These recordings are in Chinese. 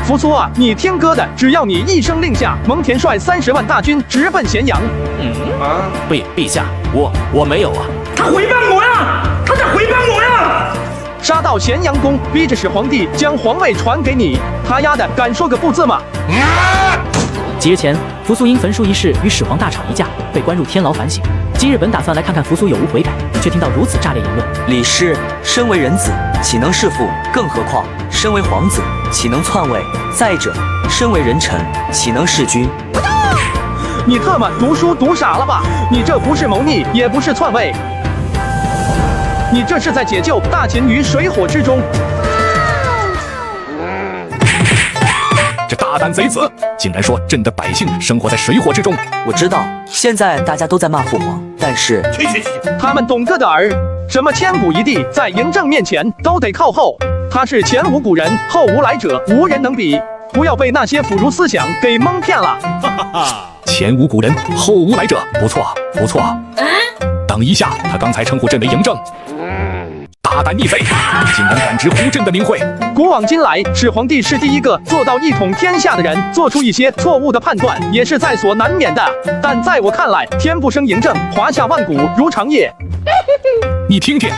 扶苏啊，你听哥的，只要你一声令下，蒙恬率30万大军直奔咸阳。陛下，我没有啊。他回谤我呀！他在回谤我呀！杀到咸阳宫，逼着始皇帝将皇位传给你，他丫的敢说个不字吗？几日前，扶苏因焚书一事与始皇大吵一架，被关入天牢反省。今日本打算来看看扶苏有无悔改，却听到如此炸裂言论。李氏身为人子，岂能弑父？更何况身为皇子，岂能篡位？再者，身为人臣，岂能弑君？你特么读书读傻了吧？你这不是谋逆，也不是篡位，你这是在解救大秦于水火之中。这大胆贼子，竟然说朕的百姓生活在水火之中！我知道现在大家都在骂父皇，但是他们懂个的儿，什么千古一帝，在嬴政面前都得靠后。他是前无古人，后无来者，无人能比。不要被那些腐儒思想给蒙骗了。前无古人，后无来者，不错不错。等一下，他刚才称呼朕为嬴政。大胆逆匪，竟然敢直呼朕的名讳！古往今来，始皇帝是第一个做到一统天下的人，做出一些错误的判断也是在所难免的。但在我看来，天不生嬴政，华夏万古如长夜。你听听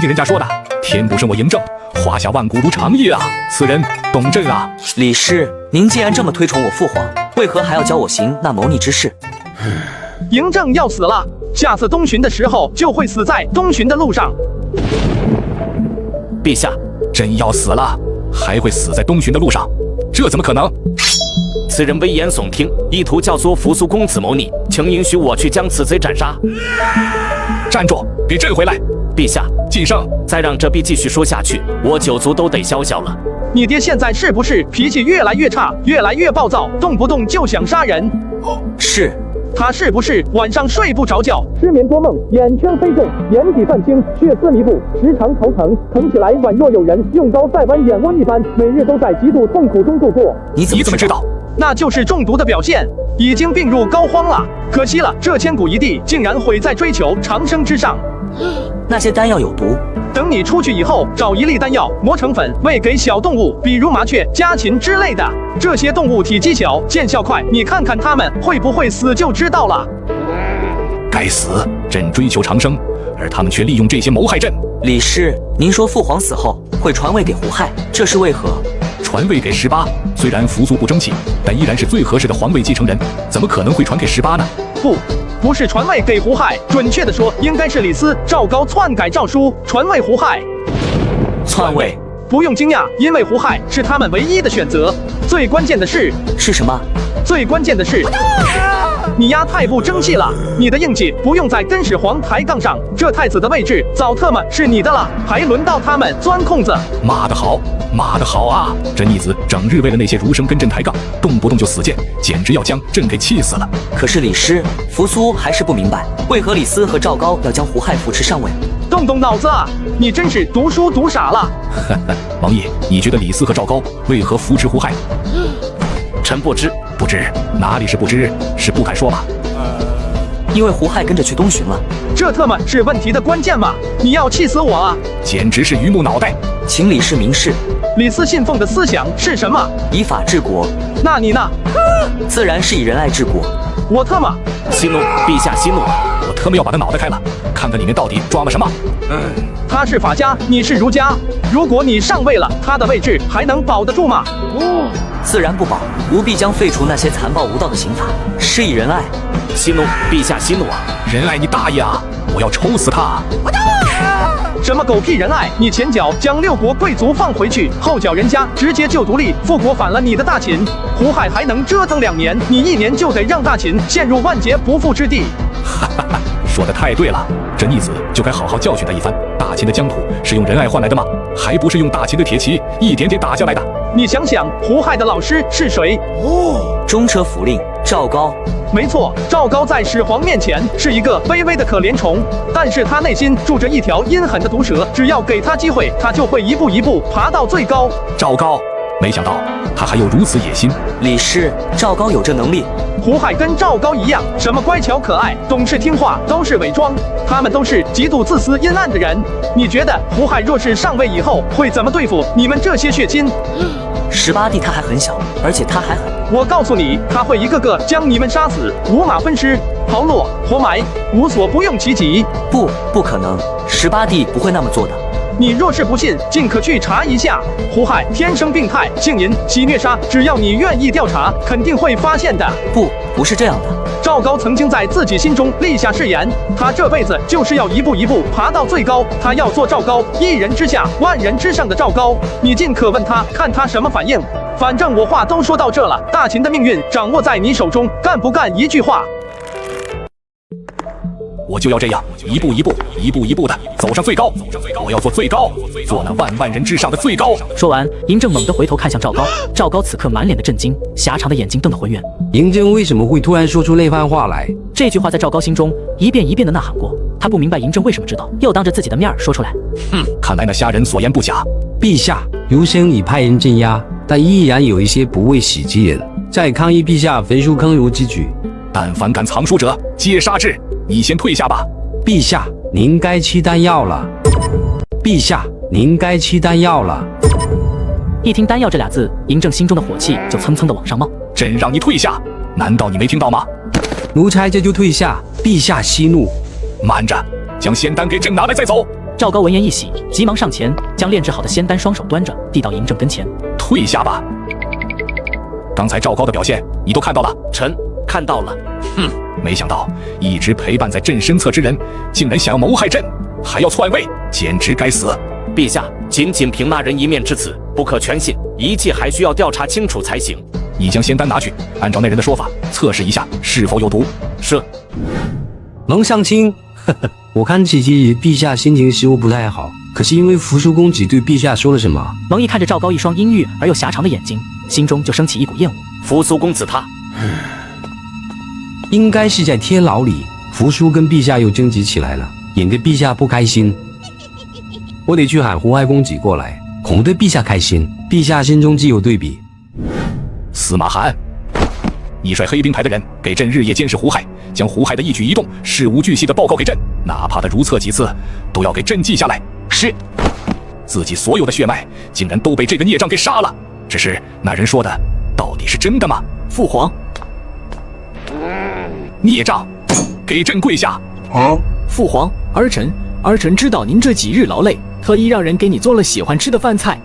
人家说的，天不生我嬴政，华夏万古如长夜啊！此人懂朕啊！李氏，您既然这么推崇我父皇，为何还要教我行那谋逆之事？嬴政要死了，下次东巡的时候就会死在东巡的路上。陛下，朕要死了，还会死在东巡的路上？这怎么可能？此人危言耸听，意图教唆扶苏公子谋逆，请允许我去将此贼斩杀。站住，给朕回来！陛下，晋升，再让这逼继续说下去，我九族都得消消了。你爹现在是不是脾气越来越差，越来越暴躁，动不动就想杀人？是。他是不是晚上睡不着觉，失眠多梦，眼圈飞动，眼底泛青，血丝迷布，时常头疼，疼起来宛若有人用刀在剜眼窝一般，每日都在极度痛苦中度过。你怎么知道？那就是中毒的表现，已经病入膏肓了。可惜了，这千古一帝竟然毁在追求长生之上。那些丹药有毒，等你出去以后，找一粒丹药磨成粉，喂给小动物，比如麻雀、家禽之类的。这些动物体积小，见效快，你看看它们会不会死就知道了。该死！朕追求长生，而他们却利用这些谋害朕。李氏，您说父皇死后会传位给胡亥，这是为何？传位给18，虽然扶苏不争气，但依然是最合适的皇位继承人，怎么可能会传给18呢？不是传位给胡亥，准确的说，应该是李斯、赵高篡改诏书，传位胡亥。篡位？不用惊讶，因为胡亥是他们唯一的选择。最关键的是什么？最关键的是，你丫太不争气了！你的硬气不用再跟始皇抬杠上，这太子的位置早特么是你的了，还轮到他们钻空子。骂得好，骂得好啊！这逆子整日为了那些儒生跟朕抬杠，动不动就死谏，简直要将朕给气死了。可是李师，扶苏还是不明白，为何李斯和赵高要将胡亥扶持上位？动动脑子啊！你真是读书读傻了。王爷，你觉得李斯和赵高为何扶持胡亥？臣不知，哪里是不知，是不敢说吧？因为胡亥跟着去东巡了。这特么是问题的关键吗？你要气死我啊！简直是榆木脑袋！请李氏明示，李斯信奉的思想是什么？以法治国。那你呢？自然是以仁爱治国。我特么！息怒，陛下息怒啊！我特么要把他脑袋开了，看看里面到底装了什么。他是法家，你是儒家，如果你上位了，他的位置还能保得住吗？自然不保，吾必将废除那些残暴无道的刑法，施以仁爱。息怒，陛下息怒啊！仁爱你大爷啊！我要抽死他！什么狗屁仁爱？你前脚将6国贵族放回去，后脚人家直接就独立复国，反了你的大秦。胡亥还能折腾2年，你1年就得让大秦陷入万劫不复之地。哈哈哈，说得太对了，这逆子就该好好教训他一番。大秦的疆土是用仁爱换来的吗？还不是用大秦的铁骑一点点打下来的？你想想，胡亥的老师是谁？中车府令赵高。没错，赵高在始皇面前是一个卑微的可怜虫，但是他内心住着一条阴狠的毒蛇，只要给他机会，他就会一步一步爬到最高。赵高，没想到他还有如此野心。李氏，赵高有这能力。胡亥跟赵高一样，什么乖巧可爱、懂事听话都是伪装，他们都是极度自私阴暗的人。你觉得胡亥若是上位以后会怎么对付你们这些血亲？ 18弟他还很小，而且他还很……我告诉你，他会一个个将你们杀死，五马分尸，刨落，活埋，无所不用其极。不可能，18弟不会那么做的。你若是不信，尽可去查一下。胡亥天生病态，性淫，喜虐杀，只要你愿意调查，肯定会发现的。不是这样的。赵高曾经在自己心中立下誓言，他这辈子就是要一步一步爬到最高，他要做赵高，一人之下，万人之上的赵高。你尽可问他，看他什么反应。反正我话都说到这了，大秦的命运掌握在你手中，干不干一句话。我就要这样一步一步的走上最高，我要做最高，做那万人之上的最高。说完，嬴政猛地回头看向赵高，赵高此刻满脸的震惊，狭长的眼睛瞪得浑圆。嬴政为什么会突然说出那番话来？这句话在赵高心中一遍一遍地呐喊过，他不明白嬴政为什么知道，又当着自己的面说出来。看来那虾人所言不假。陛下，刘生已派人镇压，但依然有一些不畏喜之人在抗议陛下焚书坑儒之举。但凡敢藏书者，皆杀之。你先退下吧。陛下，您该吃丹药了。陛下，您该吃丹药了。一听丹药这俩字，嬴政心中的火气就蹭蹭的往上冒。朕让你退下，难道你没听到吗？奴才这就退下。陛下息怒。慢着，将仙丹给朕拿来再走。赵高闻言一喜，急忙上前将炼制好的仙丹双手端着递到嬴政跟前。退下吧。刚才赵高的表现你都看到了。臣看到了。没想到一直陪伴在朕身侧之人，竟然想要谋害朕，还要篡位，简直该死！陛下，仅凭那人一面之词，不可全信，一切还需要调查清楚才行。你将仙丹拿去，按照那人的说法测试一下是否有毒。是。蒙上卿，我看这几日陛下心情似乎不太好，可是因为扶苏公子对陛下说了什么？蒙毅看着赵高一双阴郁而又狭长的眼睛，心中就升起一股厌恶。扶苏公子他。应该是在天牢里，扶苏跟陛下又争执起来了，引得陛下不开心。我得去喊胡亥公子过来，哄得陛下开心。陛下心中自有对比。司马寒，你率黑兵排的人给朕日夜监视胡亥，将胡亥的一举一动事无巨细的报告给朕，哪怕他如厕几次，都要给朕记下来。是。自己所有的血脉竟然都被这个孽障给杀了。只是那人说的到底是真的吗？父皇。孽障，给朕跪下！父皇，儿臣知道您这几日劳累，特意让人给你做了喜欢吃的饭菜。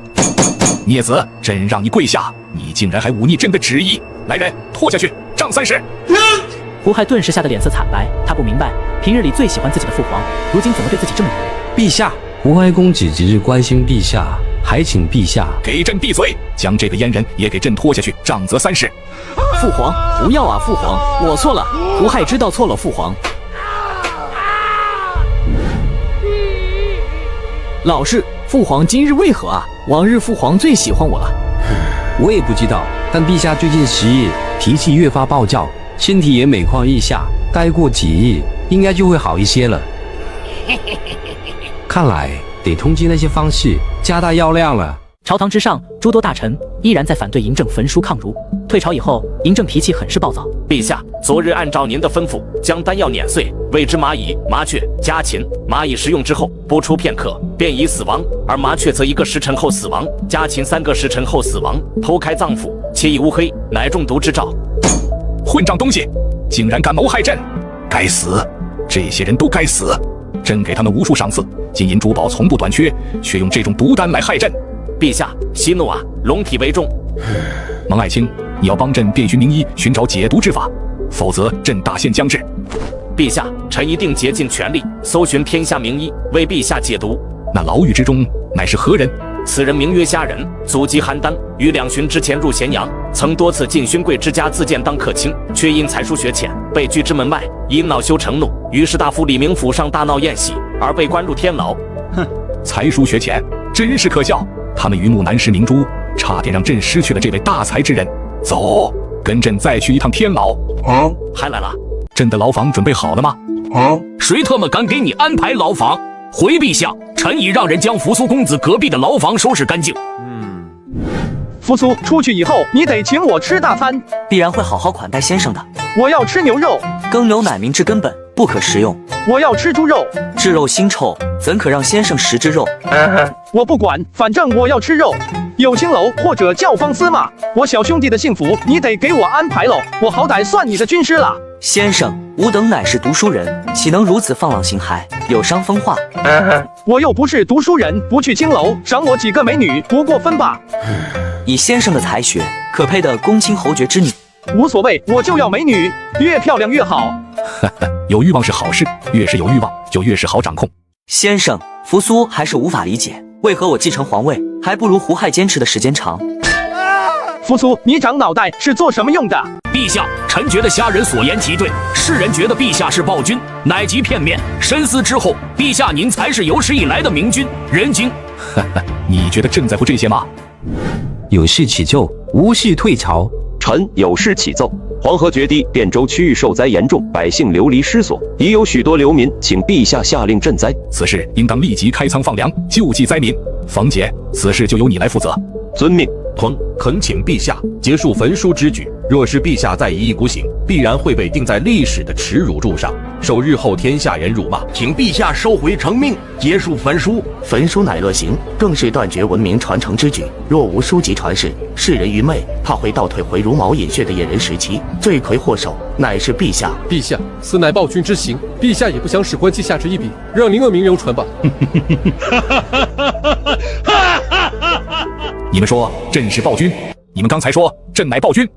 孽子，朕让你跪下，你竟然还忤逆朕的旨意！来人，拖下去，杖30。胡亥顿时吓得脸色惨白，他不明白，平日里最喜欢自己的父皇，如今怎么对自己这么严？陛下，胡亥公子只是关心陛下，还请陛下给朕闭嘴，将这个阉人也给朕拖下去，杖责30。父皇，不要啊！父皇，我错了。胡亥知道错了，父皇。老是，父皇今日为何啊？往日父皇最喜欢我了。我也不知道，但陛下最近10日脾气越发暴躁，身体也每况愈下，待过几日应该就会好一些了。看来得通缉那些方士，加大药量了。朝堂之上，诸多大臣依然在反对嬴政焚书抗儒。退朝以后，嬴政脾气很是暴躁。陛下，昨日按照您的吩咐，将丹药碾碎，喂之蚂蚁、麻雀、家禽。蚂蚁食用之后，不出片刻便已死亡，而麻雀则1个时辰后死亡，家禽3个时辰后死亡。剖开脏腑，且已乌黑，乃中毒之兆。混账东西，竟然敢谋害朕！该死！这些人都该死！朕给他们无数赏赐，金银珠宝从不短缺，却用这种毒丹来害朕。陛下息怒啊，龙体为重。蒙爱卿，你要帮朕遍寻名医，寻找解毒之法，否则朕大限将至。陛下，臣一定竭尽全力搜寻天下名医，为陛下解毒。那牢狱之中乃是何人？此人名曰虾人，祖籍邯郸，于2旬之前入咸阳，曾多次进勋贵之家自荐当客卿，却因才疏学浅，被拒之门外。因恼羞成怒，于士大夫李明府上大闹宴席，而被关入天牢。哼，才疏学浅，真是可笑。他们榆木难识明珠，差点让朕失去了这位大才之人。走，跟朕再去一趟天牢。还来了？朕的牢房准备好了吗？谁特么敢给你安排牢房？回陛下，臣已让人将扶苏公子隔壁的牢房收拾干净。扶苏出去以后，你得请我吃大餐。必然会好好款待先生的。我要吃牛肉。耕牛乃民之根本，不可食用。我要吃猪肉。炙肉腥臭，怎可让先生食之肉？我不管，反正我要吃肉。有青楼或者教坊司马，我小兄弟的幸福你得给我安排喽，我好歹算你的军师了。先生，吾等乃是读书人，岂能如此放浪形骸，有伤风化？我又不是读书人，不去青楼赏我几个美女不过分吧？以先生的才学，可配得公卿侯爵之女。无所谓，我就要美女，越漂亮越好。有欲望是好事，越是有欲望，就越是好掌控。先生，扶苏还是无法理解，为何我继承皇位，还不如胡亥坚持的时间长。扶苏，你长脑袋是做什么用的？陛下，臣觉得虾人所言极对，世人觉得陛下是暴君，乃极片面。深思之后，陛下您才是有史以来的明君。人精。你觉得朕在乎这些吗？有事启奏，无事退朝。臣有事启奏，黄河决堤，汴州区域受灾严重，百姓流离失所，已有许多流民，请陛下下令赈灾。此事应当立即开仓放粮，救济灾民。冯姐，此事就由你来负责。遵命。恳请陛下结束焚书之举。若是陛下再一意孤行，必然会被钉在历史的耻辱柱上，受日后天下人辱骂。请陛下收回成命，结束焚书。焚书乃乐行，更是断绝文明传承之举。若无书籍传世，世人愚昧，怕会倒退回茹毛饮血的野人时期。罪魁祸首乃是陛下。陛下，此乃暴君之行，陛下也不想使官记下之一笔，让您恶名流传吧。你们说朕是暴君，你们刚才说朕乃暴君。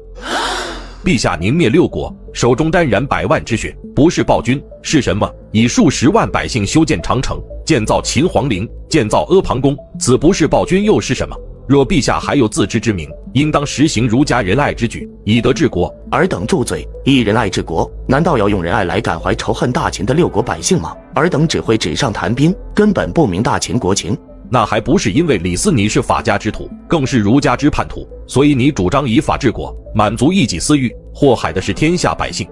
陛下宁灭六国，手中沾染百万之血，不是暴君是什么？以数十万百姓修建长城，建造秦皇陵，建造阿房宫，此不是暴君又是什么？若陛下还有自知之明，应当实行儒家仁爱之举，以德治国。尔等住嘴！以仁爱治国，难道要用仁爱来感怀仇恨大秦的六国百姓吗？尔等只会纸上谈兵，根本不明大秦国情。那还不是因为李斯你是法家之徒，更是儒家之叛徒，所以你主张以法治国，满足一己私欲，祸害的是天下百姓。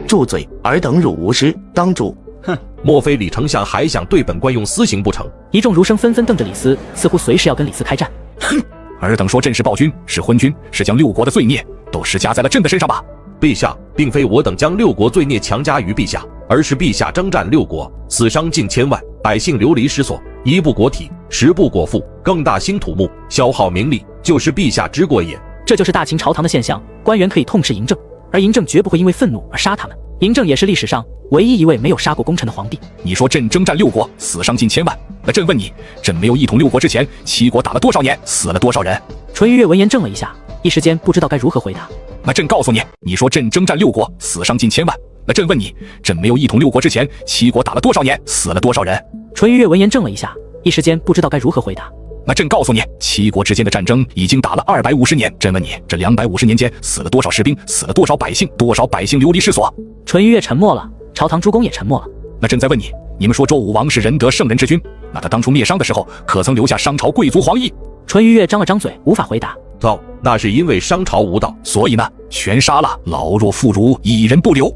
住嘴！尔等辱无师，当诛！哼！莫非李丞相还想对本官用私刑不成？一众儒生纷纷瞪着李斯，似乎随时要跟李斯开战。哼！尔等说朕是暴君，是昏君，是将六国的罪孽都施加在了朕的身上吧？陛下，并非我等将六国罪孽强加于陛下，而是陛下征战六国，死伤近千万，百姓流离失所，一不国体，十不国富，更大兴土木，消耗民力，就是陛下之过也。这就是大秦朝堂的现象，官员可以痛斥嬴政，而嬴政绝不会因为愤怒而杀他们。嬴政也是历史上唯一一位没有杀过功臣的皇帝。你说朕征战六国，死伤近千万，那朕问你，朕没有一统六国之前，七国打了多少年，死了多少人？淳于越闻言怔了一下，一时间不知道该如何回答。那朕告诉你，你说朕征战六国，死伤近千万，那朕问你，朕没有一统六国之前，七国打了多少年，死了多少人？淳于越闻言怔了一下，一时间不知道该如何回答。那朕告诉你，七国之间的战争已经打了250年，朕问你，这250年间死了多少士兵，死了多少百姓，多少百姓流离失所？淳于越沉默了，朝堂诸公也沉默了。那朕再问你，你们说周武王是仁德圣人之君，那他当初灭商的时候，可曾留下商朝贵族皇裔？淳于越张了张嘴，无法回答。糟，那是因为商朝无道，所以呢，全杀了，老弱妇孺一人不留。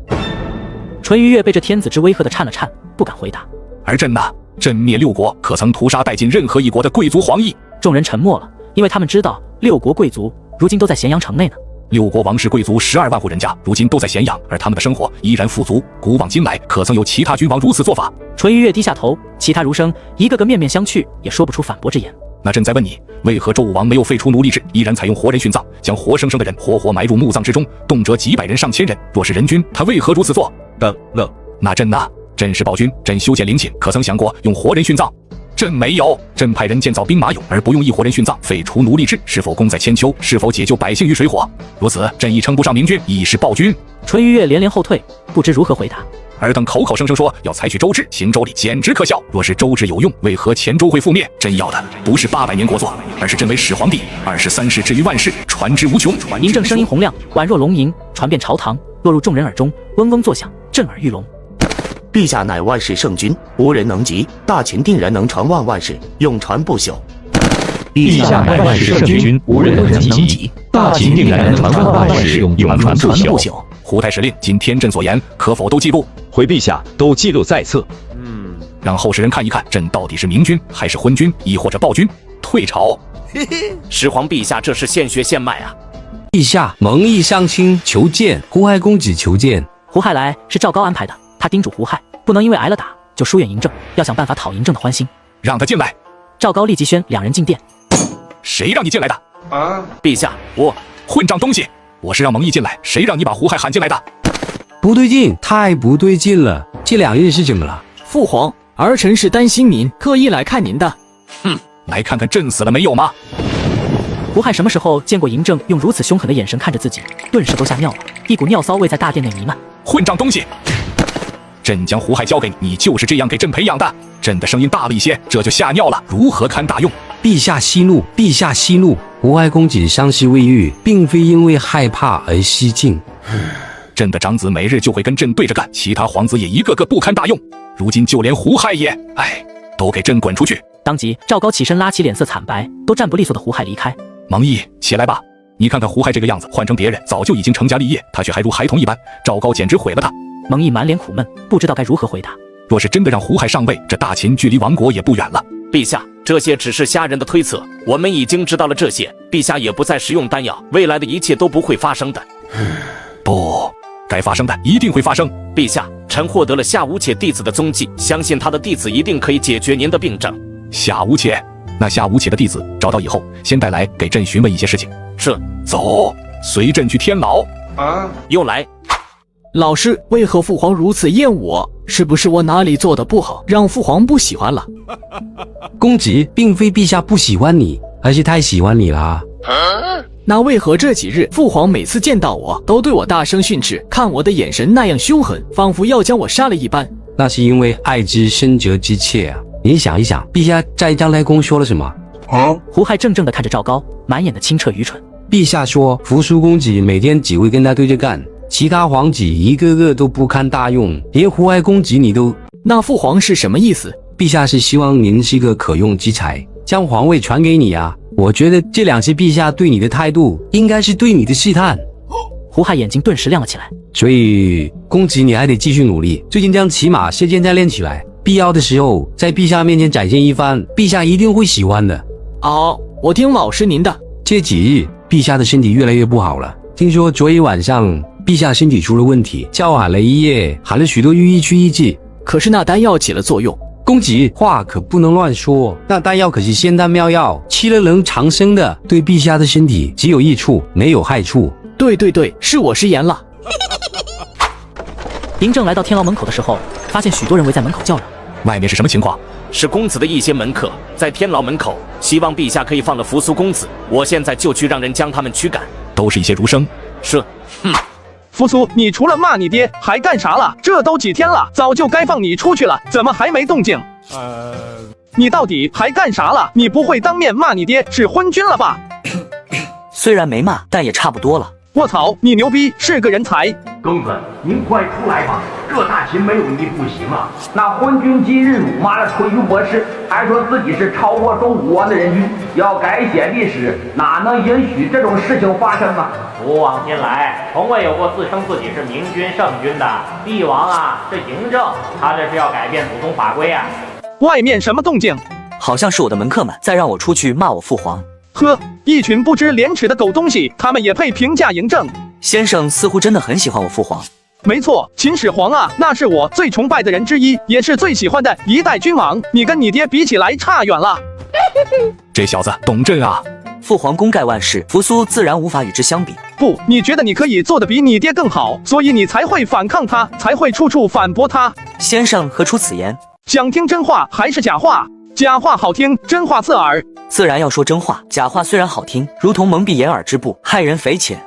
淳于越被这天子之威吓得颤了颤，不敢回答。而朕呢？朕灭六国，可曾屠杀殆尽任何一国的贵族皇裔？众人沉默了，因为他们知道六国贵族如今都在咸阳城内呢。六国王室贵族12万户人家，如今都在咸阳，而他们的生活依然富足。古往今来，可曾有其他君王如此做法？淳于越低下头，其他儒生一个个面面相觑，也说不出反驳之言。那朕再问你，为何周武王没有废除奴隶制，依然采用活人殉葬，将活生生的人活活埋入墓葬之中，动辄几百人上千人？若是人君，他为何如此做？那朕呢？朕是暴君，朕修建陵寝，可曾想过用活人殉葬？朕没有，朕派人建造兵马俑，而不用一活人殉葬。废除奴隶制，是否功在千秋？是否解救百姓于水火？如此，朕亦称不上明君，亦是暴君。淳于越连连后退，不知如何回答。尔等口口声声说要采取周制，行周礼，简直可笑。若是周制有用，为何前周会覆灭？朕要的不是800年国祚，而是朕为始皇帝，23世至于万世，传之无穷。嬴政声音洪亮，宛若龙吟，传遍朝堂，落入众人耳中，嗡嗡作响，震耳欲聋。陛下乃万世圣君，无人能及。大秦定然能传万世，永传不朽。陛下乃万世圣君，无人能及。大秦定然能传万世，永传不朽。胡太史令，今天朕所言，可否都记录？回陛下，都记录在册。让后世人看一看，朕到底是明君还是昏君，亦或者暴君？退朝。始皇陛下，这是现血现脉啊！陛下，蒙毅上卿求见，胡亥公子求见。胡亥来是赵高安排的。他叮嘱胡亥，不能因为挨了打就疏远嬴政，要想办法讨嬴政的欢心。让他进来。赵高立即宣两人进殿。谁让你进来的？陛下，我混账东西！我是让蒙毅进来，谁让你把胡亥喊进来的？不对劲，太不对劲了！这两件事怎么了？父皇，儿臣是担心您，特意来看您的。来看看朕死了没有吗？胡亥什么时候见过嬴政用如此凶狠的眼神看着自己，顿时都吓尿了，一股尿骚味在大殿内弥漫。混账东西！朕将胡亥交给你，你就是这样给朕培养的。朕的声音大了一些，这就吓尿了，如何堪大用？陛下息怒，陛下息怒。胡亥公子伤势未愈，并非因为害怕而息静。朕的长子每日就会跟朕对着干，其他皇子也一个个不堪大用。如今就连胡亥也，都给朕滚出去！当即，赵高起身拉起脸色惨白、都站不利索的胡亥离开。蒙毅，起来吧！你看看胡亥这个样子，换成别人早就已经成家立业，他却还如孩童一般。赵高简直毁了他。蒙毅满脸苦闷，不知道该如何回答。若是真的让胡亥上位，这大秦距离亡国也不远了。陛下，这些只是瞎人的推测，我们已经知道了这些，陛下也不再食用丹药，未来的一切都不会发生的。不，该发生的一定会发生。陛下，臣获得了夏无且弟子的踪迹，相信他的弟子一定可以解决您的病症。夏无且，那夏无且的弟子找到以后，先带来给朕询问一些事情。是，走，随朕去天牢。又来。老师，为何父皇如此厌我？是不是我哪里做的不好，让父皇不喜欢了？公子，并非陛下不喜欢你，而是太喜欢你啦。那为何这几日父皇每次见到我都对我大声训斥，看我的眼神那样凶狠，仿佛要将我杀了一般？那是因为爱之深责之切啊！你想一想，陛下在张太公说了什么？胡亥怔怔地看着赵高，满眼的清澈愚蠢。陛下说，扶苏公子每天只会跟他对着干，其他皇子一个个都不堪大用，连胡亥公子你都……那父皇是什么意思？陛下是希望您是个可用之才，将皇位传给你啊！我觉得这两次陛下对你的态度，应该是对你的试探。胡亥眼睛顿时亮了起来。所以，公子你还得继续努力，最近将骑马射箭再练起来，必要的时候在陛下面前展现一番，陛下一定会喜欢的。我听老师您的。这几日，陛下的身体越来越不好了，听说昨夜晚上陛下身体出了问题，叫喊了一夜，喊了许多御医去医治。可是那丹药起了作用。公子，话可不能乱说，那丹药可是仙丹妙药，吃了能长生的，对陛下的身体只有益处，没有害处。对，是我失言了。嬴政来到天牢门口的时候，发现许多人围在门口叫嚷。外面是什么情况？是公子的一些门客在天牢门口，希望陛下可以放了扶苏公子。我现在就去让人将他们驱赶。都是一些儒生。是。扶苏，你除了骂你爹还干啥了？这都几天了，早就该放你出去了，怎么还没动静？你到底还干啥了？你不会当面骂你爹是昏君了吧？虽然没骂，但也差不多了。卧槽，你牛逼，是个人才！公子，您快出来吧，这大秦没有你不行啊！那昏君今日辱骂了淳于博士，还说自己是超过周武王的人君，要改写历史，哪能允许这种事情发生啊？古往今来，从未有过自称自己是明君圣君的帝王啊，是嬴政，他这是要改变祖宗法规啊！外面什么动静？好像是我的门客们在让我出去骂我父皇。呵，一群不知廉耻的狗东西，他们也配评价嬴政？先生似乎真的很喜欢我父皇。没错，秦始皇啊，那是我最崇拜的人之一，也是最喜欢的一代君王。你跟你爹比起来差远了。这小子懂朕啊！父皇功盖万世，扶苏自然无法与之相比。不，你觉得你可以做得比你爹更好，所以你才会反抗他，才会处处反驳他。先生何出此言？想听真话还是假话？假话好听，真话刺耳。自然要说真话，假话虽然好听，如同蒙蔽眼耳之布，害人匪浅。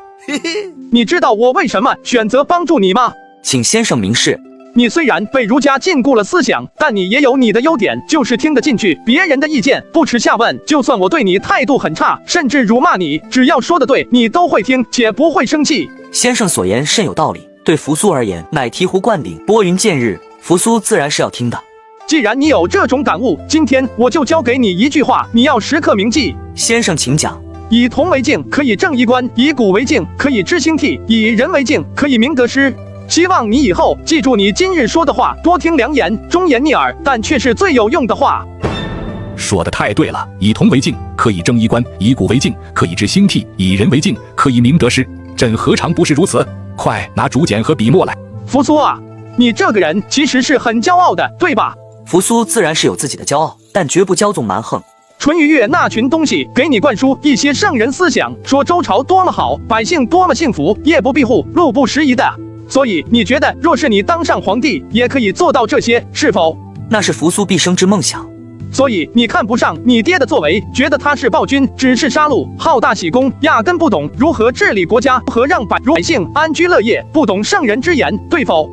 你知道我为什么选择帮助你吗？请先生明示。你虽然被儒家禁锢了思想，但你也有你的优点，就是听得进去别人的意见，不耻下问。就算我对你态度很差，甚至辱骂你，只要说得对，你都会听，且不会生气。先生所言甚有道理，对扶苏而言，乃醍醐灌顶，拨云见日，扶苏自然是要听的。既然你有这种感悟，今天我就教给你一句话，你要时刻铭记。先生请讲。以铜为镜，可以正衣冠；以古为镜，可以知兴替；以人为镜，可以明得失。希望你以后记住你今日说的话，多听良言，忠言逆耳，但却是最有用的话。说得太对了，以铜为镜，可以正衣冠；以古为镜，可以知兴替；以人为镜，可以明得失。朕何尝不是如此？快拿竹简和笔墨来。扶苏啊，你这个人其实是很骄傲的，对吧？扶苏自然是有自己的骄傲，但绝不骄纵蛮横。淳于越那群东西给你灌输一些圣人思想，说周朝多么好，百姓多么幸福，夜不闭户，路不拾遗的。所以你觉得，若是你当上皇帝，也可以做到这些，是否？那是扶苏毕生之梦想。所以你看不上你爹的作为，觉得他是暴君，只是杀戮，好大喜功，压根不懂如何治理国家，如何让百姓安居乐业，不懂圣人之言，对否？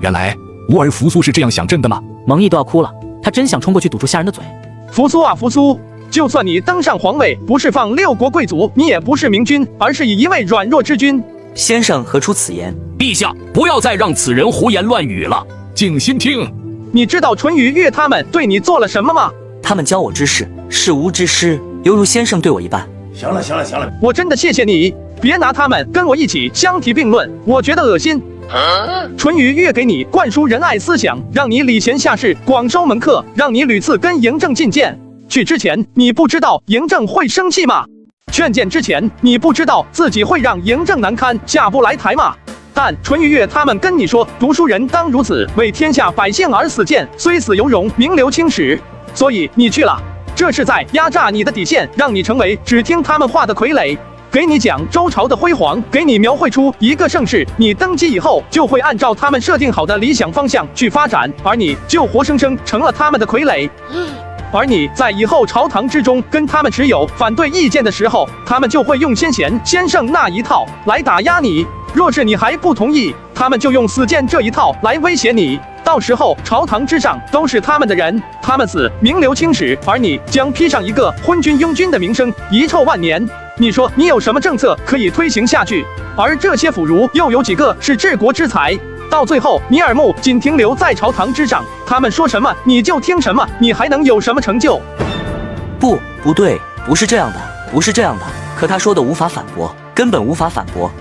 原来乌尔扶苏是这样想朕的吗？蒙毅都要哭了，他真想冲过去堵住下人的嘴。扶苏啊扶苏，就算你登上皇位，不是放6国贵族，你也不是明君，而是以一位软弱之君。先生何出此言？陛下，不要再让此人胡言乱语了。静心听。你知道淳于越他们对你做了什么吗？他们教我之事，是无之师，犹如先生对我一般。行了，我真的谢谢你，别拿他们跟我一起相提并论，我觉得恶心。淳于越给你灌输仁爱思想，让你礼贤下士，广收门客，让你屡次跟嬴政进谏。去之前，你不知道嬴政会生气吗？劝谏之前，你不知道自己会让嬴政难堪，下不来台吗？但淳于越他们跟你说，读书人当如此，为天下百姓而死谏，虽死犹荣，名留青史。所以你去了，这是在压榨你的底线，让你成为只听他们话的傀儡。给你讲周朝的辉煌，给你描绘出一个盛世，你登基以后就会按照他们设定好的理想方向去发展，而你就活生生成了他们的傀儡。而你在以后朝堂之中跟他们持有反对意见的时候，他们就会用先贤先圣那一套来打压你。若是你还不同意，他们就用死谏这一套来威胁你。到时候朝堂之上都是他们的人，他们死名留青史，而你将披上一个昏君庸君的名声，遗臭万年。你说你有什么政策可以推行下去？而这些腐儒又有几个是治国之才？到最后你耳目仅停留在朝堂之上，他们说什么你就听什么，你还能有什么成就？不对，不是这样的，不是这样的。可他说的无法反驳，根本无法反驳。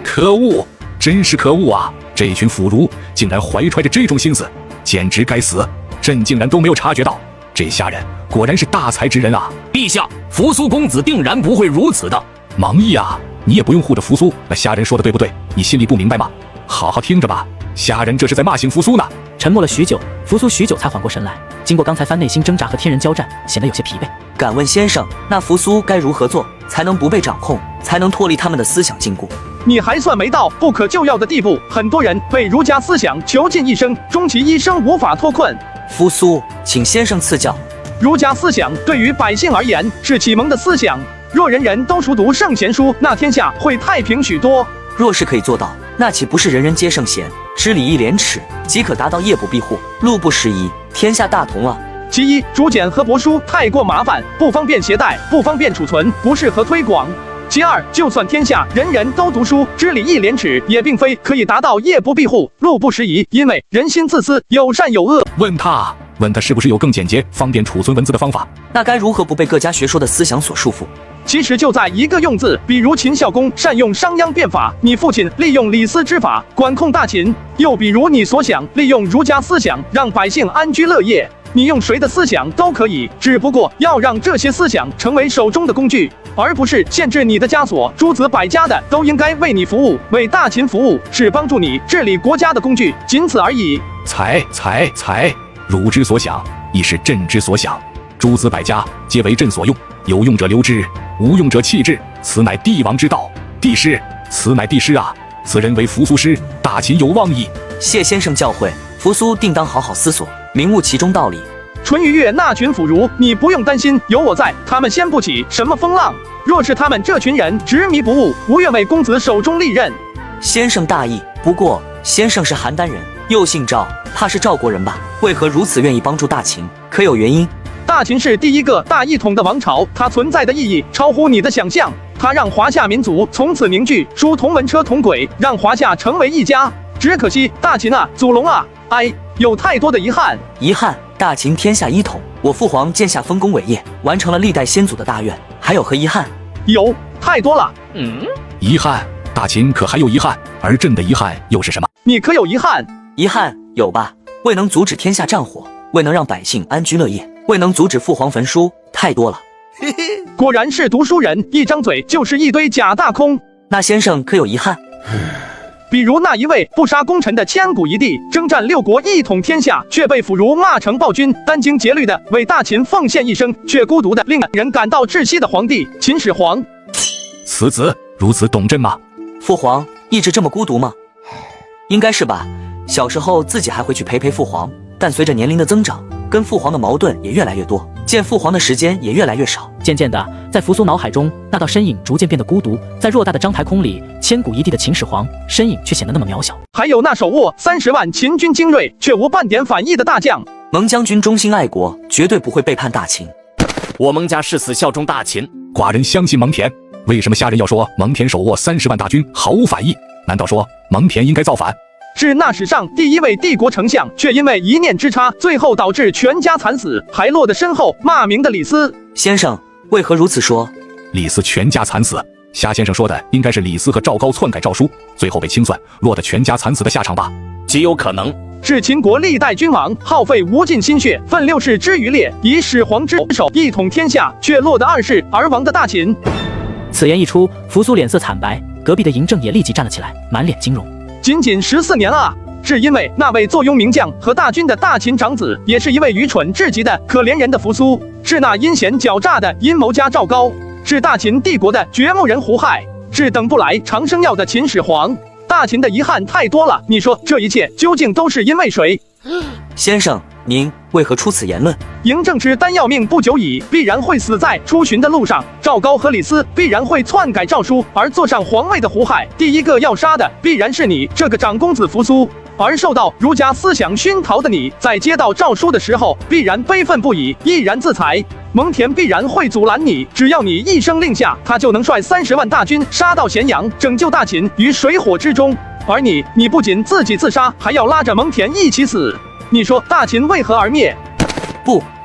可恶，真是可恶啊！这群腐儒竟然怀揣着这种心思，简直该死！朕竟然都没有察觉到，这下人果然是大才之人啊！陛下，扶苏公子定然不会如此的。芒毅啊，你也不用护着扶苏，那下人说的对不对？你心里不明白吗？好好听着吧，下人这是在骂醒扶苏呢。沉默了许久，扶苏许久才缓过神来，经过刚才番内心挣扎和天人交战，显得有些疲惫。敢问先生，那扶苏该如何做，才能不被掌控，才能脱离他们的思想禁锢？你还算没到不可救药的地步，很多人被儒家思想囚禁一生，终其一生无法脱困。扶苏，请先生赐教。儒家思想对于百姓而言是启蒙的思想，若人人都熟读圣贤书，那天下会太平许多。若是可以做到，那岂不是人人皆圣贤，知礼义廉耻，即可达到夜不闭户，路不拾遗，天下大同了？其一，竹简和帛书太过麻烦，不方便携带，不方便储存，不适合推广。其二，就算天下人人都读书，知礼义廉耻，也并非可以达到夜不闭户，路不拾遗，因为人心自私，有善有恶。问他是不是有更简洁、方便储存文字的方法？那该如何不被各家学说的思想所束缚？其实就在一个用字，比如秦孝公善用商鞅变法，你父亲利用李斯之法管控大秦；又比如你所想利用儒家思想让百姓安居乐业。你用谁的思想都可以，只不过要让这些思想成为手中的工具，而不是限制你的枷锁。诸子百家的都应该为你服务，为大秦服务，是帮助你治理国家的工具，仅此而已。才，汝之所想，亦是朕之所想。诸子百家皆为朕所用，有用者留之，无用者弃之，此乃帝王之道。帝师，此乃帝师啊！此人为扶苏师，大秦有望矣。谢先生教诲，扶苏定当好好思索，明悟其中道理。淳于越那群腐儒，你不用担心，有我在，他们掀不起什么风浪。若是他们这群人执迷不悟，不愿为公子手中利刃。先生大义，不过先生是邯郸人，又姓赵，怕是赵国人吧？为何如此愿意帮助大秦？可有原因？大秦是第一个大一统的王朝，它存在的意义超乎你的想象。它让华夏民族从此凝聚，书同文车同轨，让华夏成为一家。只可惜大秦啊，祖龙啊，有太多的遗憾。遗憾，大秦天下一统，我父皇建下丰功伟业，完成了历代先祖的大愿，还有何遗憾？有太多了。遗憾？大秦可还有遗憾？而朕的遗憾又是什么？你可有遗憾？遗憾有吧，未能阻止天下战火，未能让百姓安居乐业，未能阻止父皇焚书，太多了。果然是读书人，一张嘴就是一堆假大空。那先生可有遗憾？比如那一位不杀功臣的千古一帝，征战六国一统天下，却被腐儒骂成暴君，殚精竭虑的为大秦奉献一生，却孤独的令人感到窒息的皇帝秦始皇。此子如此懂朕吗？父皇一直这么孤独吗？应该是吧。小时候自己还会去陪父皇，但随着年龄的增长，跟父皇的矛盾也越来越多，见父皇的时间也越来越少。渐渐的，在扶苏脑海中，那道身影逐渐变得孤独，在偌大的章台空里，千古一帝的秦始皇身影却显得那么渺小。还有那手握30万秦军精锐却无半点反意的大将，蒙将军忠心爱国，绝对不会背叛大秦。我蒙家誓死效忠大秦。寡人相信蒙恬。为什么虾仁要说蒙恬手握30万大军毫无反意？难道说蒙恬应该造反？是那史上第一位帝国丞相，却因为一念之差，最后导致全家惨死，还落得身后骂名的李斯。先生为何如此说？李斯全家惨死，虾先生说的应该是李斯和赵高篡改诏书，最后被清算，落得全家惨死的下场吧？极有可能。是秦国历代君王耗费无尽心血，奋六世之余烈，以始皇之手一统天下，却落得2世而亡的大秦。此言一出，扶苏脸色惨白，隔壁的嬴政也立即站了起来，满脸惊容。仅14年啊！是因为那位坐拥名将和大军的大秦长子，也是一位愚蠢至极的可怜人的扶苏，是那阴险狡诈的阴谋家赵高，是大秦帝国的掘墓人胡亥，是等不来长生药的秦始皇。大秦的遗憾太多了，你说这一切究竟都是因为谁？先生，您为何出此言论？嬴政之丹要命不久矣，必然会死在出巡的路上。赵高和李斯必然会篡改诏书，而坐上皇位的胡亥，第一个要杀的必然是你这个长公子扶苏。而受到儒家思想熏陶的你，在接到诏书的时候，必然悲愤不已，毅然自裁。蒙恬必然会阻拦你，只要你一声令下，他就能率30万大军杀到咸阳，拯救大秦于水火之中。而你不仅自己自杀，还要拉着蒙恬一起死。你说大秦为何而灭？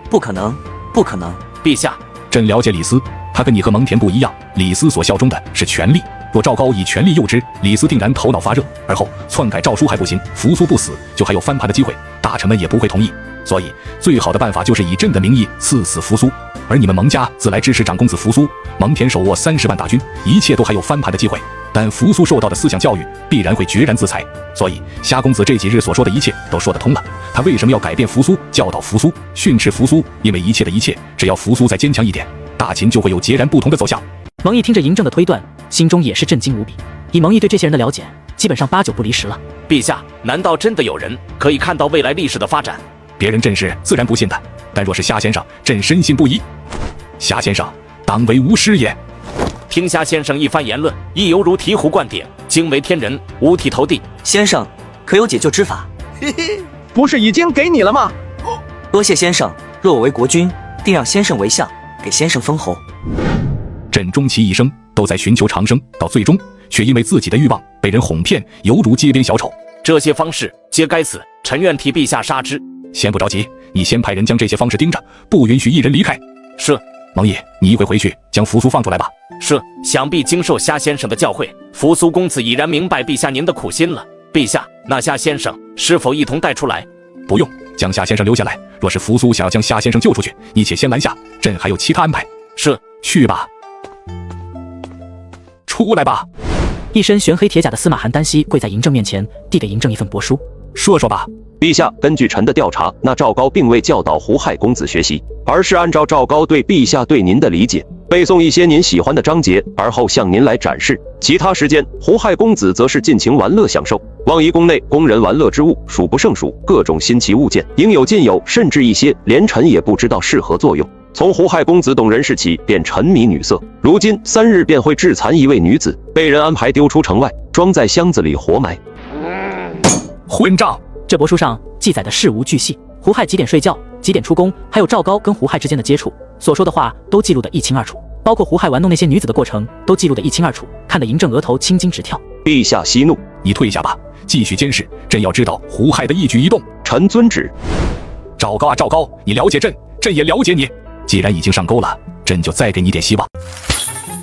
不可能，不可能！陛下，朕了解李斯，他跟你和蒙恬不一样，李斯所效忠的是权力。若赵高以权力诱之，李斯定然头脑发热，而后篡改诏书还不行，扶苏不死，就还有翻盘的机会，大臣们也不会同意。所以最好的办法就是以朕的名义赐死扶苏。而你们蒙家自来支持长公子扶苏，蒙恬手握30万大军，一切都还有翻盘的机会。但扶苏受到的思想教育必然会决然自裁，所以虾公子这几日所说的一切都说得通了。他为什么要改变扶苏，教导扶苏，训斥扶苏？因为一切的一切，只要扶苏再坚强一点，大秦就会有截然不同的走向。蒙毅听着嬴政的推断，心中也是震惊无比。以蒙毅对这些人的了解，基本上8、9不离10了。陛下，难道真的有人可以看到未来历史的发展？别人朕是自然不信的，但若是虾先生，朕深信不疑。虾先生，当为吾师也。听虾先生一番言论，亦犹如醍醐灌顶，惊为天人，五体投地。先生，可有解救之法？不是已经给你了吗？多谢先生，若我为国君，定让先生为相，给先生封侯。朕终其一生都在寻求长生，到最终却因为自己的欲望被人哄骗，犹如街边小丑。这些方式皆该死，臣愿替陛下杀之。先不着急，你先派人将这些方式盯着，不允许一人离开。是。蒙毅，你一会回去将扶苏放出来吧。是。想必经受虾先生的教诲，扶苏公子已然明白陛下您的苦心了。陛下，那虾先生是否一同带出来？不用，将虾先生留下来。若是扶苏想要将虾先生救出去，你且先拦下，朕还有其他安排。是。去吧。出来吧。一身玄黑铁甲的司马寒单膝跪在嬴政面前，递给嬴政一份帛书。说说吧。陛下，根据臣的调查，那赵高并未教导胡亥公子学习，而是按照赵高对陛下对您的理解，背诵一些您喜欢的章节，而后向您来展示。其他时间，胡亥公子则是尽情玩乐享受。望夷宫内供人玩乐之物数不胜数，各种新奇物件应有尽有，甚至一些连臣也不知道是何作用。从胡亥公子懂人事起，便沉迷女色，如今3日便会致残一位女子，被人安排丢出城外，装在箱子里活埋。混账！这帛书上记载的事无巨细，胡亥几点睡觉，几点出宫，还有赵高跟胡亥之间的接触，所说的话都记录得一清二楚，包括胡亥玩弄那些女子的过程都记录得一清二楚，看得嬴政额头青筋直跳。陛下息怒，你退下吧，继续监视，朕要知道胡亥的一举一动。臣遵旨。赵高啊赵高，你了解朕，朕也了解你。既然已经上钩了，朕就再给你点希望。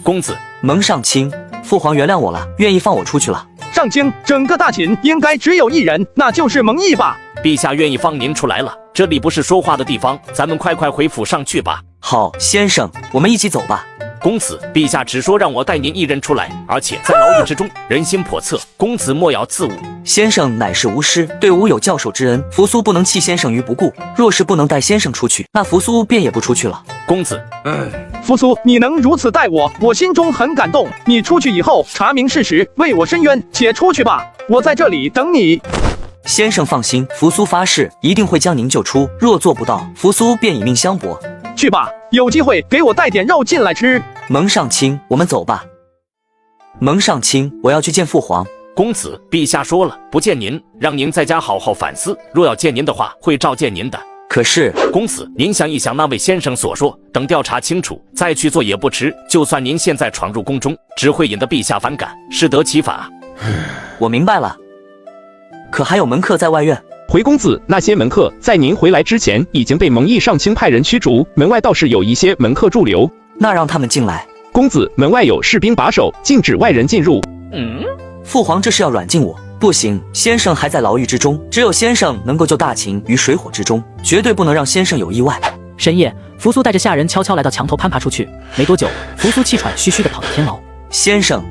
公子，蒙上卿，父皇原谅我了，愿意放我出去了。上卿，整个大秦应该只有一人，那就是蒙毅吧？陛下愿意放您出来了，这里不是说话的地方，咱们快快回府上去吧。好，先生，我们一起走吧。公子，陛下只说让我带您一人出来，而且在牢狱之中，人心叵测，公子莫要自误。先生乃是无师，对吾有教授之恩，扶苏不能弃先生于不顾。若是不能带先生出去，那扶苏便也不出去了。公子，扶苏，你能如此待我，我心中很感动。你出去以后查明事实，为我伸冤，且出去吧，我在这里等你。先生放心，扶苏发誓一定会将您救出。若做不到，扶苏便以命相搏。去吧，有机会给我带点肉进来吃。蒙上卿，我们走吧。蒙上卿，我要去见父皇。公子，陛下说了，不见您，让您在家好好反思。若要见您的话，会召见您的。可是，公子，您想一想那位先生所说，等调查清楚，再去做也不迟。就算您现在闯入宫中，只会引得陛下反感，适得其反啊。我明白了。可还有门客在外院。回公子，那些门客在您回来之前已经被蒙毅上卿派人驱逐，门外倒是有一些门客驻留。那让他们进来。公子，门外有士兵把守，禁止外人进入。父皇这是要软禁我？不行，先生还在牢狱之中，只有先生能够救大秦于水火之中，绝对不能让先生有意外。深夜，扶苏带着下人悄悄来到墙头攀爬出去。没多久，扶苏气喘吁吁地跑到天牢。先生，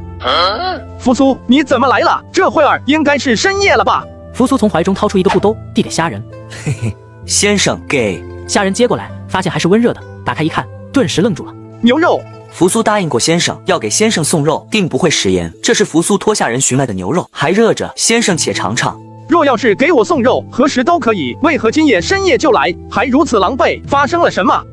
扶苏，你怎么来了？这会儿应该是深夜了吧？扶苏从怀中掏出一个布兜，递给虾人。嘿嘿，先生给。虾人接过来，发现还是温热的，打开一看，顿时愣住了。牛肉。扶苏答应过先生，要给先生送肉，定不会食言。这是扶苏托下人寻来的牛肉，还热着，先生且尝尝。若要是给我送肉，何时都可以，为何今夜深夜就来，还如此狼狈？发生了什么？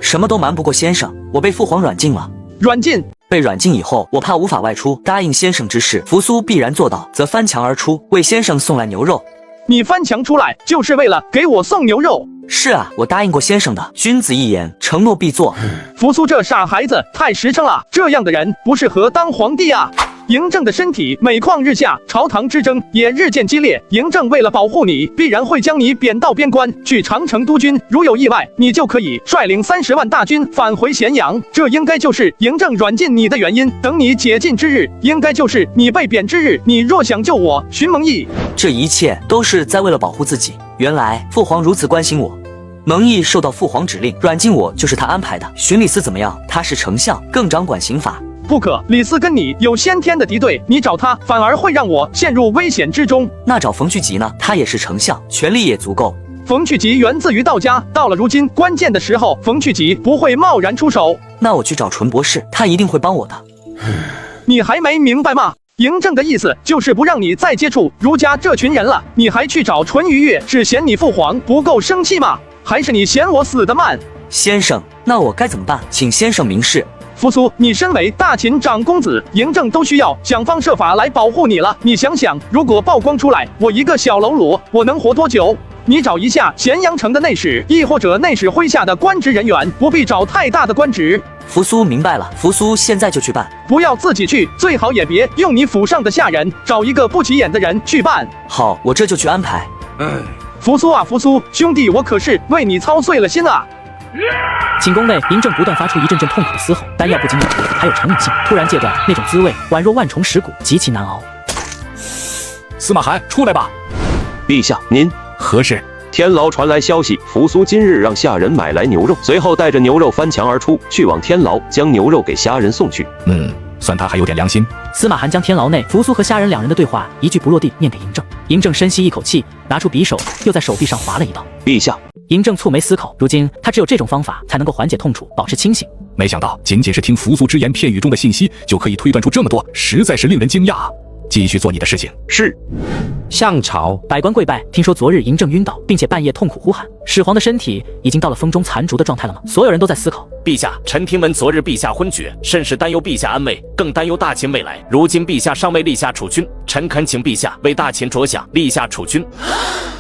什么都瞒不过先生，我被父皇软禁了。软禁？被软禁以后，我怕无法外出，答应先生之事，扶苏必然做到，则翻墙而出，为先生送来牛肉。你翻墙出来，就是为了给我送牛肉？是啊，我答应过先生的，君子一言，承诺必做。扶苏这傻孩子太实诚了，这样的人不适合当皇帝啊。嬴政的身体每况日下，朝堂之争也日渐激烈。嬴政为了保护你，必然会将你贬到边关去长城督军。如有意外，你就可以率领30万大军返回咸阳。这应该就是嬴政软禁你的原因。等你解禁之日，应该就是你被贬之日。你若想救我，寻蒙毅，这一切都是在为了保护自己。原来父皇如此关心我。蒙毅受到父皇指令，软禁我就是他安排的。荀礼斯怎么样？他是丞相，更掌管刑法。不可，李斯跟你有先天的敌对，你找他反而会让我陷入危险之中。那找冯去疾呢？他也是丞相，权力也足够。冯去疾源自于道家，到了如今关键的时候，冯去疾不会贸然出手。那我去找纯博士，他一定会帮我的。你还没明白吗？嬴政的意思就是不让你再接触儒家这群人了。你还去找淳于越，是嫌你父皇不够生气吗？还是你嫌我死得慢？先生，那我该怎么办？请先生明示。扶苏，你身为大秦长公子，嬴政都需要想方设法来保护你了。你想想，如果曝光出来，我一个小喽啰，我能活多久？你找一下咸阳城的内史，亦或者内史麾下的官职人员，不必找太大的官职。扶苏明白了，扶苏现在就去办。不要自己去，最好也别用你府上的下人，找一个不起眼的人去办。好，我这就去安排。扶苏啊，扶苏，兄弟，我可是为你操碎了心啊！寝宫内，嬴政不断发出一阵阵痛苦的嘶吼，丹药不仅有毒，还有成瘾性。突然戒断，那种滋味宛若万重蚀骨，极其难熬。司马寒，出来吧！陛下，您何事？天牢传来消息，扶苏今日让下人买来牛肉，随后带着牛肉翻墙而出，去往天牢，将牛肉给虾人送去。算他还有点良心。司马寒将天牢内扶苏和虾人2人的对话一句不落地念给嬴政。嬴政深吸一口气，拿出匕首，又在手臂上划了一刀。陛下。嬴政蹙眉思考，如今他只有这种方法才能够缓解痛楚，保持清醒。没想到仅仅是听扶苏只言片语中的信息，就可以推断出这么多，实在是令人惊讶。继续做你的事情。是。上朝，百官跪拜。听说昨日嬴政晕倒，并且半夜痛苦呼喊，始皇的身体已经到了风中残烛的状态了吗？所有人都在思考。陛下，臣听闻昨日陛下昏厥，甚是担忧陛下安危，更担忧大秦未来。如今陛下尚未立下储君，臣恳请陛下为大秦着想，立下储君。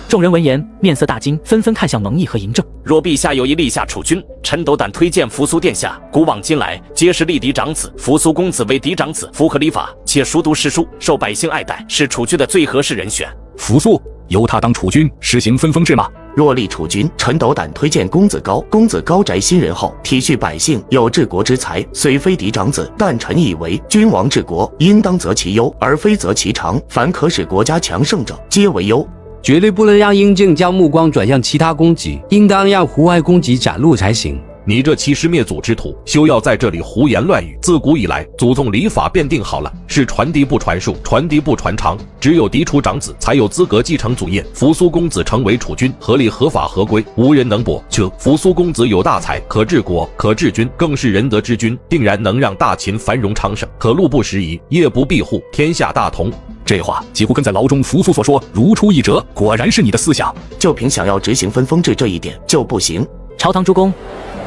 众人闻言，面色大惊，纷纷看向蒙毅和嬴政。若陛下有意立下储君，臣斗胆推荐扶苏殿下。古往今来，皆是立嫡长子，扶苏公子为嫡长子，符合礼法，且熟读诗书，受百姓爱戴，是储君的最合适人选。扶苏由他当储君，实行分封制吗？若立储君，臣斗胆推荐公子高。公子高宅新仁厚，体恤百姓，有治国之才。虽非嫡长子，但臣以为君王治国，应当择其优，而非择其长。凡可使国家强盛者，皆为优。绝对不能让嬴政将目光转向其他公职，应当让胡亥公职展露才行。你这欺师灭祖之徒，休要在这里胡言乱语。自古以来，祖宗礼法便定好了，是传嫡不传术，传嫡不传长。只有嫡出长子才有资格继承祖业。扶苏公子成为储君，合理合法合规，无人能驳。这扶苏公子有大才，可治国，可治军，更是仁德之君，定然能让大秦繁荣昌盛。可路不拾遗，夜不闭户，天下大同。这话几乎跟在牢中扶苏所说如出一辙，果然是你的思想。就凭想要执行分封制这一点就不行。朝堂诸公，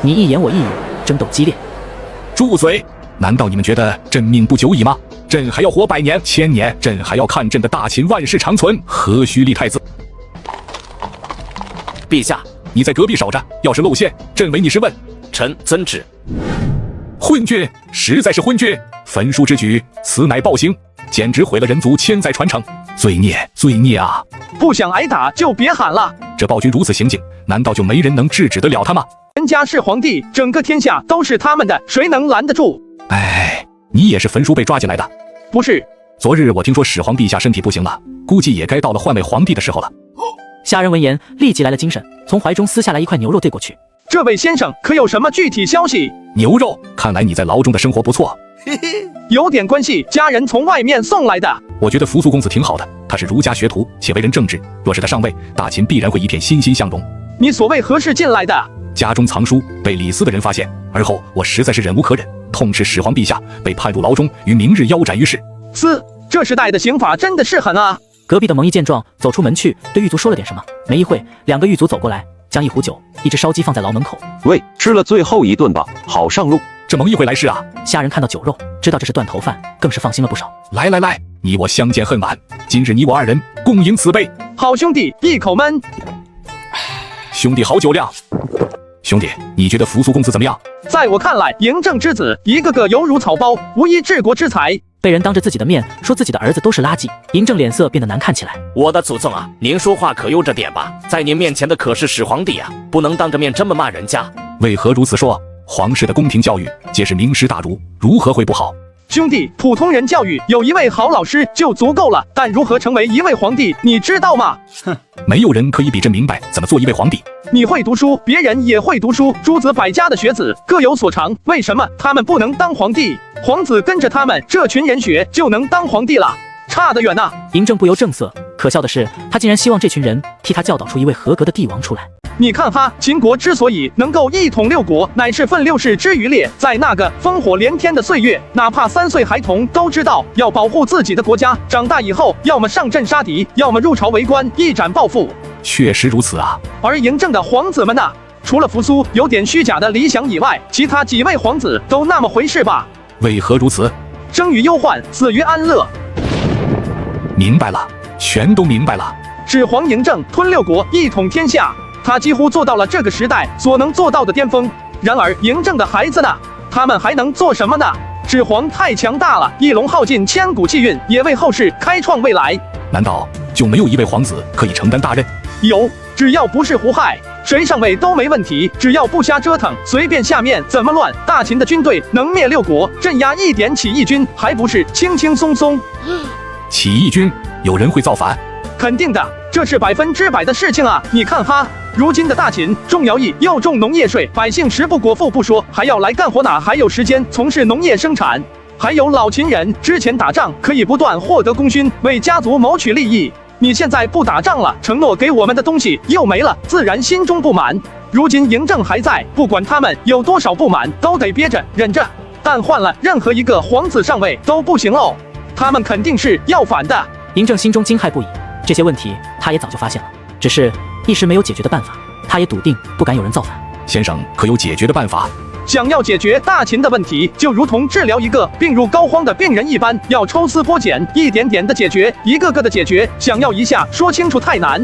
你一言我一语，争斗激烈。住嘴！难道你们觉得朕命不久矣吗？朕还要活100年、1000年，朕还要看朕的大秦万世长存，何须立太子？陛下，你在隔壁守着，要是露馅，朕唯你是问。臣遵旨。昏君，实在是昏君！焚书之举，此乃暴行，简直毁了人族千载传承，罪孽，罪孽啊！不想挨打就别喊了。这暴君如此行径，难道就没人能制止得了他吗？人家是皇帝，整个天下都是他们的，谁能拦得住？哎，你也是焚书被抓进来的？不是。昨日我听说始皇陛下身体不行了，估计也该到了换位皇帝的时候了。下人闻言立即来了精神，从怀中撕下来一块牛肉递过去。这位先生可有什么具体消息？牛肉，看来你在牢中的生活不错。有点关系，家人从外面送来的。我觉得扶苏公子挺好的，他是儒家学徒，且为人正直。若是他上位，大秦必然会一片欣欣向荣。你所谓何时进来的？家中藏书，被李斯的人发现，而后我实在是忍无可忍，痛斥始皇陛下，被判入牢中，于明日腰斩于市。这时代的刑法真的是狠啊！隔壁的蒙毅见状，走出门去，对狱卒说了点什么。没一会，2个狱卒走过来，将一壶酒、一只烧鸡放在牢门口。喂，吃了最后一顿吧，好上路。这蒙毅会来事啊！下人看到酒肉，知道这是断头饭，更是放心了不少。来，你我相见恨晚，今日你我2人共饮此杯。好兄弟，一口闷。兄弟好酒量。兄弟，你觉得扶苏公子怎么样？在我看来，嬴政之子一个个犹如草包，无一治国之才。被人当着自己的面说自己的儿子都是垃圾，嬴政脸色变得难看起来。我的祖宗啊，您说话可悠着点吧，在您面前的可是始皇帝啊，不能当着面这么骂人家。为何如此说？皇室的宫廷教育皆是名师大儒，如何会不好？兄弟，普通人教育有一位好老师就足够了，但如何成为一位皇帝，你知道吗？没有人可以比朕明白怎么做一位皇帝。你会读书，别人也会读书，诸子百家的学子各有所长，为什么他们不能当皇帝？皇子跟着他们这群人学就能当皇帝了，差得远呐！嬴政不由正色，可笑的是，他竟然希望这群人替他教导出一位合格的帝王出来。你看哈，秦国之所以能够一统6国，乃是奋6世之余烈。在那个烽火连天的岁月，哪怕3岁孩童都知道要保护自己的国家，长大以后要么上阵杀敌，要么入朝为官，一展抱负。确实如此啊。而嬴政的皇子们呢，除了扶苏有点虚假的理想以外，其他几位皇子都那么回事吧？为何如此？生于忧患，死于安乐。明白了，全都明白了。始皇嬴政吞6国，一统天下。他几乎做到了这个时代所能做到的巅峰。然而嬴政的孩子呢？他们还能做什么呢？始皇太强大了，一龙耗尽千古气运，也为后世开创未来。难道就没有一位皇子可以承担大任？有，只要不是胡亥，谁上位都没问题。只要不瞎折腾，随便下面怎么乱，大秦的军队能灭6国，镇压一点起义军，还不是轻轻松松？起义军有人会造反？肯定的，这是100%的事情啊！你看哈。如今的大秦重徭役又重农业税，百姓食不果腹不说，还要来干活，哪还有时间从事农业生产？还有老秦人之前打仗可以不断获得功勋，为家族谋取利益。你现在不打仗了，承诺给我们的东西又没了，自然心中不满。如今嬴政还在，不管他们有多少不满，都得憋着忍着。但换了任何一个皇子上位都不行喽，他们肯定是要反的。嬴政心中惊骇不已，这些问题他也早就发现了，只是一时没有解决的办法，他也笃定不敢有人造反。先生可有解决的办法？想要解决大秦的问题，就如同治疗一个病入膏肓的病人一般，要抽丝剥茧，一点点的解决，一个个的解决。想要一下说清楚太难。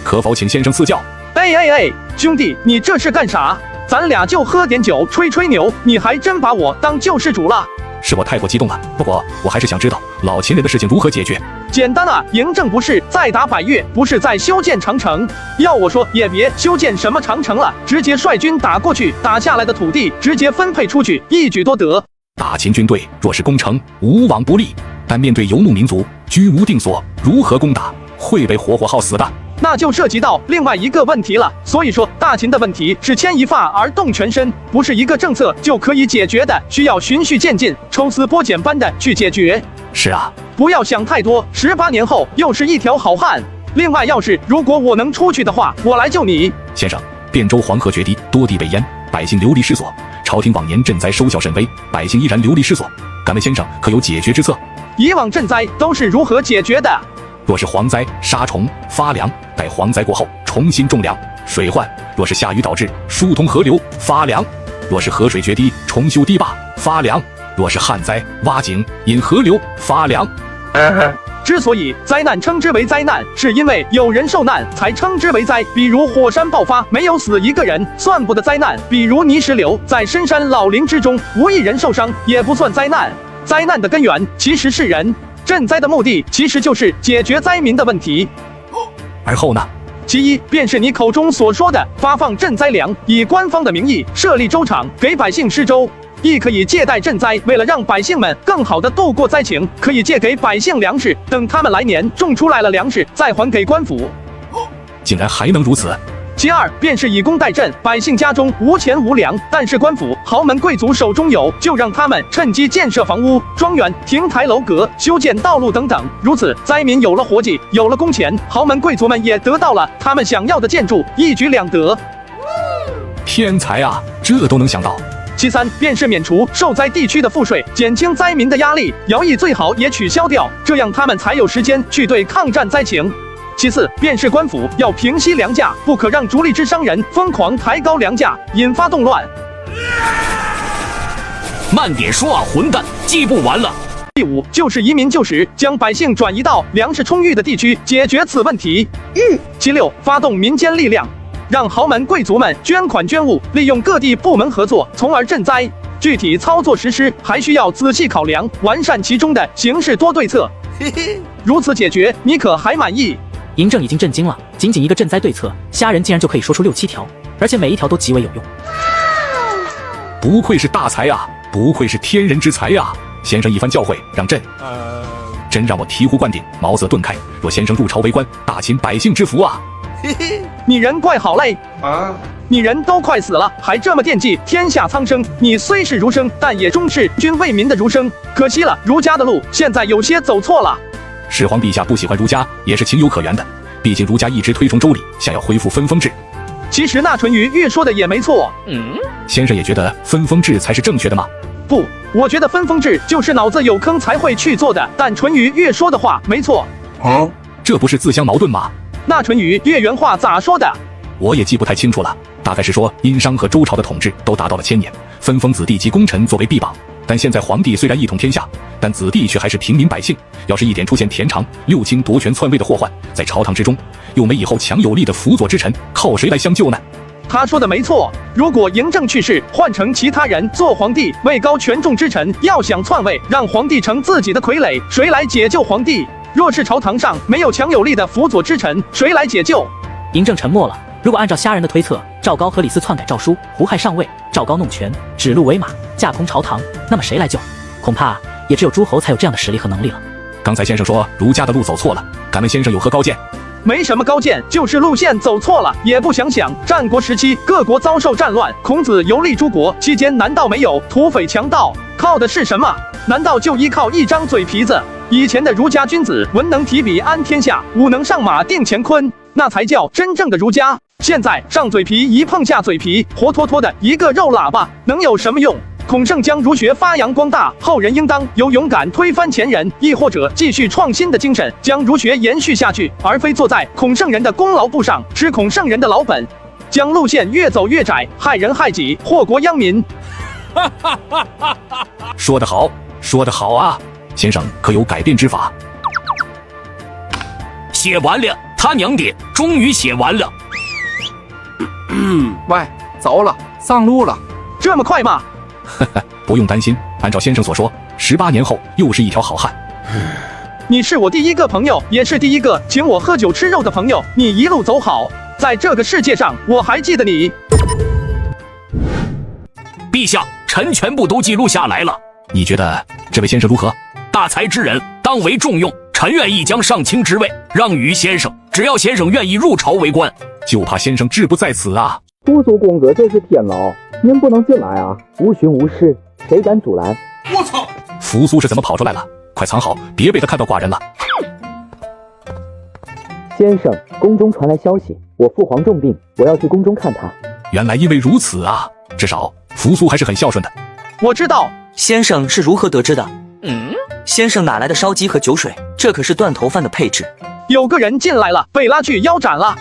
可否请先生赐教？哎，兄弟，你这是干啥？咱俩就喝点酒，吹吹牛，你还真把我当救世主了。是我太过激动了，不过我还是想知道老秦人的事情如何解决。简单啊，嬴政不是在打百越，不是在修建长城。要我说，也别修建什么长城了，直接率军打过去，打下来的土地直接分配出去，一举多得。大秦军队若是攻城，无往不利，但面对游牧民族，居无定所，如何攻打？会被活活耗死的。那就涉及到另外一个问题了。所以说，大秦的问题是牵一发而动全身，不是一个政策就可以解决的，需要循序渐进、抽丝剥茧般的去解决。是啊，不要想太多，18年后又是一条好汉。另外，如果我能出去的话，我来救你。先生，汴州黄河决堤，多地被淹，百姓流离失所。朝廷往年赈灾收效甚微，百姓依然流离失所。敢问先生可有解决之策？以往赈灾都是如何解决的？若是蝗灾、杀虫、发粮，待蝗灾过后重新种粮；水患，若是下雨导致疏通河流，发粮；若是河水决堤，重修堤坝，发粮；若是旱灾，挖井引河流，发粮。之所以灾难称之为灾难，是因为有人受难才称之为灾。比如火山爆发，没有死一个人，算不得灾难；比如泥石流，在深山老林之中，无一人受伤，也不算灾难。灾难的根源其实是人，赈灾的目的其实就是解决灾民的问题。而后呢？其一便是你口中所说的发放赈灾粮，以官方的名义设立粥厂，给百姓施粥。亦可以借贷赈灾，为了让百姓们更好地度过灾情，可以借给百姓粮食，等他们来年种出来了粮食，再还给官府。竟然还能如此！其二便是以工代赈，百姓家中无钱无粮，但是官府、豪门贵族手中有，就让他们趁机建设房屋、庄园、亭台楼阁，修建道路等等。如此，灾民有了活计，有了工钱，豪门贵族们也得到了他们想要的建筑，一举两得。天才啊，这都能想到。其三便是免除受灾地区的赋税，减轻灾民的压力，徭役最好也取消掉，这样他们才有时间去对抗战灾情。其次便是官府要平息粮价，不可让逐利之商人疯狂抬高粮价，引发动乱。慢点说啊，混蛋，记不完了。第五就是移民救时，将百姓转移到粮食充裕的地区，解决此问题。其六，发动民间力量，让豪门贵族们捐款捐物，利用各地部门合作，从而赈灾。具体操作实施还需要仔细考量，完善其中的形式多对策。如此解决，你可还满意？嬴政已经震惊了，仅仅一个赈灾对策，虾仁竟然就可以说出6、7条，而且每一条都极为有用。不愧是大才啊，不愧是天人之才啊！先生一番教诲，让朕真让我醍醐灌顶，茅塞顿开。若先生入朝为官，大秦百姓之福啊！你人怪好嘞啊！你人都快死了，还这么惦记天下苍生。你虽是儒生，但也终是君为民的儒生。可惜了，儒家的路现在有些走错了。始皇陛下不喜欢儒家，也是情有可原的。毕竟儒家一直推崇周礼，想要恢复分封制。其实那淳于越说的也没错。先生也觉得分封制才是正确的吗？不，我觉得分封制就是脑子有坑才会去做的。但淳于越说的话没错。这不是自相矛盾吗？那淳于越原话咋说的？我也记不太清楚了，大概是说殷商和周朝的统治都达到了1000年，分封子弟及功臣作为臂膀。但现在皇帝虽然一统天下，但子弟却还是平民百姓。要是一点出现田常、六卿夺权篡位的祸患，在朝堂之中，又没以后强有力的辅佐之臣，靠谁来相救呢？他说的没错，如果嬴政去世，换成其他人做皇帝，位高权重之臣要想篡位，让皇帝成自己的傀儡，谁来解救皇帝？若是朝堂上没有强有力的辅佐之臣，谁来解救？嬴政沉默了。如果按照虾仁的推测，赵高和李斯篡改诏书，胡亥上位，赵高弄权，指鹿为马，架空朝堂，那么谁来救？恐怕也只有诸侯才有这样的实力和能力了。刚才先生说儒家的路走错了，敢问先生有何高见？没什么高见，就是路线走错了。也不想想战国时期各国遭受战乱，孔子游历诸国期间，难道没有土匪强盗？靠的是什么？难道就依靠一张嘴皮子？以前的儒家君子，文能提笔安天下，武能上马定乾坤，那才叫真正的儒家。现在上嘴皮一碰下嘴皮，活脱脱的一个肉喇叭，能有什么用？孔圣将儒学发扬光大，后人应当有勇敢推翻前人，亦或者继续创新的精神，将儒学延续下去，而非坐在孔圣人的功劳簿上吃孔圣人的老本，将路线越走越窄，害人害己，祸国殃民。说得好，说得好啊！先生可有改变之法？写完了，他娘的，终于写完了。喂，走了，上路了。这么快吗？不用担心，按照先生所说，18年后又是一条好汉。你是我第一个朋友，也是第一个请我喝酒吃肉的朋友。你一路走好，在这个世界上，我还记得你。陛下，臣全部都记录下来了。你觉得这位先生如何？大才之人，当为重用。臣愿意将上卿之位让于先生。只要先生愿意入朝为官，就怕先生志不在此啊！督促公子这是天牢，您不能进来啊！无寻无事，谁敢阻拦？我操！扶苏是怎么跑出来了？快藏好，别被他看到寡人了。先生，宫中传来消息，我父皇重病，我要去宫中看他。原来因为如此啊！至少扶苏还是很孝顺的。我知道。先生是如何得知的？先生哪来的烧鸡和酒水？这可是断头饭的配置。有个人进来了，被拉去腰斩了。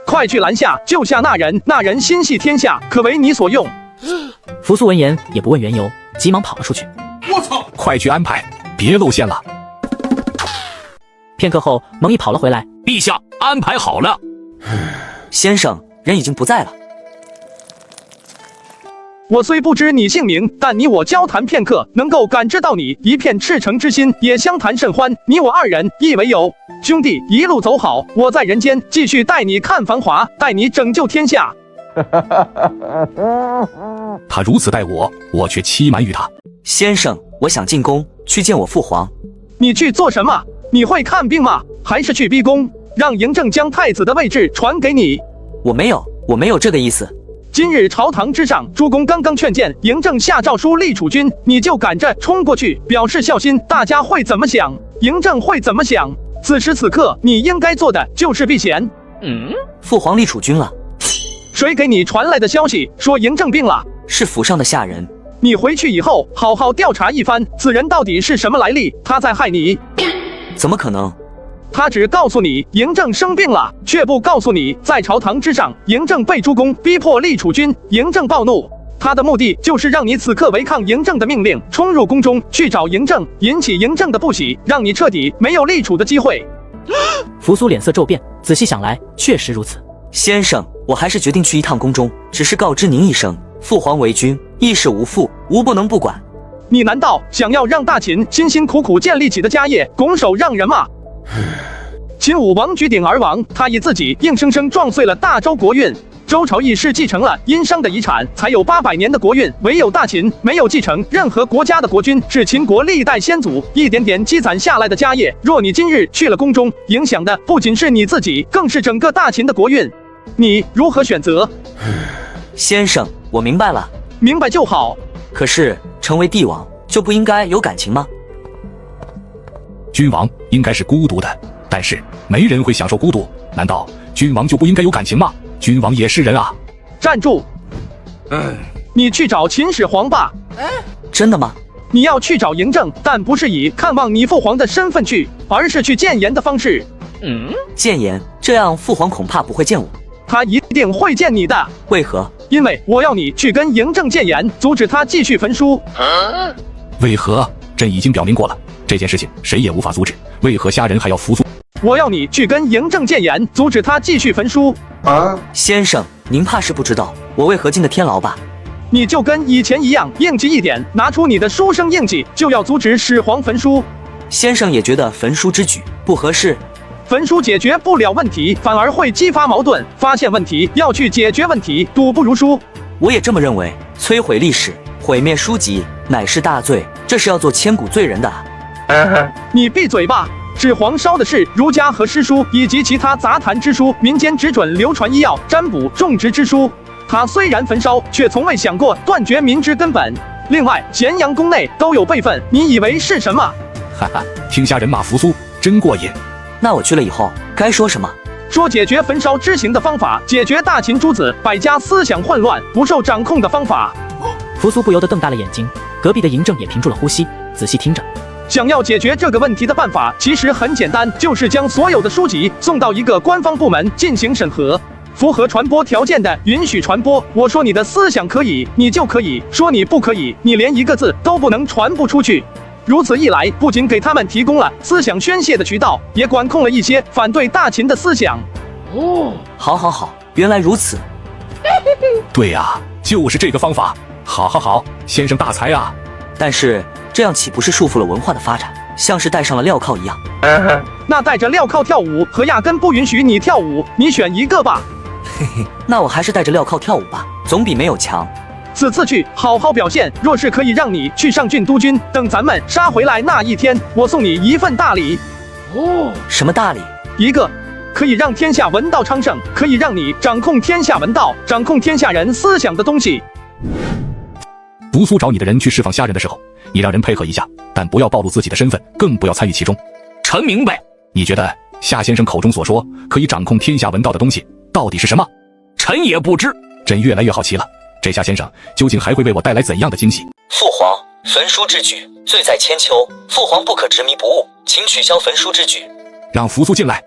快去拦下，救下那人！那人心系天下，可为你所用。扶苏闻言也不问缘由，急忙跑了出去。我操！快去安排，别露馅了。片刻后，蒙毅跑了回来。陛下安排好了。先生，人已经不在了。我虽不知你姓名，但你我交谈片刻，能够感知到你一片赤诚之心，也相谈甚欢。你我二人亦为友，兄弟一路走好，我在人间继续带你看繁华，带你拯救天下。他如此待我，我却欺瞒于他。先生，我想进宫去见我父皇。你去做什么？你会看病吗？还是去逼宫，让嬴政将太子的位置传给你？我没有这个意思。今日朝堂之上，诸公刚刚劝谏嬴政下诏书立储君，你就赶着冲过去表示孝心，大家会怎么想？嬴政会怎么想？此时此刻，你应该做的就是避嫌。父皇立储君了。谁给你传来的消息说嬴政病了？是府上的下人。你回去以后好好调查一番，此人到底是什么来历？他在害你？怎么可能？他只告诉你嬴政生病了，却不告诉你在朝堂之上，嬴政被诸公逼迫立储君。嬴政暴怒，他的目的就是让你此刻违抗嬴政的命令，冲入宫中去找嬴政，引起嬴政的不喜，让你彻底没有立储的机会。扶苏脸色骤变，仔细想来，确实如此。先生，我还是决定去一趟宫中，只是告知您一声，父皇为君，亦是无父，无不能不管。你难道想要让大秦辛辛苦苦建立起的家业拱手让人吗？秦武王举鼎而亡，他以自己硬生生撞碎了大周国运。周朝亦是继承了殷商的遗产，才有800年的国运，唯有大秦没有继承任何国家的国君，是秦国历代先祖一点点积攒下来的家业。若你今日去了宫中，影响的不仅是你自己，更是整个大秦的国运。你如何选择？先生，我明白了。明白就好。可是成为帝王就不应该有感情吗？君王应该是孤独的，但是没人会享受孤独，难道君王就不应该有感情吗？君王也是人啊！站住！你去找秦始皇吧。真的吗？你要去找嬴政，但不是以看望你父皇的身份去，而是去谏言的方式。谏言？这样父皇恐怕不会见我。他一定会见你的。为何？因为我要你去跟嬴政谏言，阻止他继续焚书。为何？朕已经表明过了，这件事情谁也无法阻止，为何虾仁还要扶苏？我要你去跟嬴政谏言，阻止他继续焚书。先生，您怕是不知道我为何进的天牢吧？你就跟以前一样，硬气一点，拿出你的书生印记，就要阻止始皇焚书。先生也觉得焚书之举不合适？焚书解决不了问题，反而会激发矛盾。发现问题要去解决问题，赌不如输。我也这么认为。摧毁历史，毁灭书籍，乃是大罪，这是要做千古罪人的。你闭嘴吧！始皇烧的是儒家和诗书以及其他杂谈之书，民间只准流传医药、占卜、种植之书。他虽然焚烧，却从未想过断绝民之根本。另外，咸阳宫内都有备份，你以为是什么？哈哈，听虾仁骂扶苏真过瘾。那我去了以后该说什么？说解决焚烧之刑的方法，解决大秦诸子百家思想混乱、不受掌控的方法。扶苏不由得瞪大了眼睛，隔壁的嬴政也屏住了呼吸，仔细听着。想要解决这个问题的办法其实很简单，就是将所有的书籍送到一个官方部门进行审核，符合传播条件的允许传播。我说你的思想可以，你就可以；说你不可以，你连一个字都不能传不出去。如此一来，不仅给他们提供了思想宣泄的渠道，也管控了一些反对大秦的思想。好，原来如此。对呀，就是这个方法。好，先生大才啊！但是这样岂不是束缚了文化的发展，像是戴上了镣铐一样？那戴着镣铐跳舞和压根不允许你跳舞，你选一个吧。那我还是戴着镣铐跳舞吧，总比没有强。此次去好好表现，若是可以让你去上郡督军，等咱们杀回来那一天，我送你一份大礼。什么大礼？一个可以让天下文道昌盛，可以让你掌控天下文道，掌控天下人思想的东西。扶苏找你的人去释放虾仁的时候，你让人配合一下，但不要暴露自己的身份，更不要参与其中。臣明白。你觉得夏先生口中所说可以掌控天下文道的东西到底是什么？臣也不知。朕越来越好奇了，这夏先生究竟还会为我带来怎样的惊喜？父皇，焚书之举罪在千秋，父皇不可执迷不悟，请取消焚书之举。让扶苏进来。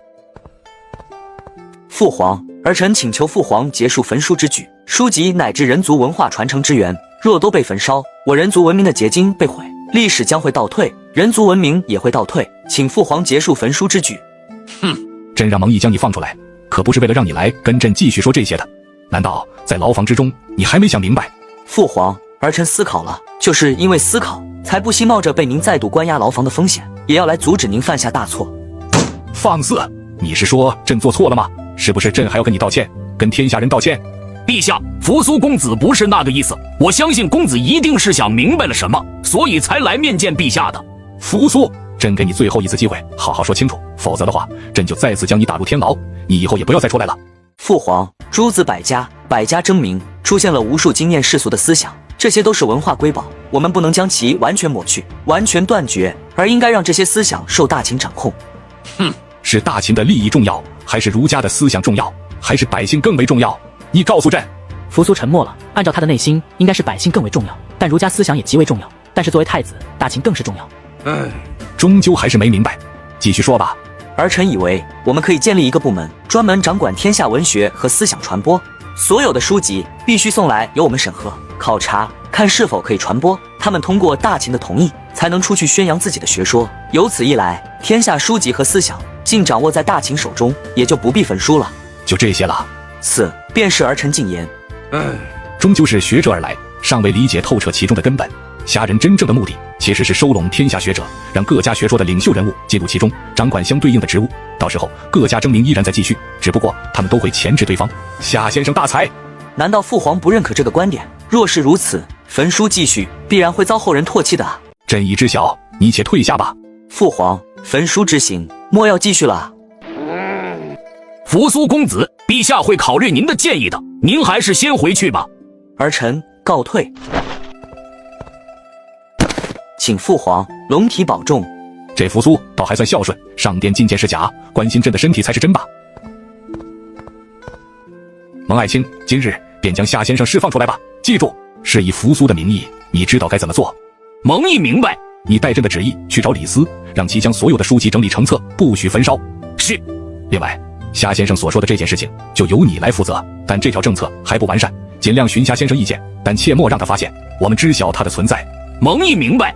父皇，儿臣请求父皇结束焚书之举。书籍乃至人族文化传承之源，若都被焚烧，我人族文明的结晶被毁，历史将会倒退，人族文明也会倒退。请父皇结束焚书之举。朕让蒙毅将你放出来，可不是为了让你来跟朕继续说这些的。难道在牢房之中，你还没想明白？父皇，儿臣思考了，就是因为思考，才不惜冒着被您再度关押牢房的风险，也要来阻止您犯下大错。放肆！你是说朕做错了吗？是不是朕还要跟你道歉，跟天下人道歉？陛下，扶苏公子不是那个意思，我相信公子一定是想明白了什么，所以才来面见陛下的。扶苏，朕给你最后一次机会，好好说清楚，否则的话，朕就再次将你打入天牢，你以后也不要再出来了。父皇，诸子百家，百家争鸣，出现了无数惊艳世俗的思想，这些都是文化瑰宝，我们不能将其完全抹去，完全断绝，而应该让这些思想受大秦掌控。是大秦的利益重要，还是儒家的思想重要，还是百姓更为重要？你告诉朕。扶苏沉默了，按照他的内心，应该是百姓更为重要，但儒家思想也极为重要，但是作为太子，大秦更是重要。终究还是没明白，继续说吧。儿臣以为我们可以建立一个部门，专门掌管天下文学和思想传播，所有的书籍必须送来由我们审核、考察，看是否可以传播。他们通过大秦的同意，才能出去宣扬自己的学说。由此一来，天下书籍和思想尽掌握在大秦手中，也就不必焚书了。就这些了。此便是儿臣进言。终究是学者而来，尚未理解透彻其中的根本。虾仁真正的目的其实是收拢天下学者，让各家学说的领袖人物进入其中，掌管相对应的职务。到时候各家争鸣依然在继续，只不过他们都会钳制对方。夏先生大才！难道父皇不认可这个观点？若是如此，焚书继续必然会遭后人唾弃的啊！朕已知晓，你且退下吧。父皇，焚书之行莫要继续了。扶苏公子，陛下会考虑您的建议的，您还是先回去吧。儿臣告退。请父皇龙体保重。这扶苏倒还算孝顺，上殿觐见是假，关心朕的身体才是真吧。蒙爱卿，今日便将夏先生释放出来吧，记住，是以扶苏的名义，你知道该怎么做。蒙毅明白。你带朕的旨意去找李斯，让其将所有的书籍整理成册，不许焚烧。是。另外，夏先生所说的这件事情就由你来负责，但这条政策还不完善，尽量询夏先生意见，但切莫让他发现我们知晓他的存在。蒙毅明白。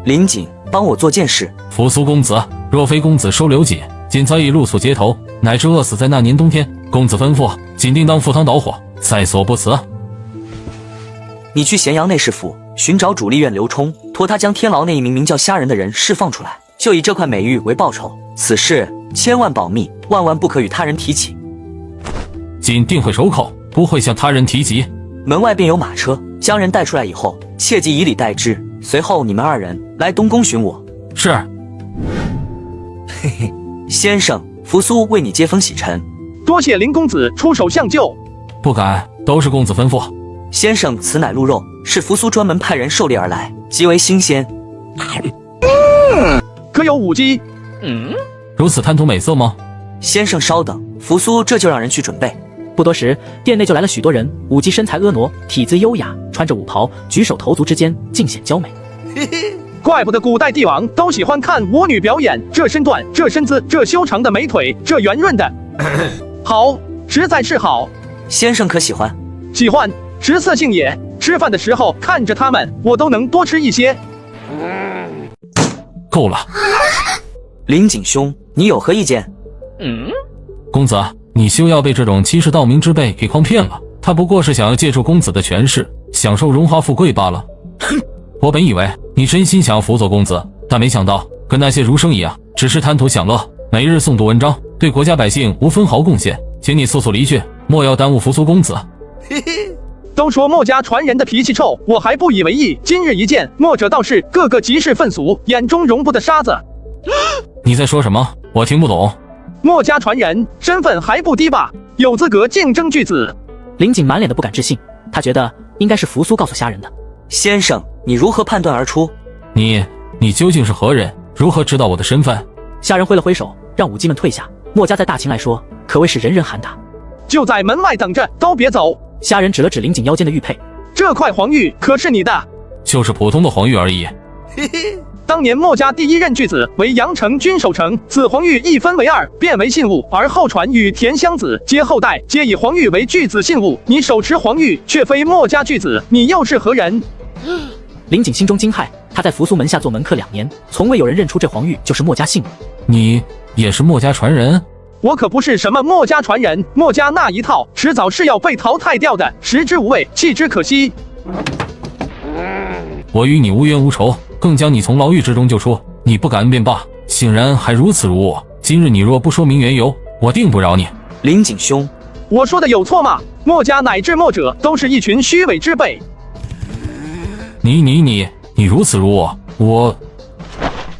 林锦，帮我做件事。扶苏公子，若非公子收留锦，锦早已露宿街头，乃至饿死在那年冬天。公子吩咐，锦定当赴汤蹈火，在所不辞。你去咸阳内侍府寻找主力院刘冲，托他将天牢那一名名叫虾仁的人释放出来，就以这块美玉为报酬。此事千万保密，万万不可与他人提起。锦定会守口，不会向他人提及。门外便有马车，将人带出来以后，切记以礼待之。随后你们二人来东宫寻我。是。嘿嘿，先生，扶苏为你接风洗尘。多谢林公子出手相救。不敢，都是公子吩咐。先生，此乃鹿肉，是扶苏专门派人狩猎而来，极为新鲜。可有舞姬？如此贪图美色吗？先生稍等，扶苏这就让人去准备。不多时，殿内就来了许多人，舞姬身材婀娜，体姿优雅，穿着舞袍，举手投足之间尽显娇美。怪不得古代帝王都喜欢看舞女表演，这身段，这身姿，这修长的美腿，这圆润的，好，实在是好。先生可喜欢？喜欢，食色性也。吃饭的时候看着他们，我都能多吃一些。够了。林景兄，你有何意见？公子，你休要被这种欺世盗名之辈给诓骗了，他不过是想要借助公子的权势，享受荣华富贵罢了。我本以为你真心想要辅佐公子，但没想到跟那些儒生一样，只是贪图享乐，每日诵读文章，对国家百姓无分毫贡献。请你速速离去，莫要耽误扶苏公子。都说墨家传人的脾气臭，我还不以为意。今日一见，墨者道士个个极是愤俗，眼中容不得沙子。你在说什么？我听不懂。墨家传人，身份还不低吧？有资格竞争巨子。林景满脸的不敢置信，他觉得应该是扶苏告诉虾仁的。先生，你如何判断而出？你究竟是何人？如何知道我的身份？虾仁挥了挥手，让武姬们退下。墨家在大秦来说，可谓是人人喊打。就在门外等着，都别走。虾仁指了指林景腰间的玉佩，这块黄玉可是你的。就是普通的黄玉而已。当年墨家第一任巨子为阳城君守城，此黄玉一分为二，变为信物，而后传与田襄子，皆后代皆以黄玉为巨子信物。你手持黄玉，却非墨家巨子，你又是何人？林景心中惊骇，他在扶苏门下做门客2年，从未有人认出这黄玉就是墨家信物。你也是墨家传人？我可不是什么墨家传人，墨家那一套迟早是要被淘汰掉的，食之无味，弃之可惜。我与你无冤无仇，更将你从牢狱之中救出，你不敢便罢，竟然还如此辱我。今日你若不说明缘由，我定不饶你。林景兄，我说的有错吗？墨家乃至墨者都是一群虚伪之辈。你如此辱我，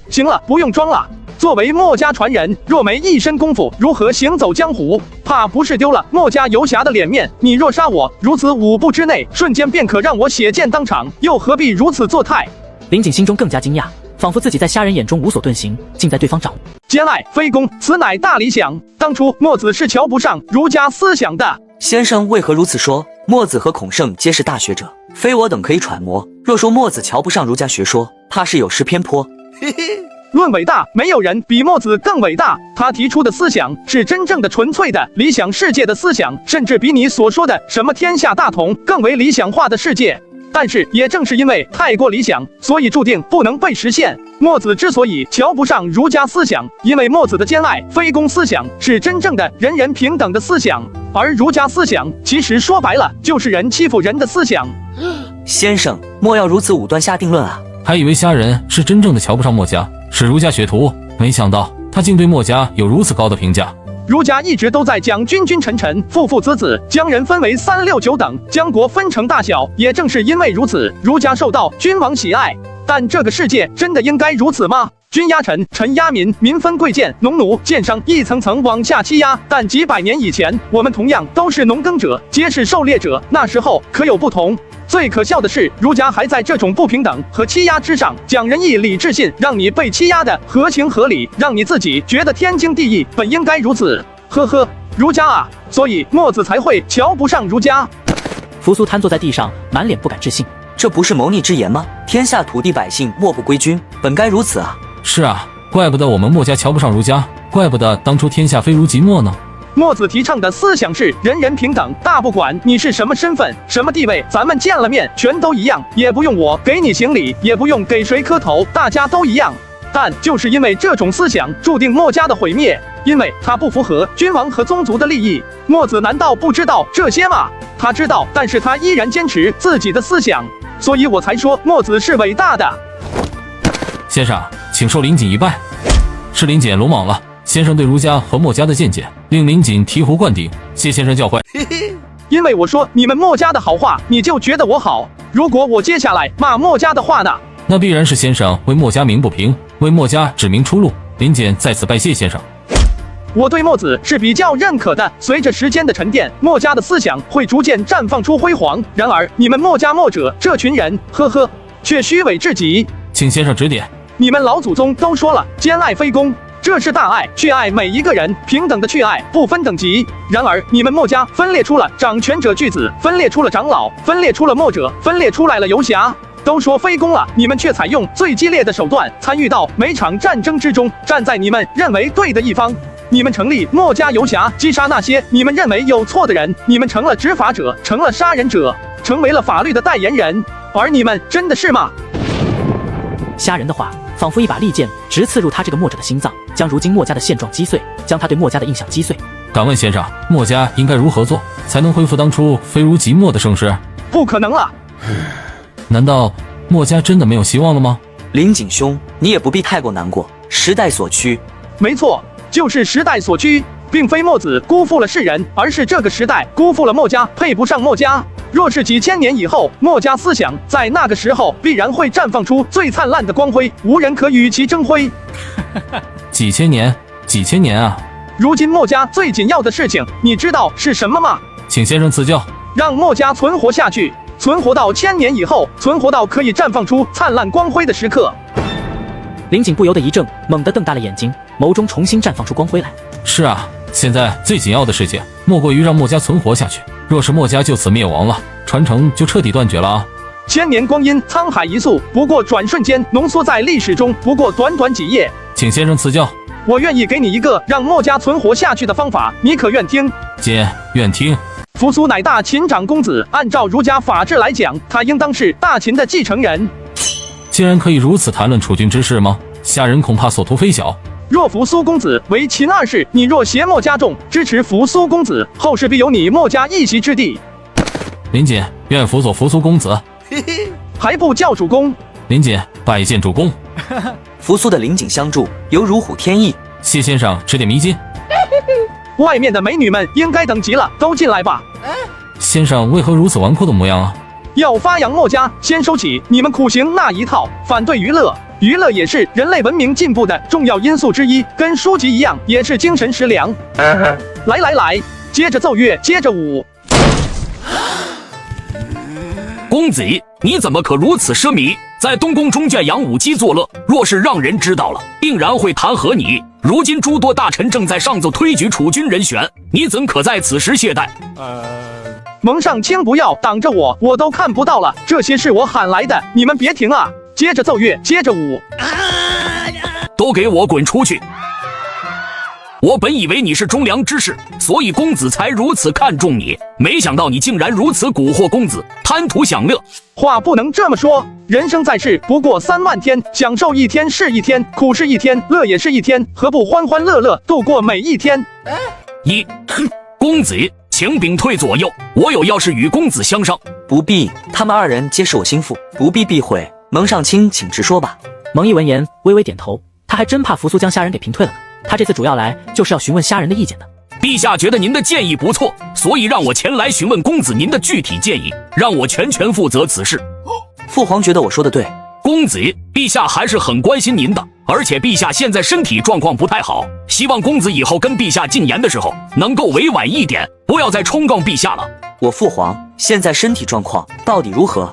行了，不用装了。作为墨家传人，若没一身功夫，如何行走江湖？怕不是丢了墨家游侠的脸面。你若杀我，如此5步之内，瞬间便可让我血溅当场，又何必如此作态？林景心中更加惊讶，仿佛自己在虾仁眼中无所遁形，尽在对方掌握。兼爱非攻，此乃大理想。当初墨子是瞧不上儒家思想的。先生为何如此说？墨子和孔圣皆是大学者，非我等可以揣摩。若说墨子瞧不上儒家学说，怕是有失偏颇。论伟大，没有人比墨子更伟大。他提出的思想是真正的、纯粹的理想世界的思想，甚至比你所说的什么天下大同更为理想化的世界。但是也正是因为太过理想，所以注定不能被实现。墨子之所以瞧不上儒家思想，因为墨子的兼爱非攻思想是真正的人人平等的思想，而儒家思想其实说白了就是人欺负人的思想。先生，莫要如此武断下定论啊！还以为虾仁是真正的瞧不上墨家，是儒家学徒，没想到他竟对墨家有如此高的评价。儒家一直都在讲君君臣臣、父父子子，将人分为3、6、9等，将国分成大小。也正是因为如此，儒家受到君王喜爱。但这个世界真的应该如此吗？君压臣，臣压民，民分贵贱、农奴、奸商，一层层往下欺压。但几百年以前，我们同样都是农耕者，皆是狩猎者，那时候可有不同？最可笑的是，儒家还在这种不平等和欺压之上讲仁义礼智信，让你被欺压的合情合理，让你自己觉得天经地义，本应该如此。呵呵，儒家啊，所以墨子才会瞧不上儒家。扶苏瘫坐在地上，满脸不敢置信。这不是谋逆之言吗？天下土地百姓莫不归君，本该如此啊。是啊，怪不得我们墨家瞧不上儒家，怪不得当初天下非儒即墨呢。墨子提倡的思想是人人平等，大不管你是什么身份、什么地位，咱们见了面全都一样，也不用我给你行礼，也不用给谁磕头，大家都一样。但就是因为这种思想，注定墨家的毁灭，因为它不符合君王和宗族的利益。墨子难道不知道这些吗？他知道，但是他依然坚持自己的思想，所以我才说墨子是伟大的。先生，请受林锦一拜。是林简鲁莽了。先生对儒家和墨家的见解，令林锦醍醐灌顶，谢先生教诲。因为我说你们墨家的好话，你就觉得我好。如果我接下来骂墨家的话呢？那必然是先生为墨家鸣不平，为墨家指明出路。林简在此拜谢先生。我对墨子是比较认可的，随着时间的沉淀，墨家的思想会逐渐绽放出辉煌。然而你们墨家墨者这群人，呵呵，却虚伪至极。请先生指点。你们老祖宗都说了，兼爱非攻。这是大爱，去爱每一个人，平等的去爱，不分等级。然而你们墨家分裂出了掌权者巨子，分裂出了长老，分裂出了墨者，分裂出来了游侠。都说非攻了，你们却采用最激烈的手段，参与到每场战争之中，站在你们认为对的一方。你们成立墨家游侠，击杀那些你们认为有错的人。你们成了执法者，成了杀人者，成为了法律的代言人。而你们真的是吗？虾仁的话仿佛一把利剑，直刺入他这个墨者的心脏，将如今墨家的现状击碎，将他对墨家的印象击碎。敢问先生，墨家应该如何做，才能恢复当初非儒即墨的盛世？不可能了。难道墨家真的没有希望了吗？林景兄，你也不必太过难过，时代所趋。没错，就是时代所趋，并非墨子辜负了世人，而是这个时代辜负了墨家，配不上墨家。若是几千年以后，墨家思想在那个时候必然会绽放出最灿烂的光辉，无人可与其争辉。几千年，几千年啊！如今墨家最紧要的事情，你知道是什么吗？请先生赐教。让墨家存活下去，存活到1000年以后，存活到可以绽放出灿烂光辉的时刻。林景不由得一怔，猛地瞪大了眼睛，眸中重新绽放出光辉来。是啊，现在最紧要的事情，莫过于让墨家存活下去。若是墨家就此灭亡了，传承就彻底断绝了啊！1000年光阴，沧海一粟，不过转瞬间，浓缩在历史中，不过短短几页。请先生赐教。我愿意给你一个让墨家存活下去的方法，你可愿听？姐，愿听。扶苏乃大秦长公子，按照儒家法制来讲，他应当是大秦的继承人。既然可以如此谈论储君之事吗？下人恐怕所图非小。若扶苏公子为秦二世，你若挟墨加重，支持扶苏公子，后世必有你墨家一席之地。林锦愿辅佐扶苏公子，还不叫主公？林锦拜见主公。扶苏的林锦相助，犹如虎添翼。谢先生指点迷津。外面的美女们应该等急了，都进来吧。先生为何如此纨绔的模样啊？要发扬墨家，先收起你们苦行那一套，反对娱乐。娱乐也是人类文明进步的重要因素之一，跟书籍一样，也是精神食粮。来，接着奏乐，接着舞。公子，你怎么可如此奢靡，在东宫中圈养舞姬作乐？若是让人知道了，定然会弹劾你。如今诸多大臣正在上奏推举储君人选，你怎可在此时懈怠？蒙上卿不要挡着我，我都看不到了。这些是我喊来的，你们别停啊！接着奏乐，接着舞。都给我滚出去！我本以为你是忠良之士，所以公子才如此看重你，没想到你竟然如此蛊惑公子，贪图享乐。话不能这么说，人生在世不过3万天，享受一天是一天，苦是一天，乐也是一天，何不欢欢乐乐度过每一天？公子，请禀退左右，我有要事与公子相商。不必，他们2人皆是我心腹，不必避讳。蒙上卿，请直说吧。蒙毅闻言微微点头，他还真怕扶苏将虾人给平退了呢。他这次主要来就是要询问虾人的意见的。陛下觉得您的建议不错，所以让我前来询问公子您的具体建议，让我全权负责此事。父皇觉得我说的对。公子，陛下还是很关心您的，而且陛下现在身体状况不太好，希望公子以后跟陛下进言的时候能够委婉一点，不要再冲撞陛下了。我父皇现在身体状况到底如何？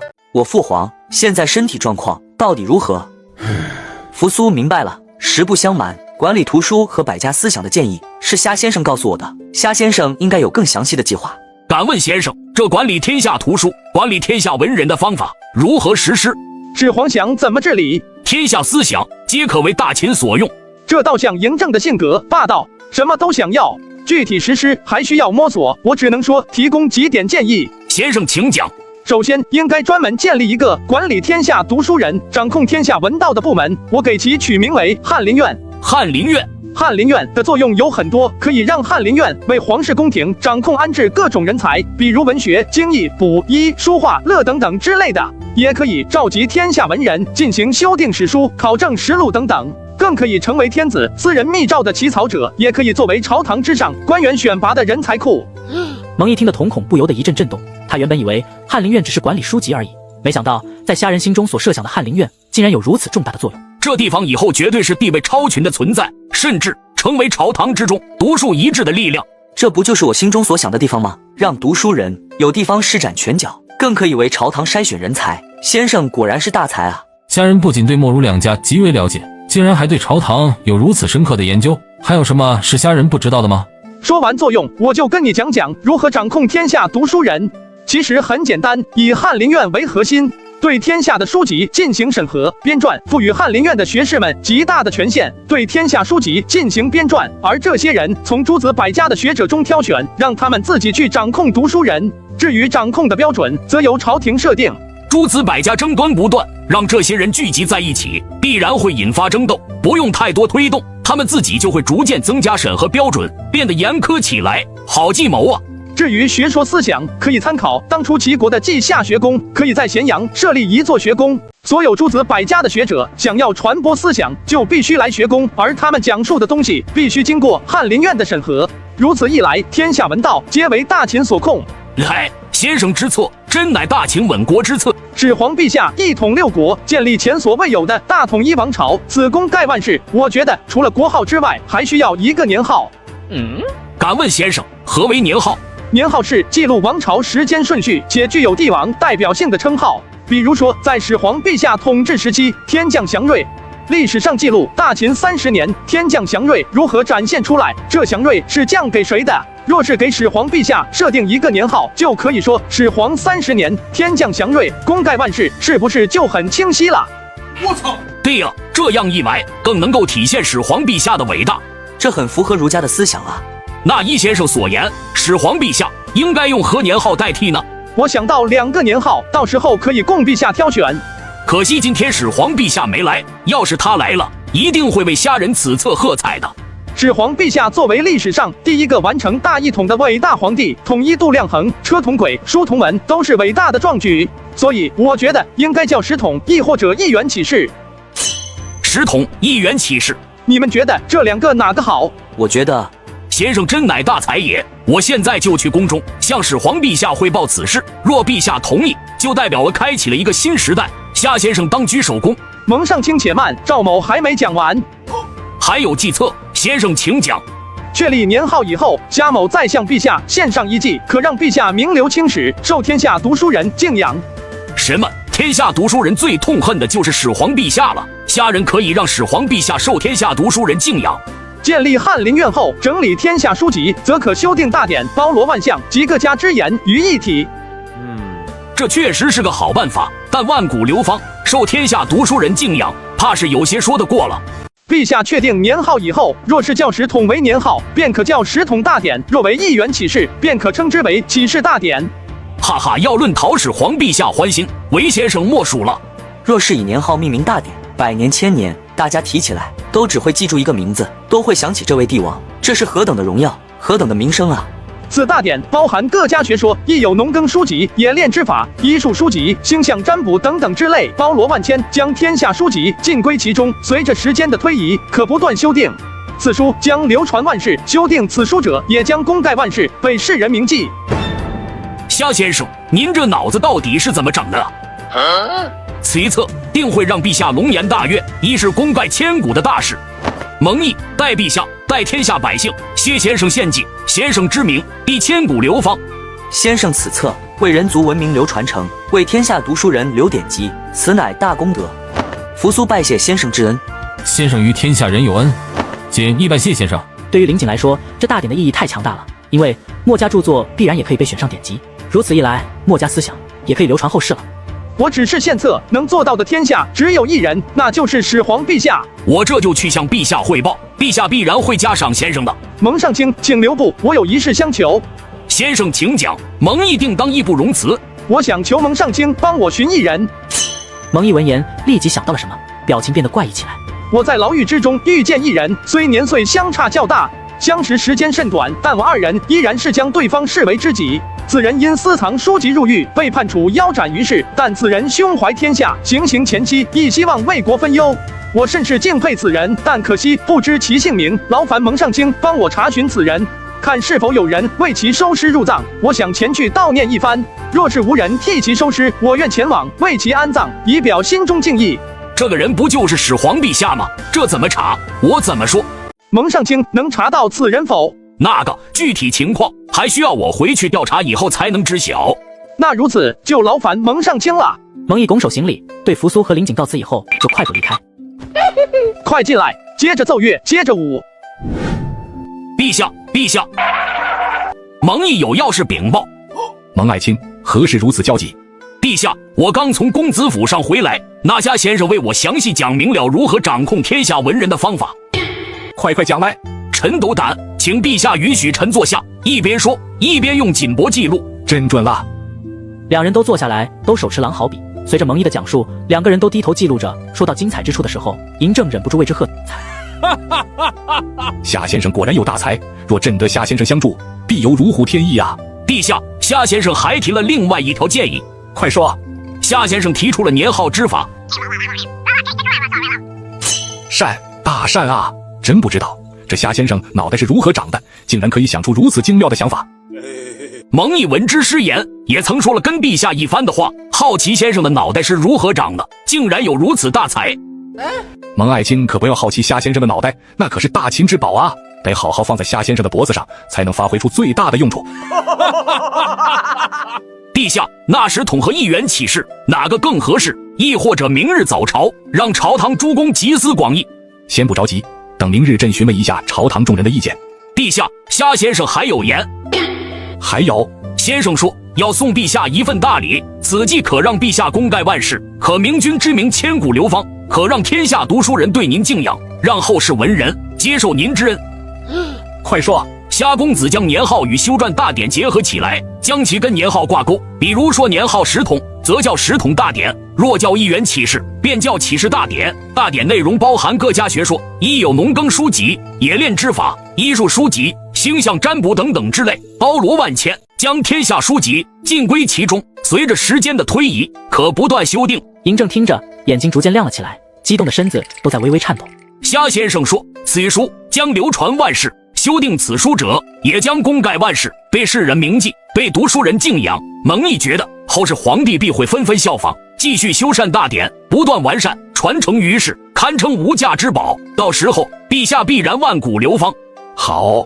扶苏明白了，实不相瞒，管理图书和百家思想的建议是虾先生告诉我的，虾先生应该有更详细的计划。敢问先生，这管理天下图书、管理天下文人的方法如何实施？指皇想怎么治理？天下思想皆可为大秦所用。这倒像嬴政的性格，霸道，什么都想要，具体实施还需要摸索。我只能说提供几点建议。先生请讲。首先，应该专门建立一个管理天下读书人、掌控天下文道的部门，我给其取名为翰林院。翰林院，翰林院的作用有很多，可以让翰林院为皇室宫廷掌控安置各种人才，比如文学、经义、卜、医、书画、乐等等之类的，也可以召集天下文人进行修订史书、考证实录等等，更可以成为天子私人密诏的起草者，也可以作为朝堂之上官员选拔的人才库。蒙毅听得瞳孔不由得一阵震动，他原本以为翰林院只是管理书籍而已，没想到在虾人心中所设想的翰林院竟然有如此重大的作用。这地方以后绝对是地位超群的存在，甚至成为朝堂之中独树一帜的力量。这不就是我心中所想的地方吗？让读书人有地方施展拳脚，更可以为朝堂筛选人才。先生果然是大才啊！虾人不仅对莫儒两家极为了解，竟然还对朝堂有如此深刻的研究。还有什么是虾人不知道的吗？说完作用，我就跟你讲讲如何掌控天下读书人。其实很简单，以翰林院为核心，对天下的书籍进行审核编撰，赋予翰林院的学士们极大的权限，对天下书籍进行编撰，而这些人从诸子百家的学者中挑选，让他们自己去掌控读书人。至于掌控的标准，则由朝廷设定。诸子百家争端不断，让这些人聚集在一起，必然会引发争斗，不用太多推动，他们自己就会逐渐增加审核标准，变得严苛起来。好计谋啊！至于学说思想，可以参考当初齐国的稷下学宫，可以在咸阳设立一座学宫。所有诸子百家的学者想要传播思想，就必须来学宫，而他们讲述的东西必须经过翰林院的审核。如此一来，天下文道皆为大秦所控。来，先生之策真乃大秦稳国之策。始皇陛下一统六国，建立前所未有的大统一王朝，此功盖万世。我觉得除了国号之外，还需要一个年号。敢问先生，何为年号？年号是记录王朝时间顺序且具有帝王代表性的称号。比如说，在始皇陛下统治时期，天降祥瑞。历史上记录大秦30年，天降祥瑞如何展现出来？这祥瑞是降给谁的？若是给始皇陛下设定一个年号，就可以说始皇30年，天降祥瑞，功盖万世，是不是就很清晰了？我操！对呀，这样一来，更能够体现始皇陛下的伟大。这很符合儒家的思想啊。那依先生所言，始皇陛下应该用何年号代替呢？我想到2个年号，到时候可以供陛下挑选。可惜今天始皇陛下没来，要是他来了，一定会为虾仁此册喝彩的。始皇陛下作为历史上第一个完成大一统的伟大皇帝，统一度量衡、车同轨、书同文，都是伟大的壮举，所以我觉得应该叫十统，亦或者一元起事。十统一元起事，你们觉得这2个哪个好？我觉得先生真乃大才也。我现在就去宫中向始皇陛下汇报此事，若陛下同意，就代表我开启了一个新时代。夏先生当居首功。蒙上卿且慢，赵某还没讲完。还有计策，先生请讲。确立年号以后，夏某再向陛下献上一计，可让陛下名留青史，受天下读书人敬仰。什么？天下读书人最痛恨的就是始皇陛下了。虾仁可以让始皇陛下受天下读书人敬仰。建立翰林院后，整理天下书籍，则可修订大典，包罗万象，集各家之言于一体。这确实是个好办法，但万古流芳，受天下读书人敬仰，怕是有些说得过了。陛下确定年号以后，若是叫十统为年号，便可叫十统大典；若为一元起事，便可称之为起事大典。哈哈，要论讨使皇陛下欢心，韦先生莫属了。若是以年号命名大典，100年、1000年，大家提起来都只会记住一个名字，都会想起这位帝王，这是何等的荣耀，何等的名声啊！此大典包含各家学说，亦有农耕书籍、冶炼之法、医术书籍、星象占卜等等之类，包罗万千，将天下书籍尽归其中。随着时间的推移，可不断修订。此书将流传万世，修订此书者也将功盖万世，被世人铭记。虾先生，您这脑子到底是怎么整的？此一策定会让陛下龙颜大悦，一是功盖千古的大事。蒙毅代陛下，代天下百姓，谢先生献计，先生之名必千古流芳。先生此策为人族文明流传承，为天下读书人留典籍，此乃大功德。扶苏拜谢先生之恩。先生于天下人有恩，谨意拜谢先生。对于林景来说，这大典的意义太强大了，因为墨家著作必然也可以被选上典籍，如此一来，墨家思想也可以流传后世了。我只是献策，能做到的天下只有一人，那就是始皇陛下。我这就去向陛下汇报，陛下必然会嘉赏先生的。蒙上卿，请留步，我有一事相求。先生请讲，蒙毅定当义不容辞。我想求蒙上卿帮我寻一人。蒙毅闻言立即想到了什么，表情变得怪异起来。我在牢狱之中遇见一人，虽年岁相差较大，相识时间甚短，但我2人依然是将对方视为知己。此人因私藏书籍入狱，被判处腰斩于世，但此人胸怀天下，行刑前期亦希望为国分忧。我甚是敬佩此人，但可惜不知其姓名，劳烦蒙上卿帮我查询此人，看是否有人为其收尸入葬。我想前去悼念一番，若是无人替其收尸，我愿前往为其安葬，以表心中敬意。这个人不就是始皇陛下吗？这怎么查？我怎么说？蒙上卿能查到此人否？那个具体情况还需要我回去调查以后才能知晓。那如此就劳烦蒙上卿了。蒙毅拱手行礼，对扶苏和林景告辞以后，就快步离开。快进来，接着奏乐，接着舞。陛下，陛下，蒙毅有要事禀报。蒙爱卿，何事如此焦急？陛下，我刚从公子府上回来，那家先生为我详细讲明了如何掌控天下文人的方法。快讲来。臣斗胆，请陛下允许臣坐下，一边说一边用锦帛记录。真准了。2人都坐下来，都手持狼毫笔。随着蒙毅的讲述，2个人都低头记录着。说到精彩之处的时候，嬴政忍不住为之喝彩。夏先生果然有大才，若朕得夏先生相助，必有如虎添翼啊！陛下，夏先生还提了另外一条建议。快说。夏先生提出了年号之法。善，大善啊！真不知道这夏先生脑袋是如何长的，竟然可以想出如此精妙的想法。蒙毅闻之失言，也曾说了跟陛下一番的话。好奇先生的脑袋是如何长的，竟然有如此大才。蒙爱卿可不要好奇夏先生的脑袋，那可是大秦之宝啊，得好好放在夏先生的脖子上，才能发挥出最大的用处。陛下，那时统和议员起事，哪个更合适？亦或者明日早朝，让朝堂诸公集思广益。先不着急，等明日朕询问一下朝堂众人的意见。陛下，夏先生还有言。还有，先生说要送陛下一份大礼，此计可让陛下功盖万世，可明君之名千古流芳，可让天下读书人对您敬仰，让后世文人接受您之恩。快说。夏公子将年号与修撰大典结合起来，将其跟年号挂钩。比如说年号十统，则叫十统大典；若叫议员启事，便叫启事大典。大典内容包含各家学说，亦有农耕书籍、冶炼之法、医术书籍、星象占卜等等之类，包罗万千，将天下书籍尽归其中。随着时间的推移，可不断修订。嬴政听着，眼睛逐渐亮了起来，激动的身子都在微微颤抖。夏先生说，此书将流传万世。修订此书者，也将功盖万世，被世人铭记，被读书人敬仰。蒙毅觉得后世皇帝必会纷纷效仿，继续修缮大典，不断完善，传承于世，堪称无价之宝。到时候，陛下必然万古流芳。好，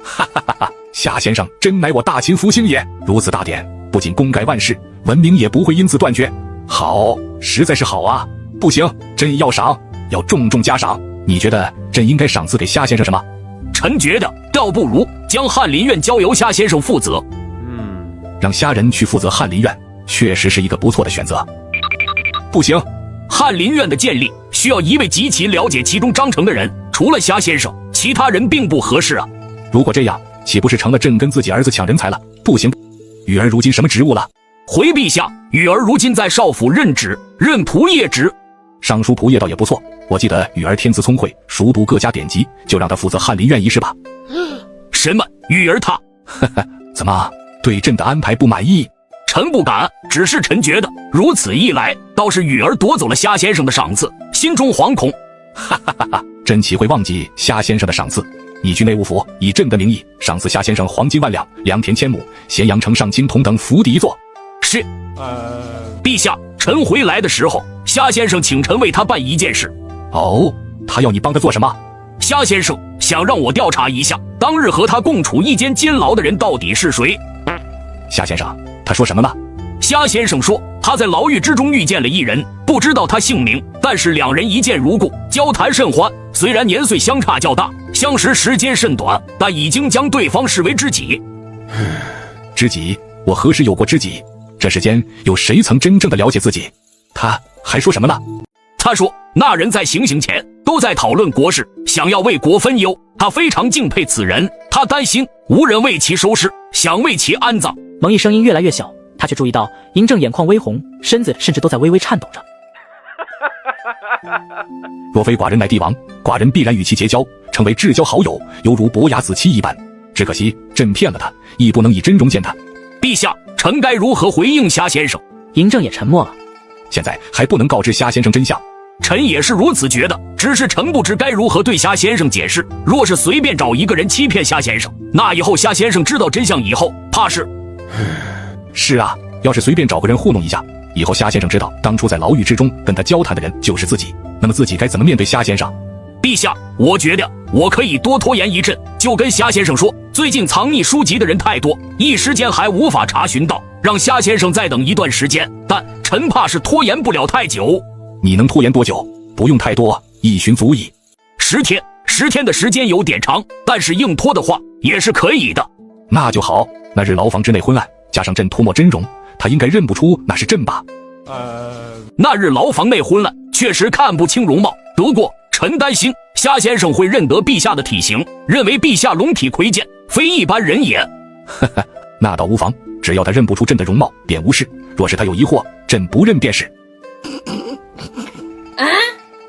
哈哈哈哈！夏先生真乃我大秦福星也。如此大典，不仅功盖万世，文明也不会因此断绝。好，实在是好啊！不行，朕要赏，要重重加赏。你觉得朕应该赏赐给夏先生什么？臣觉得倒不如将翰林院交由夏先生负责。让虾人去负责翰林院，确实是一个不错的选择。不行，翰林院的建立需要一位极其了解其中章程的人，除了夏先生，其他人并不合适啊。如果这样，岂不是成了朕跟自己儿子抢人才了？不行，雨儿如今什么职务了？回陛下，雨儿如今在少府任职，任仆射职。尚书仆射倒也不错，我记得雨儿天资聪慧，熟读各家典籍，就让他负责翰林院一事吧。什么？雨儿他？呵呵，怎么对朕的安排不满意？臣不敢，只是臣觉得如此一来，倒是雨儿夺走了夏先生的赏赐，心中惶恐。哈哈哈哈！朕岂会忘记夏先生的赏赐？你去内务府，以朕的名义赏赐夏先生黄金万两、良田1000亩、咸阳城上青铜等府邸一座。是。陛下，臣回来的时候，夏先生请臣为他办一件事。哦，他要你帮他做什么？夏先生想让我调查一下，当日和他共处一间监牢的人到底是谁。夏先生，他说什么了？夏先生说，他在牢狱之中遇见了一人，不知道他姓名，但是两人一见如故，交谈甚欢。虽然年岁相差较大，相识时间甚短，但已经将对方视为知己。知己？我何时有过知己？这世间有谁曾真正的了解自己？他还说什么呢？他说，那人在行刑前都在讨论国事，想要为国分忧。他非常敬佩此人，他担心无人为其收尸，想为其安葬。蒙毅声音越来越小，他却注意到嬴政眼眶微红，身子甚至都在微微颤抖着。若非寡人乃帝王，寡人必然与其结交，成为至交好友，犹如伯牙子期一般。只可惜朕骗了他，亦不能以真容见他。陛下，臣该如何回应夏先生？嬴政也沉默了。现在还不能告知夏先生真相。臣也是如此觉得，只是臣不知该如何对夏先生解释。若是随便找一个人欺骗夏先生，那以后夏先生知道真相以后，怕是……是啊，要是随便找个人糊弄一下，以后夏先生知道当初在牢狱之中跟他交谈的人就是自己，那么自己该怎么面对夏先生？陛下，我觉得我可以多拖延一阵，就跟夏先生说，最近藏匿书籍的人太多，一时间还无法查询到，让夏先生再等一段时间。但臣怕是拖延不了太久。你能拖延多久？不用太多，1旬足矣。10天，10天的时间有点长，但是硬拖的话也是可以的。那就好。那日牢房之内昏暗，加上朕涂抹真容，他应该认不出那是朕吧？那日牢房内昏暗，确实看不清容貌。不过臣担心夏先生会认得陛下的体型，认为陛下龙体魁健，非一般人也。呵呵，那倒无妨，只要他认不出朕的容貌，便无事。若是他有疑惑，朕不认便是。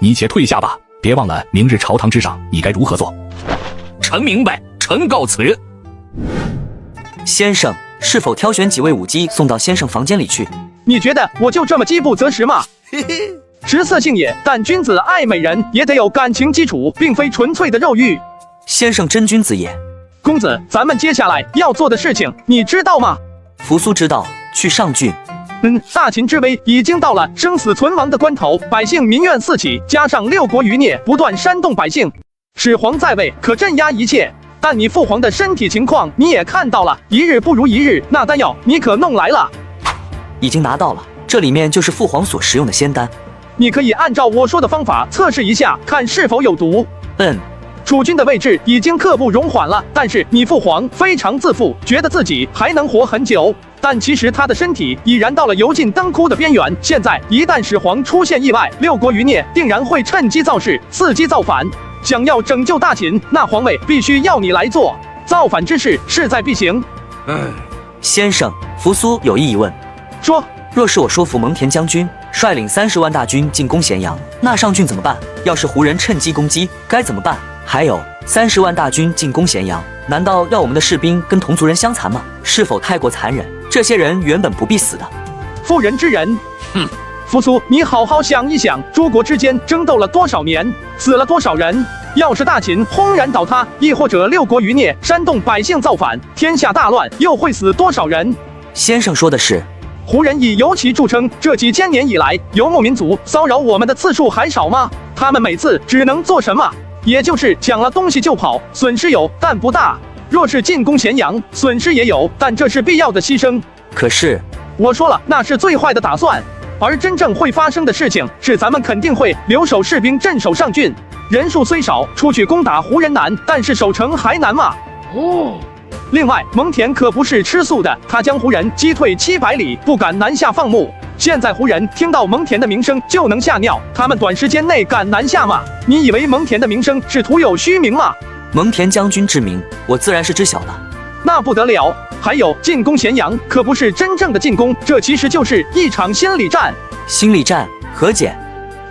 你且退下吧，别忘了明日朝堂之上你该如何做。臣明白，臣告辞。先生，是否挑选几位舞姬送到先生房间里去？你觉得我就这么饥不择食吗？食色性也，但君子爱美人也得有感情基础，并非纯粹的肉欲。先生真君子也。公子，咱们接下来要做的事情，你知道吗？扶苏知道，去上郡。大秦之危已经到了生死存亡的关头，百姓民怨四起，加上六国余孽不断煽动百姓，始皇在位可镇压一切。但你父皇的身体情况你也看到了，一日不如一日，那丹药你可弄来了？已经拿到了，这里面就是父皇所食用的仙丹。你可以按照我说的方法测试一下，看是否有毒。储君的位置已经刻不容缓了，但是你父皇非常自负，觉得自己还能活很久，但其实他的身体已然到了油尽灯枯的边缘。现在一旦始皇出现意外，六国余孽定然会趁机造势，伺机造反。想要拯救大秦，那皇位必须要你来做，造反之事势在必行。先生，扶苏有一疑问，说，若是我说服蒙恬将军率领30万大军进攻咸阳，那上郡怎么办？要是胡人趁机攻击，该怎么办？还有30万大军进攻咸阳，难道要我们的士兵跟同族人相残吗？是否太过残忍？这些人原本不必死的。妇人之仁，扶苏，你好好想一想，诸国之间争斗了多少年，死了多少人？要是大秦轰然倒塌，亦或者六国余孽煽动百姓造反，天下大乱，又会死多少人？先生说的是，胡人以游骑著称，这几千年以来，游牧民族骚扰我们的次数还少吗？他们每次只能做什么？也就是抢了东西就跑，损失有，但不大。若是进攻咸阳，损失也有，但这是必要的牺牲。可是，我说了，那是最坏的打算。而真正会发生的事情是，咱们肯定会留守士兵镇守上郡，人数虽少，出去攻打胡人难，但是守城还难嘛。另外，蒙恬可不是吃素的，他将胡人击退700里，不敢南下放牧。现在胡人听到蒙恬的名声就能吓尿，他们短时间内敢南下吗？你以为蒙恬的名声是徒有虚名吗？蒙恬将军之名，我自然是知晓的。那不得了，还有进攻咸阳，可不是真正的进攻，这其实就是一场心理战。心理战？何解？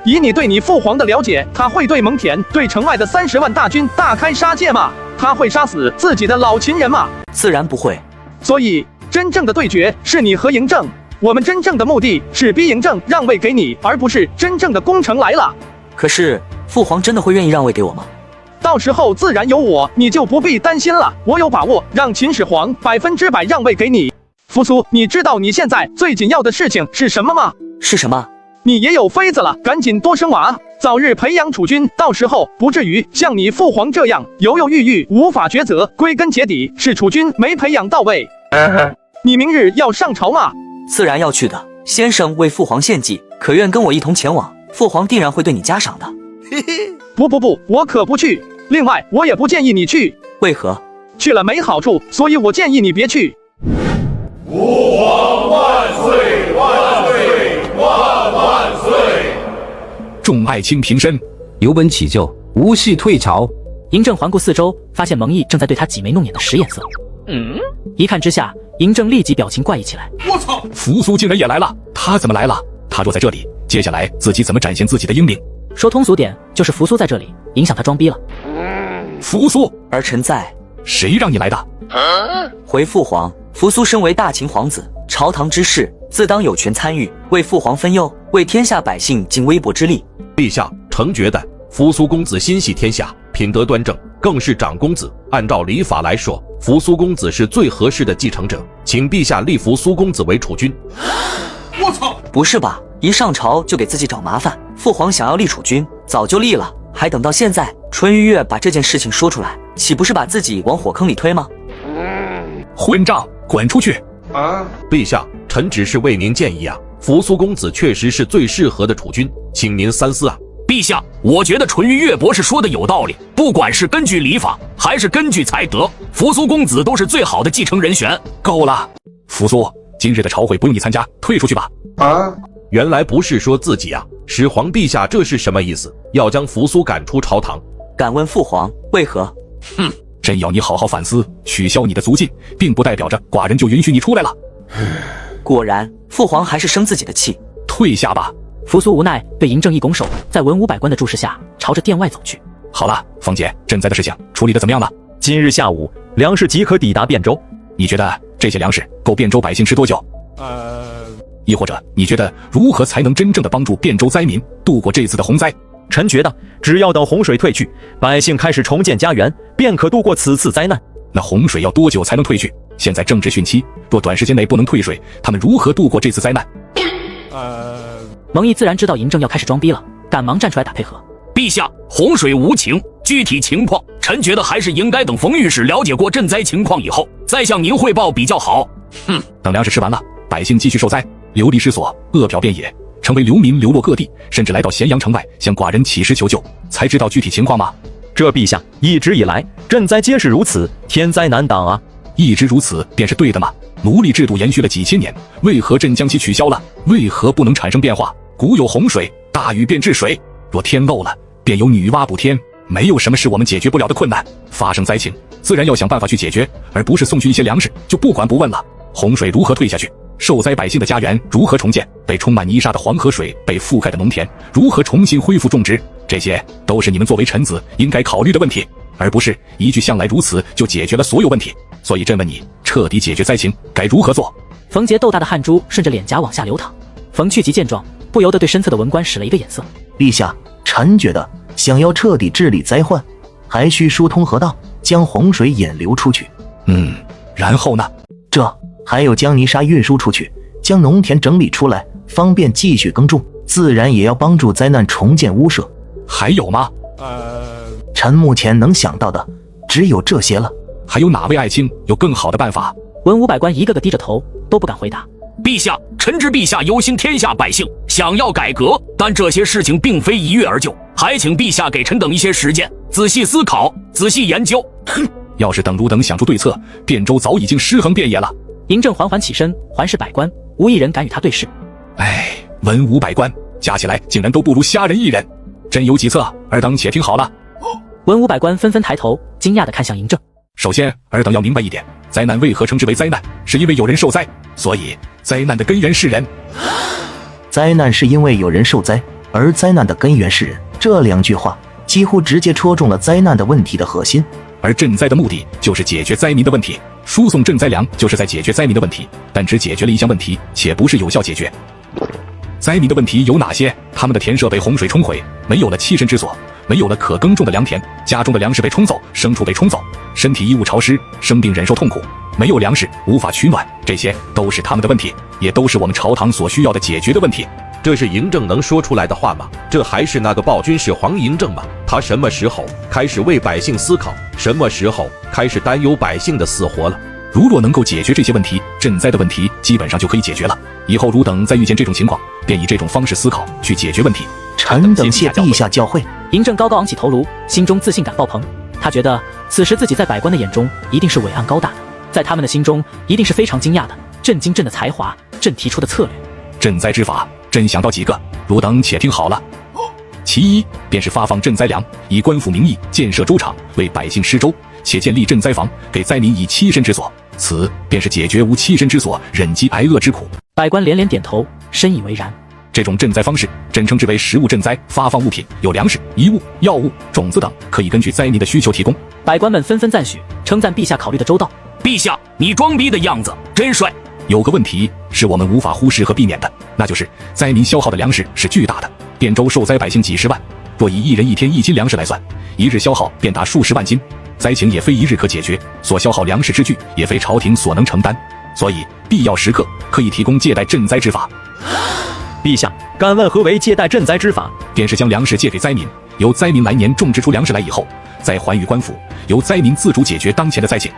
以你对你父皇的了解，他会对蒙恬、对城外的30万大军大开杀戒吗？他会杀死自己的老秦人吗？自然不会。所以，真正的对决是你和嬴政。我们真正的目的是逼嬴政让位给你，而不是真正的攻城来了。可是，父皇真的会愿意让位给我吗？到时候自然有我，你就不必担心了。我有把握让秦始皇100%让位给你。扶苏，你知道你现在最紧要的事情是什么吗？是什么？你也有妃子了，赶紧多生娃，早日培养储君，到时候不至于像你父皇这样犹犹豫豫，无法抉择。归根结底是储君没培养到位。你明日要上朝吗？自然要去的。先生为父皇献祭，可愿跟我一同前往？父皇定然会对你嘉赏的。不，我可不去。另外，我也不建议你去。为何？去了没好处，所以我建议你别去。吾皇万岁万岁万岁！众爱卿平身，有本起就，无系退朝。嬴政环顾四周，发现蒙毅正在对他挤眉弄眼的使眼色。一看之下，嬴政立即表情怪异起来。我操！扶苏竟然也来了，他怎么来了？他若在这里，接下来自己怎么展现自己的英明？说通俗点，就是扶苏在这里影响他装逼了。扶苏，儿臣在。谁让你来的？回父皇，扶苏身为大秦皇子，朝堂之事自当有权参与，为父皇分忧，为天下百姓尽微薄之力。陛下，臣觉得扶苏公子心系天下，品德端正，更是长公子。按照礼法来说，扶苏公子是最合适的继承者，请陛下立扶苏公子为储君。我操！不是吧？一上朝就给自己找麻烦。父皇想要立储君，早就立了，还等到现在？淳于越把这件事情说出来，岂不是把自己往火坑里推吗？混账，滚出去！陛下，臣只是为您建议啊，扶苏公子确实是最适合的储君，请您三思啊。陛下，我觉得淳于越博士说的有道理，不管是根据礼法还是根据才德，扶苏公子都是最好的继承人选。够了，扶苏，今日的朝会不用你参加，退出去吧。原来不是说自己啊，始皇陛下这是什么意思？要将扶苏赶出朝堂？敢问父皇为何？朕要你好好反思，取消你的族禁，并不代表着寡人就允许你出来了。果然，父皇还是生自己的气。退下吧。扶苏无奈被嬴政一拱手，在文武百官的注视下，朝着殿外走去。好了，凤姐，赈灾的事情处理得怎么样了？今日下午，粮食即可抵达汴州。你觉得这些粮食够汴州百姓吃多久？亦或者你觉得如何才能真正的帮助汴州灾民度过这次的洪灾？臣觉得，只要等洪水退去，百姓开始重建家园，便可度过此次灾难。那洪水要多久才能退去？现在正值汛期，若短时间内不能退水，他们如何度过这次灾难？蒙毅自然知道嬴政要开始装逼了，赶忙站出来打配合。陛下，洪水无情，具体情况臣觉得还是应该等冯御史了解过赈灾情况以后，再向您汇报比较好。等粮食吃完了，百姓继续受灾，流离失所，饿殍遍野，成为流民流落各地，甚至来到咸阳城外向寡人乞食求救，才知道具体情况吗？这陛下一直以来赈灾皆是如此，天灾难挡啊！一直如此便是对的嘛。奴隶制度延续了几千年，为何朕将其取消了？为何不能产生变化？古有洪水，大禹便治水，若天漏了，便有女娲补天，没有什么是我们解决不了的困难。发生灾情，自然要想办法去解决，而不是送去一些粮食就不管不问了。洪水如何退下去？受灾百姓的家园如何重建？被充满泥沙的黄河水，被覆盖的农田如何重新恢复种植？这些都是你们作为臣子应该考虑的问题，而不是一句向来如此就解决了所有问题。所以朕问你，彻底解决灾情该如何做？冯杰豆大的汗珠顺着脸颊往下流淌。冯去疾见状，不由得对身侧的文官使了一个眼色。陛下，臣觉得想要彻底治理灾患，还需疏通河道，将洪水引流出去。然后呢？还有将泥沙运输出去，将农田整理出来，方便继续耕种，自然也要帮助灾难重建屋舍。还有吗？臣目前能想到的只有这些了。还有哪位爱卿有更好的办法？文武百官一个个低着头，都不敢回答。陛下，臣知陛下忧心天下百姓，想要改革，但这些事情并非一跃而就，还请陛下给臣等一些时间，仔细思考，仔细研究。要是等汝等想出对策，汴州早已经尸横遍野了。嬴政缓缓起身，环视百官，无一人敢与他对视。文武百官加起来竟然都不如虾仁一人。朕有几策，尔等且听好了。文武百官纷纷抬头，惊讶地看向嬴政。首先，尔等要明白一点，灾难为何称之为灾难，是因为有人受灾，所以灾难的根源是人。灾难是因为有人受灾，而灾难的根源是人。这两句话几乎直接戳中了灾难的问题的核心。而赈灾的目的就是解决灾民的问题，输送赈灾粮就是在解决灾民的问题，但只解决了一项问题，且不是有效解决。灾民的问题有哪些？他们的田舍被洪水冲毁，没有了栖身之所，没有了可耕种的良田，家中的粮食被冲走，牲畜被冲走，身体衣物潮湿，生病忍受痛苦，没有粮食无法取暖，这些都是他们的问题，也都是我们朝堂所需要的解决的问题。这是嬴政能说出来的话吗？这还是那个暴君始皇嬴政吗？他什么时候开始为百姓思考？什么时候开始担忧百姓的死活了？如若能够解决这些问题，赈灾的问题基本上就可以解决了。以后汝等再遇见这种情况，便以这种方式思考去解决问题。臣等谢陛下教诲。嬴政高高昂起头颅，心中自信感爆棚。他觉得此时自己在百官的眼中一定是伟岸高大的，在他们的心中一定是非常惊讶的，震惊朕的才华，朕提出的策略。赈灾之法，朕想到几个，汝等且听好了。其一，便是发放赈灾粮，以官府名义建设粥厂，为百姓施粥，且建立赈灾房，给灾民以栖身之所。此便是解决无栖身之所、忍饥挨饿之苦。百官连连点头，深以为然。这种赈灾方式，朕称之为食物赈灾，发放物品有粮食、衣物、药物、种子等，可以根据灾民的需求提供。百官们纷纷赞许，称赞陛下考虑的周到。陛下，你装逼的样子真帅。有个问题是我们无法忽视和避免的，那就是灾民消耗的粮食是巨大的。汴州受灾百姓几十万，若以一人一天1斤粮食来算，一日消耗便达数十万斤。灾情也非一日可解决，所消耗粮食之巨也非朝廷所能承担，所以必要时刻可以提供借贷赈灾之法。陛下，敢问何为借贷赈灾之法？便是将粮食借给灾民，由灾民来年种植出粮食来以后，再还予官府，由灾民自主解决当前的灾情。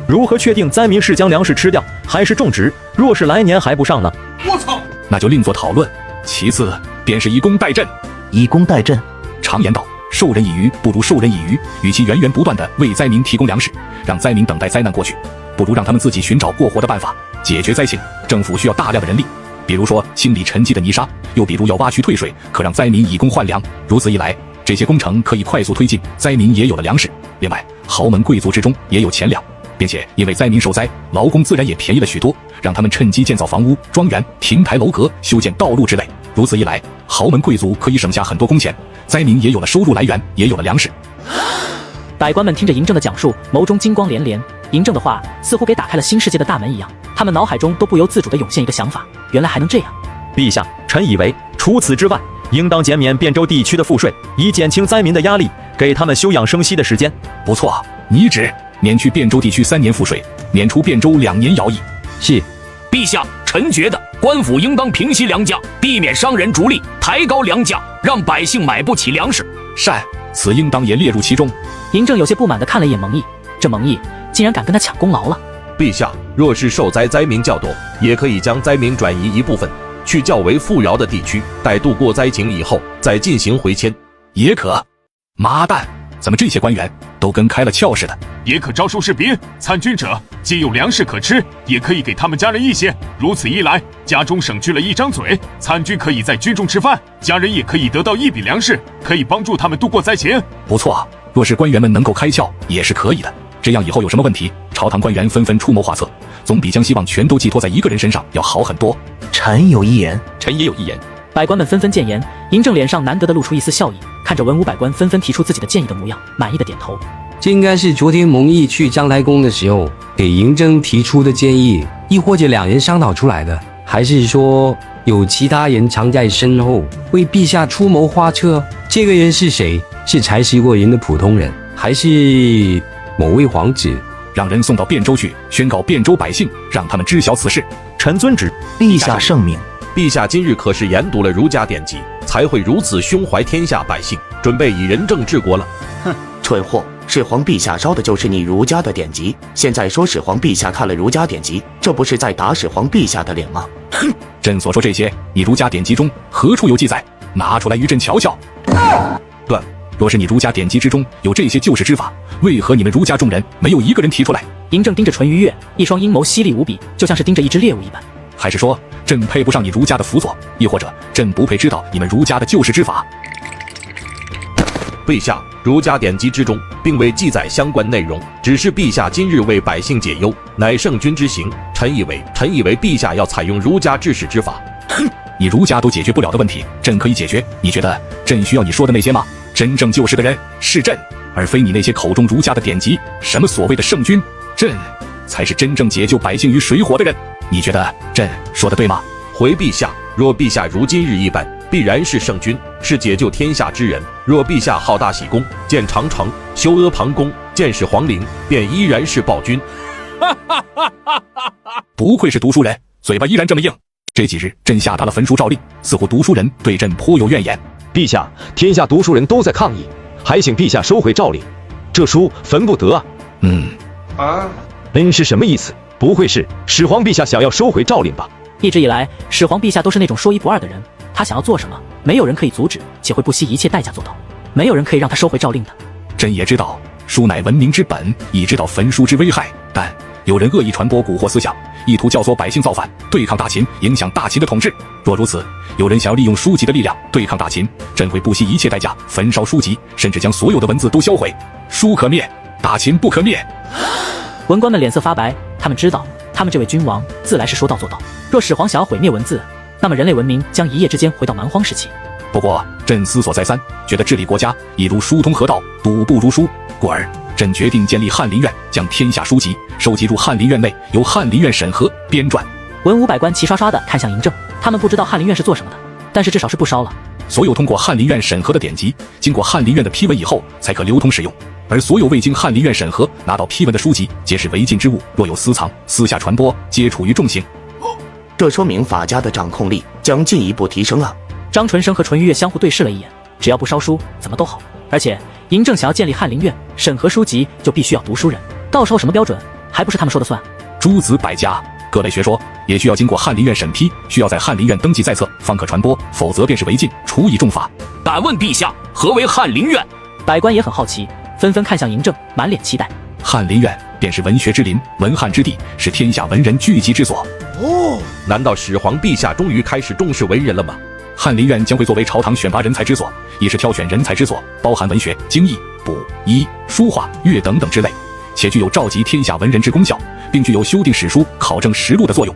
如何确定灾民是将粮食吃掉，还是种植？若是来年还不上呢？我操！那就另作讨论。其次便是以工代赈。以工代赈，常言道，授人以鱼不如授人以渔，与其源源不断地为灾民提供粮食，让灾民等待灾难过去，不如让他们自己寻找过活的办法，解决灾情。政府需要大量的人力，比如说清理沉积的泥沙，又比如要挖渠退水，可让灾民以工换粮。如此一来，这些工程可以快速推进，灾民也有了粮食。另外，豪门贵族之中也有钱粮，并且因为灾民受灾，劳工自然也便宜了许多，让他们趁机建造房屋、庄园、亭台楼阁，修建道路之类。如此一来，豪门贵族可以省下很多工钱，灾民也有了收入来源，也有了粮食。百官们听着嬴政的讲述，眸中金光连连。嬴政的话似乎给打开了新世界的大门一样，他们脑海中都不由自主地涌现一个想法：原来还能这样。陛下，臣以为除此之外，应当减免汴州地区的赋税，以减轻灾民的压力，给他们休养生息的时间。不错，你指免去汴州地区3年赋税，免除汴州2年徭役。是。陛下，臣觉得官府应当平息粮价，避免商人逐利，抬高粮价，让百姓买不起粮食。善，此应当也列入其中。嬴政有些不满地看了一眼蒙毅，这蒙毅竟然敢跟他抢功劳了。陛下，若是受灾灾民较多，也可以将灾民转移一部分去较为富饶的地区，待度过灾情以后再进行回迁。也可。妈蛋，怎么这些官员都跟开了窍似的？也可招收士兵，参军者既有粮食可吃，也可以给他们家人一些。如此一来，家中省去了一张嘴，参军可以在军中吃饭，家人也可以得到一笔粮食，可以帮助他们度过灾情。不错，若是官员们能够开窍，也是可以的。这样以后有什么问题，朝堂官员纷纷出谋划策，总比将希望全都寄托在一个人身上要好很多。臣有一言，臣也有一言。百官们纷纷谏言，嬴政脸上难得的露出一丝笑意，看着文武百官纷纷提出自己的建议的模样，满意的点头。这应该是昨天蒙毅去姜太公的时候给嬴政提出的建议，亦或者2人商讨出来的，还是说有其他人藏在身后为陛下出谋划策？这个人是谁？是才识过人的普通人，还是某位皇子？让人送到汴州去，宣告汴州百姓，让他们知晓此事。臣遵旨。陛下圣明。陛下今日可是研读了儒家典籍，才会如此胸怀天下百姓，准备以仁政治国了。哼，蠢货！始皇陛下烧的就是你儒家的典籍，现在说始皇陛下看了儒家典籍，这不是在打始皇陛下的脸吗？哼，朕所说这些，你儒家典籍中何处有记载？拿出来与朕瞧瞧。断。若是你儒家典籍之中有这些救世之法，为何你们儒家众人没有一个人提出来？嬴政盯着淳于越，一双阴谋犀利无比，就像是盯着一只猎物一般。还是说朕配不上你儒家的辅佐，亦或者朕不配知道你们儒家的救世之法？陛下，儒家典籍之中并未记载相关内容，只是陛下今日为百姓解忧，乃圣君之行。臣以为陛下要采用儒家治世之法。哼，你儒家都解决不了的问题，朕可以解决。你觉得朕需要你说的那些吗？真正救世的人是朕，而非你那些口中儒家的典籍。什么所谓的圣君，朕才是真正解救百姓于水火的人。你觉得朕说的对吗？回陛下，若陛下如今日一般，必然是圣君，是解救天下之人；若陛下好大喜功，建长城，修阿房宫，建始皇陵，便依然是暴君。不愧是读书人，嘴巴依然这么硬。这几日朕下达了焚书诏令，似乎读书人对朕颇有怨言。陛下，天下读书人都在抗议，还请陛下收回诏令，这书焚不得啊。是什么意思？不会是始皇陛下想要收回诏令吧？一直以来，始皇陛下都是那种说一不二的人，他想要做什么，没有人可以阻止，且会不惜一切代价做到，没有人可以让他收回诏令的。朕也知道书乃文明之本，亦知道焚书之危害，但有人恶意传播蛊惑思想，意图教唆百姓造反，对抗大秦，影响大秦的统治。若如此，有人想要利用书籍的力量对抗大秦，朕会不惜一切代价焚烧书籍，甚至将所有的文字都销毁。书可灭，大秦不可灭。文官们脸色发白，他们知道他们这位君王自来是说到做到，若始皇想要毁灭文字，那么人类文明将一夜之间回到蛮荒时期。不过朕思索再三，觉得治理国家亦如书通河道，笃不如书，故而朕决定建立翰林院，将天下书籍收集入翰林院内，由翰林院审核编撰。文武百官齐刷刷地看向嬴政，他们不知道翰林院是做什么的，但是至少是不烧了。所有通过翰林院审核的典籍，经过翰林院的批文以后，才可流通使用。而所有未经翰林院审核拿到批文的书籍，皆是违禁之物，若有私藏、私下传播，皆处于重刑。这说明法家的掌控力将进一步提升啊！张纯生和淳于越相互对视了一眼，只要不烧书，怎么都好。而且嬴政想要建立翰林院，审核书籍就必须要读书人，到时候什么标准，还不是他们说的算？诸子百家，各类学说也需要经过翰林院审批，需要在翰林院登记在册，方可传播，否则便是违禁，处以重罚。敢问陛下，何为翰林院？百官也很好奇，纷纷看向嬴政，满脸期待。翰林院便是文学之林，文翰之地，是天下文人聚集之所。难道始皇陛下终于开始重视文人了吗？翰林院将会作为朝堂选拔人才之所，亦是挑选人才之所，包含文学、经义、卜、医、书画、乐等等之类，且具有召集天下文人之功效，并具有修订史书、考证实录的作用。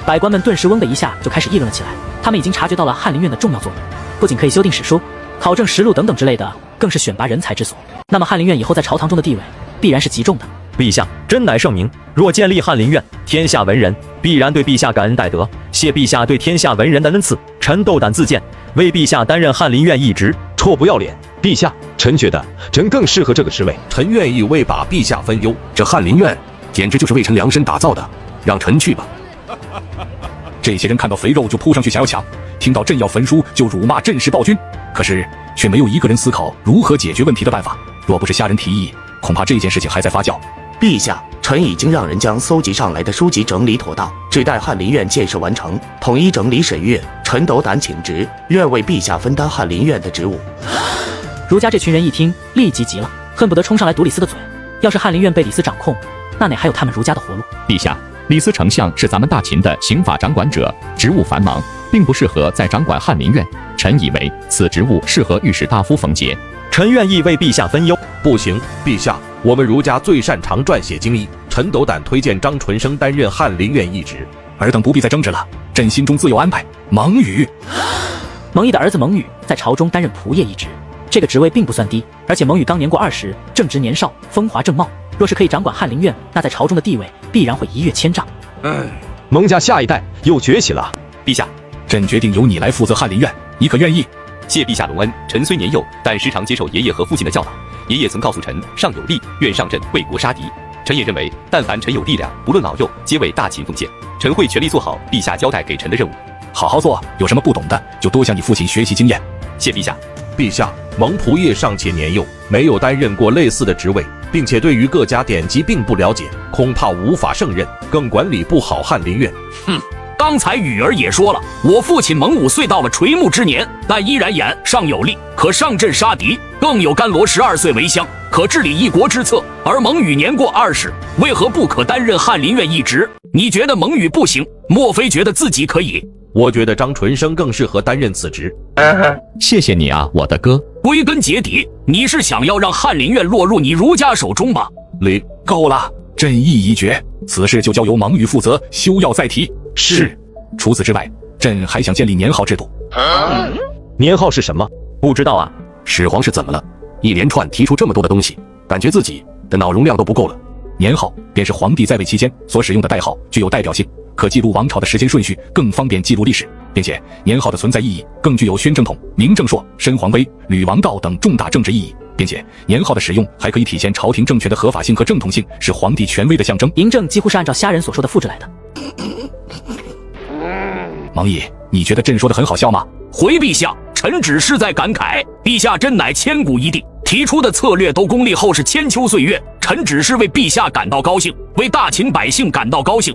百官们顿时嗡的一下就开始议论了起来，他们已经察觉到了翰林院的重要作用，不仅可以修订史书、考证实录等等之类的，更是选拔人才之所。那么翰林院以后在朝堂中的地位必然是极重的。陛下真乃圣明，若建立翰林院，天下文人必然对陛下感恩戴德，谢陛下对天下文人的恩赐。臣斗胆自荐，为陛下担任翰林院议职。臭不要脸！陛下，臣觉得朕更适合这个职位。臣愿意为把陛下分忧。这翰林院简直就是为臣量身打造的，让臣去吧。这些人看到肥肉就扑上去想要抢，听到朕要焚书就辱骂朕是暴君，可是却没有一个人思考如何解决问题的办法。若不是下人提议，恐怕这件事情还在发酵。陛下，臣已经让人将搜集上来的书籍整理妥当，只待翰林院建设完成，统一整理审阅。臣斗胆请职，愿为陛下分担翰林院的职务。儒家这群人一听，立即急了，恨不得冲上来堵李斯的嘴。要是翰林院被李斯掌控，那哪还有他们儒家的活路？陛下，李斯丞相是咱们大秦的刑法掌管者，职务繁忙，并不适合再掌管翰林院。臣以为此职务适合御史大夫冯杰。臣愿意为陛下分忧。不行，陛下，我们儒家最擅长撰写经义，臣斗胆推荐张纯生担任翰林院议职。尔等不必再争执了，朕心中自有安排。蒙语，蒙毅的儿子蒙语在朝中担任仆射一职，这个职位并不算低，而且蒙语刚年过20，正值年少，风华正茂。若是可以掌管翰林院，那在朝中的地位必然会一跃千丈。蒙家下一代又崛起了。陛下，朕决定由你来负责翰林院，你可愿意？谢陛下隆恩，臣虽年幼，但时常接受爷爷和父亲的教导。爷爷曾告诉臣，上有力，愿上阵为国杀敌。臣也认为，但凡臣有力量，不论老幼，皆为大秦奉献。臣会全力做好陛下交代给臣的任务。好好做，有什么不懂的，就多向你父亲学习经验。谢陛下。陛下，蒙仆射尚且年幼，没有担任过类似的职位，并且对于各家典籍并不了解，恐怕无法胜任，更管理不好翰林院。刚才雨儿也说了，我父亲蒙武岁到了垂暮之年，但依然眼尚有力，可上阵杀敌；更有甘罗12岁为相，可治理一国之策。而蒙语年过20，为何不可担任翰林院一职？你觉得蒙语不行，莫非觉得自己可以？我觉得张纯生更适合担任此职。谢谢你啊，我的哥。归根结底，你是想要让翰林院落入你儒家手中吧？够了，朕意已决，此事就交由蒙语负责，休要再提。是。除此之外，朕还想建立年号制度。年号是什么？不知道啊。始皇是怎么了？一连串提出这么多的东西，感觉自己的脑容量都不够了。年号便是皇帝在位期间所使用的代号，具有代表性，可记录王朝的时间顺序，更方便记录历史，并且年号的存在意义更具有宣正统、明正朔、申皇威、吕王道等重大政治意义，并且年号的使用还可以体现朝廷政权的合法性和正统性，是皇帝权威的象征。嬴政几乎是按照虾人所说的复制来的。蒙毅，你觉得朕说的很好笑吗？回陛下，臣只是在感慨，陛下真乃千古一帝，提出的策略都功立后世千秋岁月，臣只是为陛下感到高兴，为大秦百姓感到高兴。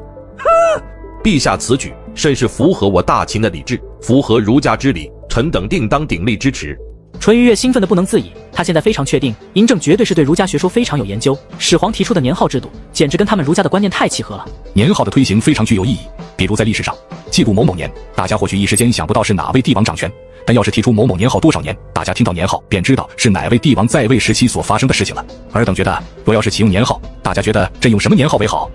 陛下此举甚是符合我大秦的理智，符合儒家之理，臣等定当鼎力支持。淳于越兴奋的不能自已，他现在非常确定，嬴政绝对是对儒家学说非常有研究。始皇提出的年号制度，简直跟他们儒家的观念太契合了。年号的推行非常具有意义，比如在历史上记录某某年，大家或许一时间想不到是哪位帝王掌权，但要是提出某某年号多少年，大家听到年号便知道是哪位帝王在位时期所发生的事情了。尔等觉得，若要是启用年号，大家觉得朕用什么年号为好？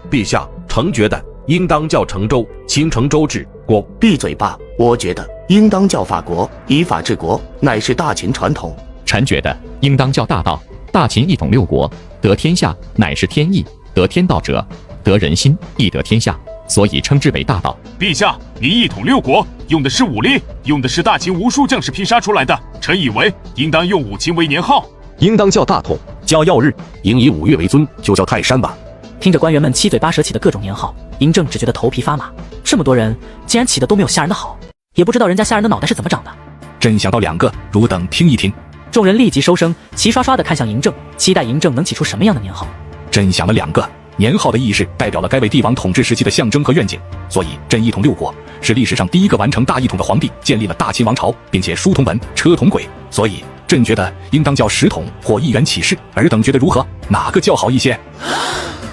陛下，臣觉得应当叫成周，秦成周治国。闭嘴吧！我觉得应当叫法国，以法治国，乃是大秦传统。臣觉得应当叫大道，大秦一统六国，得天下乃是天意，得天道者，得人心，亦得天下，所以称之为大道。陛下，您一统六国，用的是武力，用的是大秦无数将士拼杀出来的。臣以为应当用5秦为年号，应当叫大统，叫曜日，应以5月为尊，就叫泰山吧。听着官员们七嘴八舌起的各种年号，嬴政只觉得头皮发麻。这么多人，竟然起的都没有夏人的好，也不知道人家夏人的脑袋是怎么长的。朕想到2个，汝等听一听。众人立即收声，齐刷刷地看向嬴政，期待嬴政能起出什么样的年号。朕想了2个，年号的意义是代表了该位帝王统治时期的象征和愿景，所以朕一统六国，是历史上第一个完成大一统的皇帝，建立了大秦王朝，并且书同文，车同轨，所以朕觉得应当叫十统或一元起事。尔等觉得如何？哪个较好一些？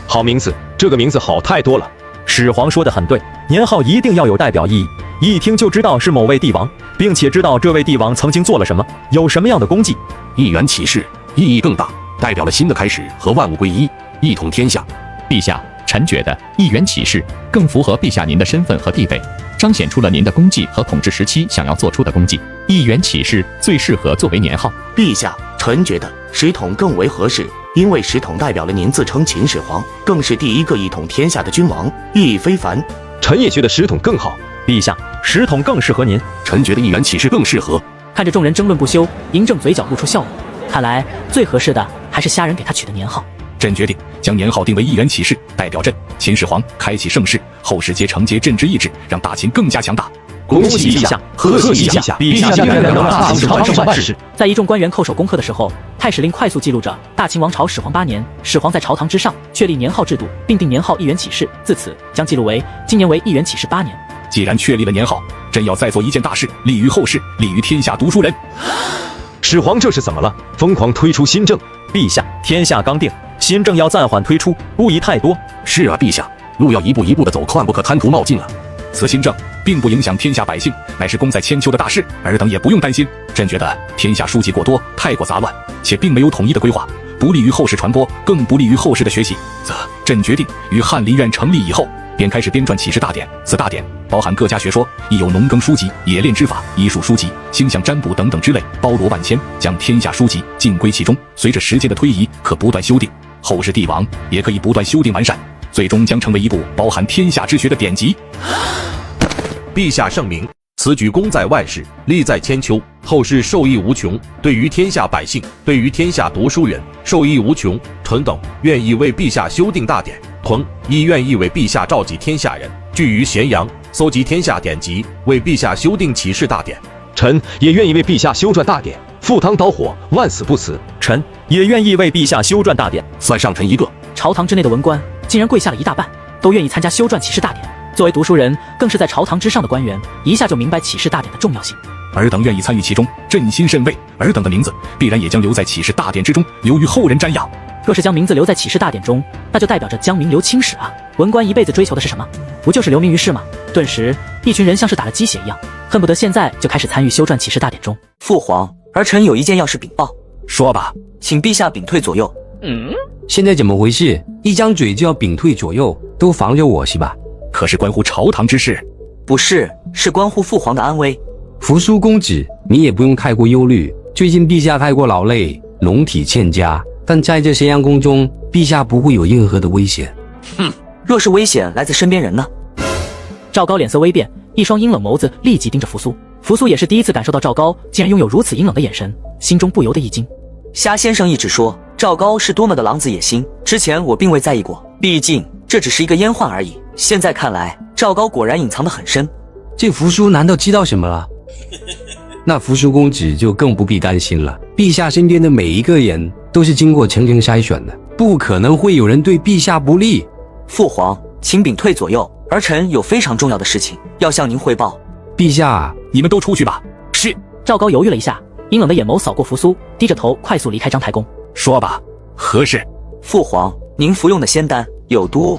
好名字，这个名字好太多了。始皇说的很对，年号一定要有代表意义，一听就知道是某位帝王，并且知道这位帝王曾经做了什么，有什么样的功绩。一元起事意义更大，代表了新的开始和万物归一，一统天下。陛下，臣觉得一元起事更符合陛下您的身份和地位，彰显出了您的功绩和统治时期想要做出的功绩。一元起事最适合作为年号。陛下，臣觉得十统更为合适，因为十统代表了您自称秦始皇，更是第一个一统天下的君王，意义非凡。臣也觉得十统更好。陛下， 10桶更适合您。臣觉得1元起士更适合。看着众人争论不休，嬴政嘴角露出笑容。看来最合适的还是虾仁给他取的年号。朕决定将年号定为1元起士，代表朕秦始皇开启盛世，后世皆承接朕之意志，让大秦更加强大。恭喜陛下，贺喜陛下，陛下将来能让大秦昌盛万世。在一众官员叩首恭贺的时候，太史令快速记录着大秦王朝始皇8年，始皇在朝堂之上确立年号制度，并定年号1元起士，自此将记录为今年为1元起士8年。既然确立了年号，朕要再做一件大事，利于后世，利于天下读书人。始皇这是怎么了？疯狂推出新政？陛下，天下刚定，新政要暂缓推出，不宜太多。是啊，陛下，路要一步一步的走，万不可贪图冒进了。此新政并不影响天下百姓，乃是功在千秋的大事，尔等也不用担心。朕觉得天下书籍过多，太过杂乱，且并没有统一的规划，不利于后世传播，更不利于后世的学习。则朕决定于翰林院成立以后，便开始编撰启示大典。此大典包含各家学说，亦有农耕书籍、冶炼之法、医术书籍、星象占卜等等之类，包罗万千，将天下书籍尽归其中。随着时间的推移，可不断修订，后世帝王也可以不断修订完善，最终将成为一部包含天下之学的典籍。陛下圣明，此举功在万世，利在千秋，后世受益无穷。对于天下百姓，对于天下读书人，受益无穷。臣等愿意为陛下修订大典，同亦愿意为陛下召集天下人，聚于咸阳，搜集天下典籍，为陛下修订启示大典。臣也愿意为陛下修撰大典，赴汤蹈火，万死不辞。臣也愿意为陛下修撰大典，算上臣一个。朝堂之内的文官竟然跪下了一大半，都愿意参加修撰启示大典。作为读书人，更是在朝堂之上的官员，一下就明白启示大典的重要性。尔等愿意参与其中，朕心甚慰。尔等的名字必然也将留在启示大典之中，留于后人瞻仰。若是将名字留在启示大典中，那就代表着将名留青史啊！文官一辈子追求的是什么？不就是留名于世吗？顿时，一群人像是打了鸡血一样，恨不得现在就开始参与修撰启示大典中。父皇，儿臣有一件要事禀报。说吧，请陛下屏退左右。现在怎么回事？一张嘴就要屏退左右，都防着我是吧？可是关乎朝堂之事。不是，是关乎父皇的安危。扶苏公子，你也不用太过忧虑。最近陛下太过劳累，龙体欠佳，但在这咸阳宫中，陛下不会有任何的危险。若是危险来自身边人呢？赵高脸色微变，一双阴冷眸子立即盯着扶苏。扶苏也是第一次感受到赵高竟然拥有如此阴冷的眼神，心中不由得一惊。虾先生一直说赵高是多么的狼子野心，之前我并未在意过，毕竟这只是一个烟患而已。现在看来，赵高果然隐藏得很深。这扶苏难道知道什么了？那扶苏公子就更不必担心了。陛下身边的每一个人都是经过层层筛选的，不可能会有人对陛下不利。父皇，请屏退左右，儿臣有非常重要的事情要向您汇报。陛下，你们都出去吧。是。赵高犹豫了一下，阴冷的眼眸扫过扶苏，低着头快速离开章台宫。说吧，何事？父皇，您服用的仙丹有毒。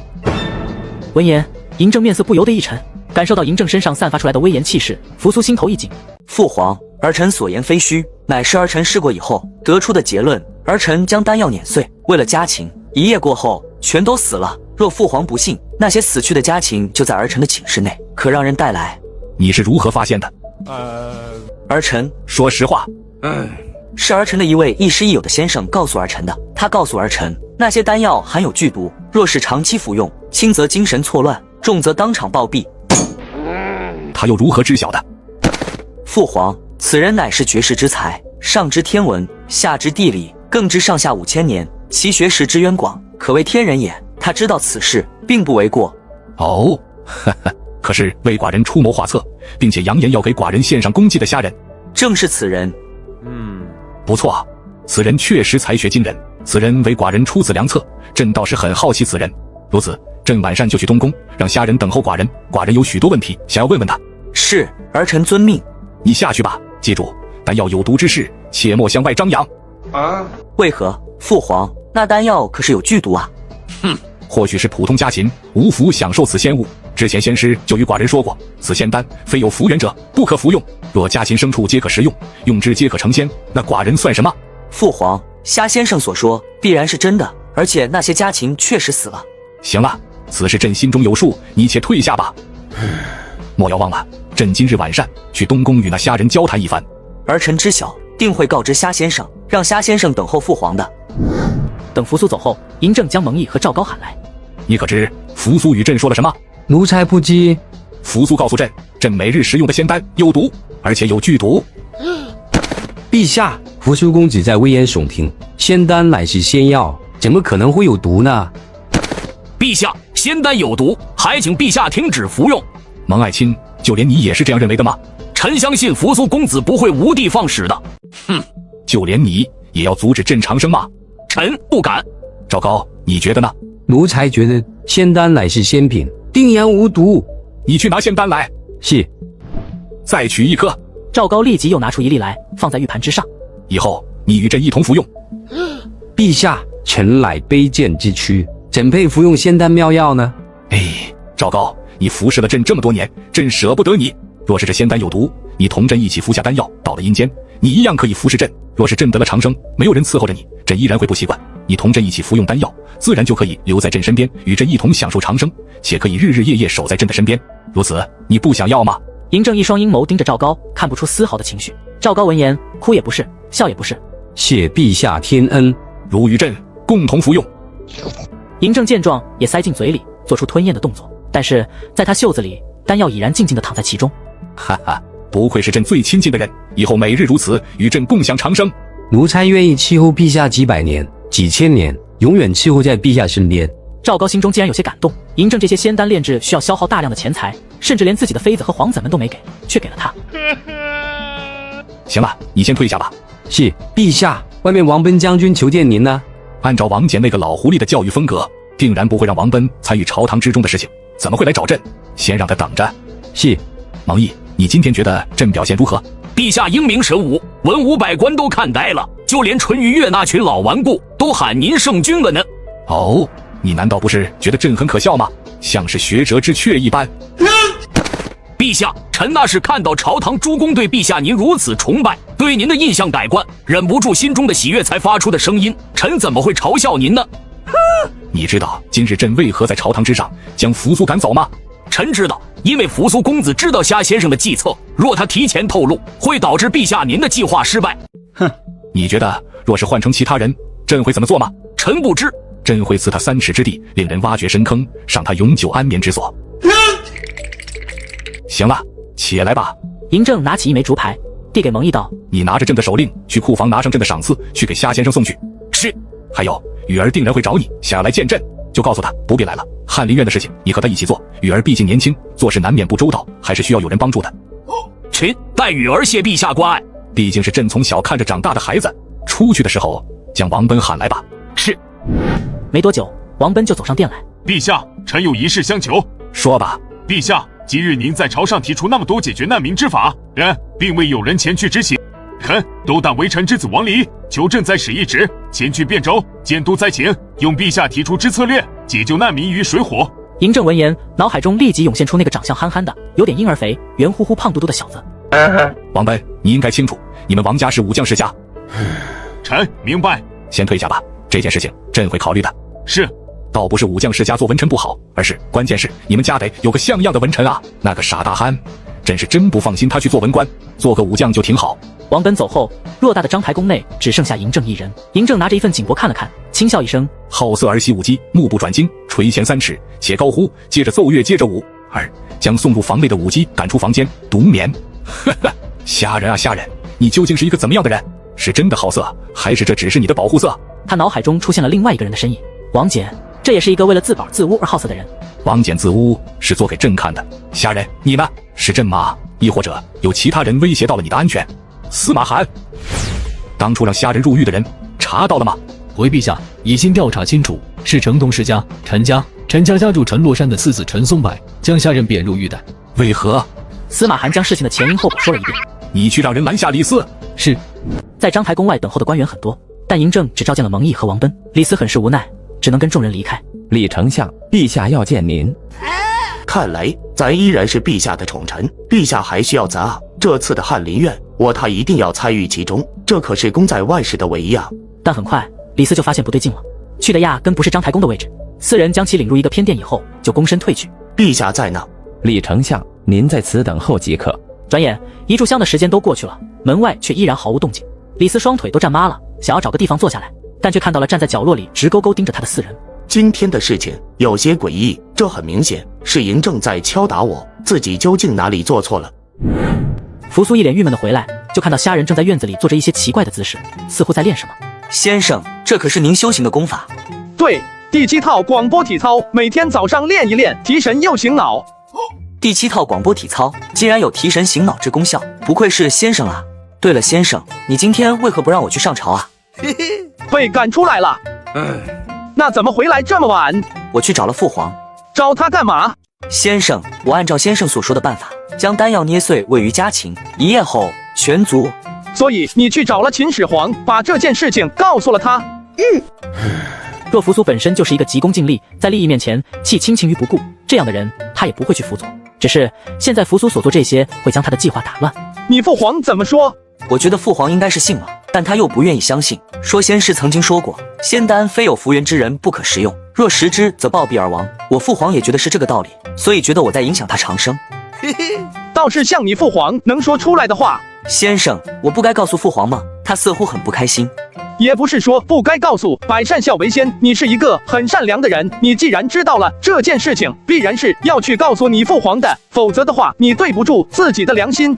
闻言，嬴政面色不由得一沉，感受到嬴政身上散发出来的威严气势，扶苏心头一紧。父皇，儿臣所言非虚，乃是儿臣试过以后得出的结论。儿臣将丹药碾碎，为了家禽，一夜过后全都死了。若父皇不信，那些死去的家禽就在儿臣的寝室内，可让人带来。你是如何发现的？儿臣说实话。是儿臣的一位亦师亦友的先生告诉儿臣的。他告诉儿臣，那些丹药含有剧毒，若是长期服用，轻则精神错乱，重则当场暴毙。他又如何知晓的？父皇，此人乃是绝世之才，上知天文，下知地理，更知上下5000年，其学识之渊广，可谓天人也。他知道此事，并不为过。哦，可是为寡人出谋划策，并且扬言要给寡人献上功绩的虾仁，正是此人。不错，此人确实才学惊人。此人为寡人出此良策，朕倒是很好奇此人。如此，朕晚上就去东宫，让虾仁等候寡人。寡人有许多问题想要问问他。是，儿臣遵命。你下去吧，记住，丹药有毒之事，切莫向外张扬。为何？父皇，那丹药可是有剧毒啊。或许是普通家禽无福享受此仙物。之前仙师就与寡人说过，此仙丹非有福缘者不可服用。若家禽牲畜皆可食用，用之皆可成仙，那寡人算什么？父皇，虾先生所说必然是真的，而且那些家禽确实死了。行了，此事朕心中有数，你且退下吧。莫要忘了，朕今日晚膳去东宫与那虾仁交谈一番。儿臣知晓，定会告知虾先生，让虾先生等候父皇的。等扶苏走后，嬴政将蒙毅和赵高喊来。你可知扶苏与朕说了什么？奴才不知。扶苏告诉朕，朕每日食用的仙丹有毒，而且有剧毒。陛下，扶苏公子在危言耸听，仙丹乃是仙药，怎么可能会有毒呢？陛下，仙丹有毒，还请陛下停止服用。蒙爱卿，就连你也是这样认为的吗？臣相信扶苏公子不会无的放矢的。哼，就连你也要阻止朕长生吗？臣不敢。赵高，你觉得呢？奴才觉得仙丹乃是仙品，定然无毒。你去拿仙丹来。是。再取一颗。赵高立即又拿出一粒来，放在玉盘之上。以后你与朕一同服用。陛下，臣乃卑贱之躯，怎配服用仙丹妙药呢？赵高，你服侍了朕这么多年，朕舍不得你。若是这仙丹有毒，你同朕一起服下丹药，到了阴间，你一样可以服侍朕。若是朕得了长生，没有人伺候着你，朕依然会不习惯。你同朕一起服用丹药，自然就可以留在朕身边，与朕一同享受长生，且可以日日夜夜守在朕的身边。如此，你不想要吗？嬴政一双阴谋盯着赵高，看不出丝毫的情绪。赵高闻言，哭也不是，笑也不是。谢陛下天恩，汝与朕共同服用。嬴政见状，也塞进嘴里，做出吞咽的动作。但是在他袖子里，丹药已然静静地躺在其中。哈哈，不愧是朕最亲近的人，以后每日如此，与朕共享长生。奴才愿意伺候陛下几百年、几千年，永远伺候在陛下身边。赵高心中竟然有些感动。嬴政这些仙丹炼制需要消耗大量的钱财，甚至连自己的妃子和皇子们都没给，却给了他。行了，你先退下吧。是，陛下，外面王贲将军求见您呢。按照王翦那个老狐狸的教育风格，定然不会让王贲参与朝堂之中的事情，怎么会来找朕？先让他等着。是。蒙毅，你今天觉得朕表现如何？陛下英明神武，文武百官都看呆了，就连淳于越那群老顽固都喊您圣君了呢。哦，你难道不是觉得朕很可笑吗？像是学者之雀一般。陛下，臣那是看到朝堂诸公对陛下您如此崇拜，对您的印象改观，忍不住心中的喜悦才发出的声音，臣怎么会嘲笑您呢？你知道今日朕为何在朝堂之上将扶苏赶走吗？臣知道，因为扶苏公子知道虾先生的计策，若他提前透露，会导致陛下您的计划失败。哼，你觉得若是换成其他人，朕会怎么做吗？臣不知。朕会赐他3尺之地，令人挖掘深坑，赏他永久安眠之所。行了，起来吧。嬴政拿起一枚竹牌，递给蒙毅道：“你拿着朕的手令，去库房拿上朕的赏赐，去给虾先生送去。”是。还有，雨儿定然会找你，想要来见朕，就告诉他不必来了。翰林院的事情，你和他一起做。雨儿毕竟年轻，做事难免不周到，还是需要有人帮助的。臣待雨儿谢陛下关爱。毕竟是朕从小看着长大的孩子。出去的时候，将王贲喊来吧。是。没多久，王贲就走上殿来。陛下，臣有一事相求。说吧。陛下，今日您在朝上提出那么多解决难民之法，然并未有人前去执行。都当为臣之子王离，求朕再使一职，前去汴州监督灾情，用陛下提出之策略，解救难民于水火。嬴政闻言，脑海中立即涌现出那个长相憨憨的、有点婴儿肥、圆乎乎、胖嘟嘟的小子。王贲，你应该清楚，你们王家是武将世家。臣明白。先退下吧，这件事情朕会考虑的。是。倒不是武将世家做文臣不好，而是关键是你们家得有个像样的文臣啊！那个傻大憨，朕是真不放心他去做文官，做个武将就挺好。王贲走后，偌大的章台宫内只剩下嬴政一人。嬴政拿着一份锦帛看了看，轻笑一声：“好色儿习武姬，目不转睛，垂涎3尺，且高呼，接着奏乐，接着舞。2将送入房内的舞姬赶出房间，独眠。”呵呵，虾仁啊虾仁，你究竟是一个怎么样的人？是真的好色，还是这只是你的保护色？他脑海中出现了另外一个人的身影，王翦。这也是一个为了自保自污而好色的人。王翦自污是做给朕看的。虾仁，你呢？是朕吗？亦或者有其他人威胁到了你的安全？司马寒，当初让虾仁入狱的人查到了吗？回陛下，已经调查清楚，是城东世家陈家家主陈洛山的次子陈松柏将虾仁贬入狱袋。为何？司马寒将事情的前因后果说了一遍。你去让人拦下李斯。是。在章台宫外等候的官员很多，但嬴政只召见了蒙毅和王贲。李斯很是无奈，只能跟众人离开。李丞相，陛下要见您。看来咱依然是陛下的宠臣，陛下还需要咱啊！这次的翰林院，他一定要参与其中，这可是功在万事的唯一啊！但很快，李斯就发现不对劲了，去的压根不是章台宫的位置。4人将其领入一个偏殿以后，就躬身退去。陛下在呢。李丞相，您在此等候即可。转眼一炷香的时间都过去了，门外却依然毫无动静。李斯双腿都站麻了，想要找个地方坐下来，但却看到了站在角落里直勾勾盯着他的4人。今天的事情有些诡异，这很明显是嬴政在敲打我，自己究竟哪里做错了？扶苏一脸郁闷的回来，就看到虾仁正在院子里做着一些奇怪的姿势，似乎在练什么。先生，这可是您修行的功法。对，第7套广播体操，每天早上练一练，提神又醒脑。第7套广播体操竟然有提神醒脑之功效，不愧是先生啊！对了，先生，你今天为何不让我去上朝啊？被赶出来了。那怎么回来这么晚？我去找了父皇。找他干嘛？先生，我按照先生所说的办法，将丹药捏碎喂于家禽，一夜后全族。所以你去找了秦始皇，把这件事情告诉了他。若扶苏本身就是一个急功近利，在利益面前弃亲情于不顾，这样的人他也不会去辅佐。只是现在扶苏所做这些，会将他的计划打乱。你父皇怎么说？我觉得父皇应该是信了，但他又不愿意相信，说先师曾经说过，仙丹非有福缘之人不可食用，若食之则暴毙而亡。我父皇也觉得是这个道理，所以觉得我在影响他长生。倒是像你父皇能说出来的话。先生，我不该告诉父皇吗？他似乎很不开心。也不是说不该告诉，百善孝为先，你是一个很善良的人，你既然知道了这件事情，必然是要去告诉你父皇的，否则的话，你对不住自己的良心。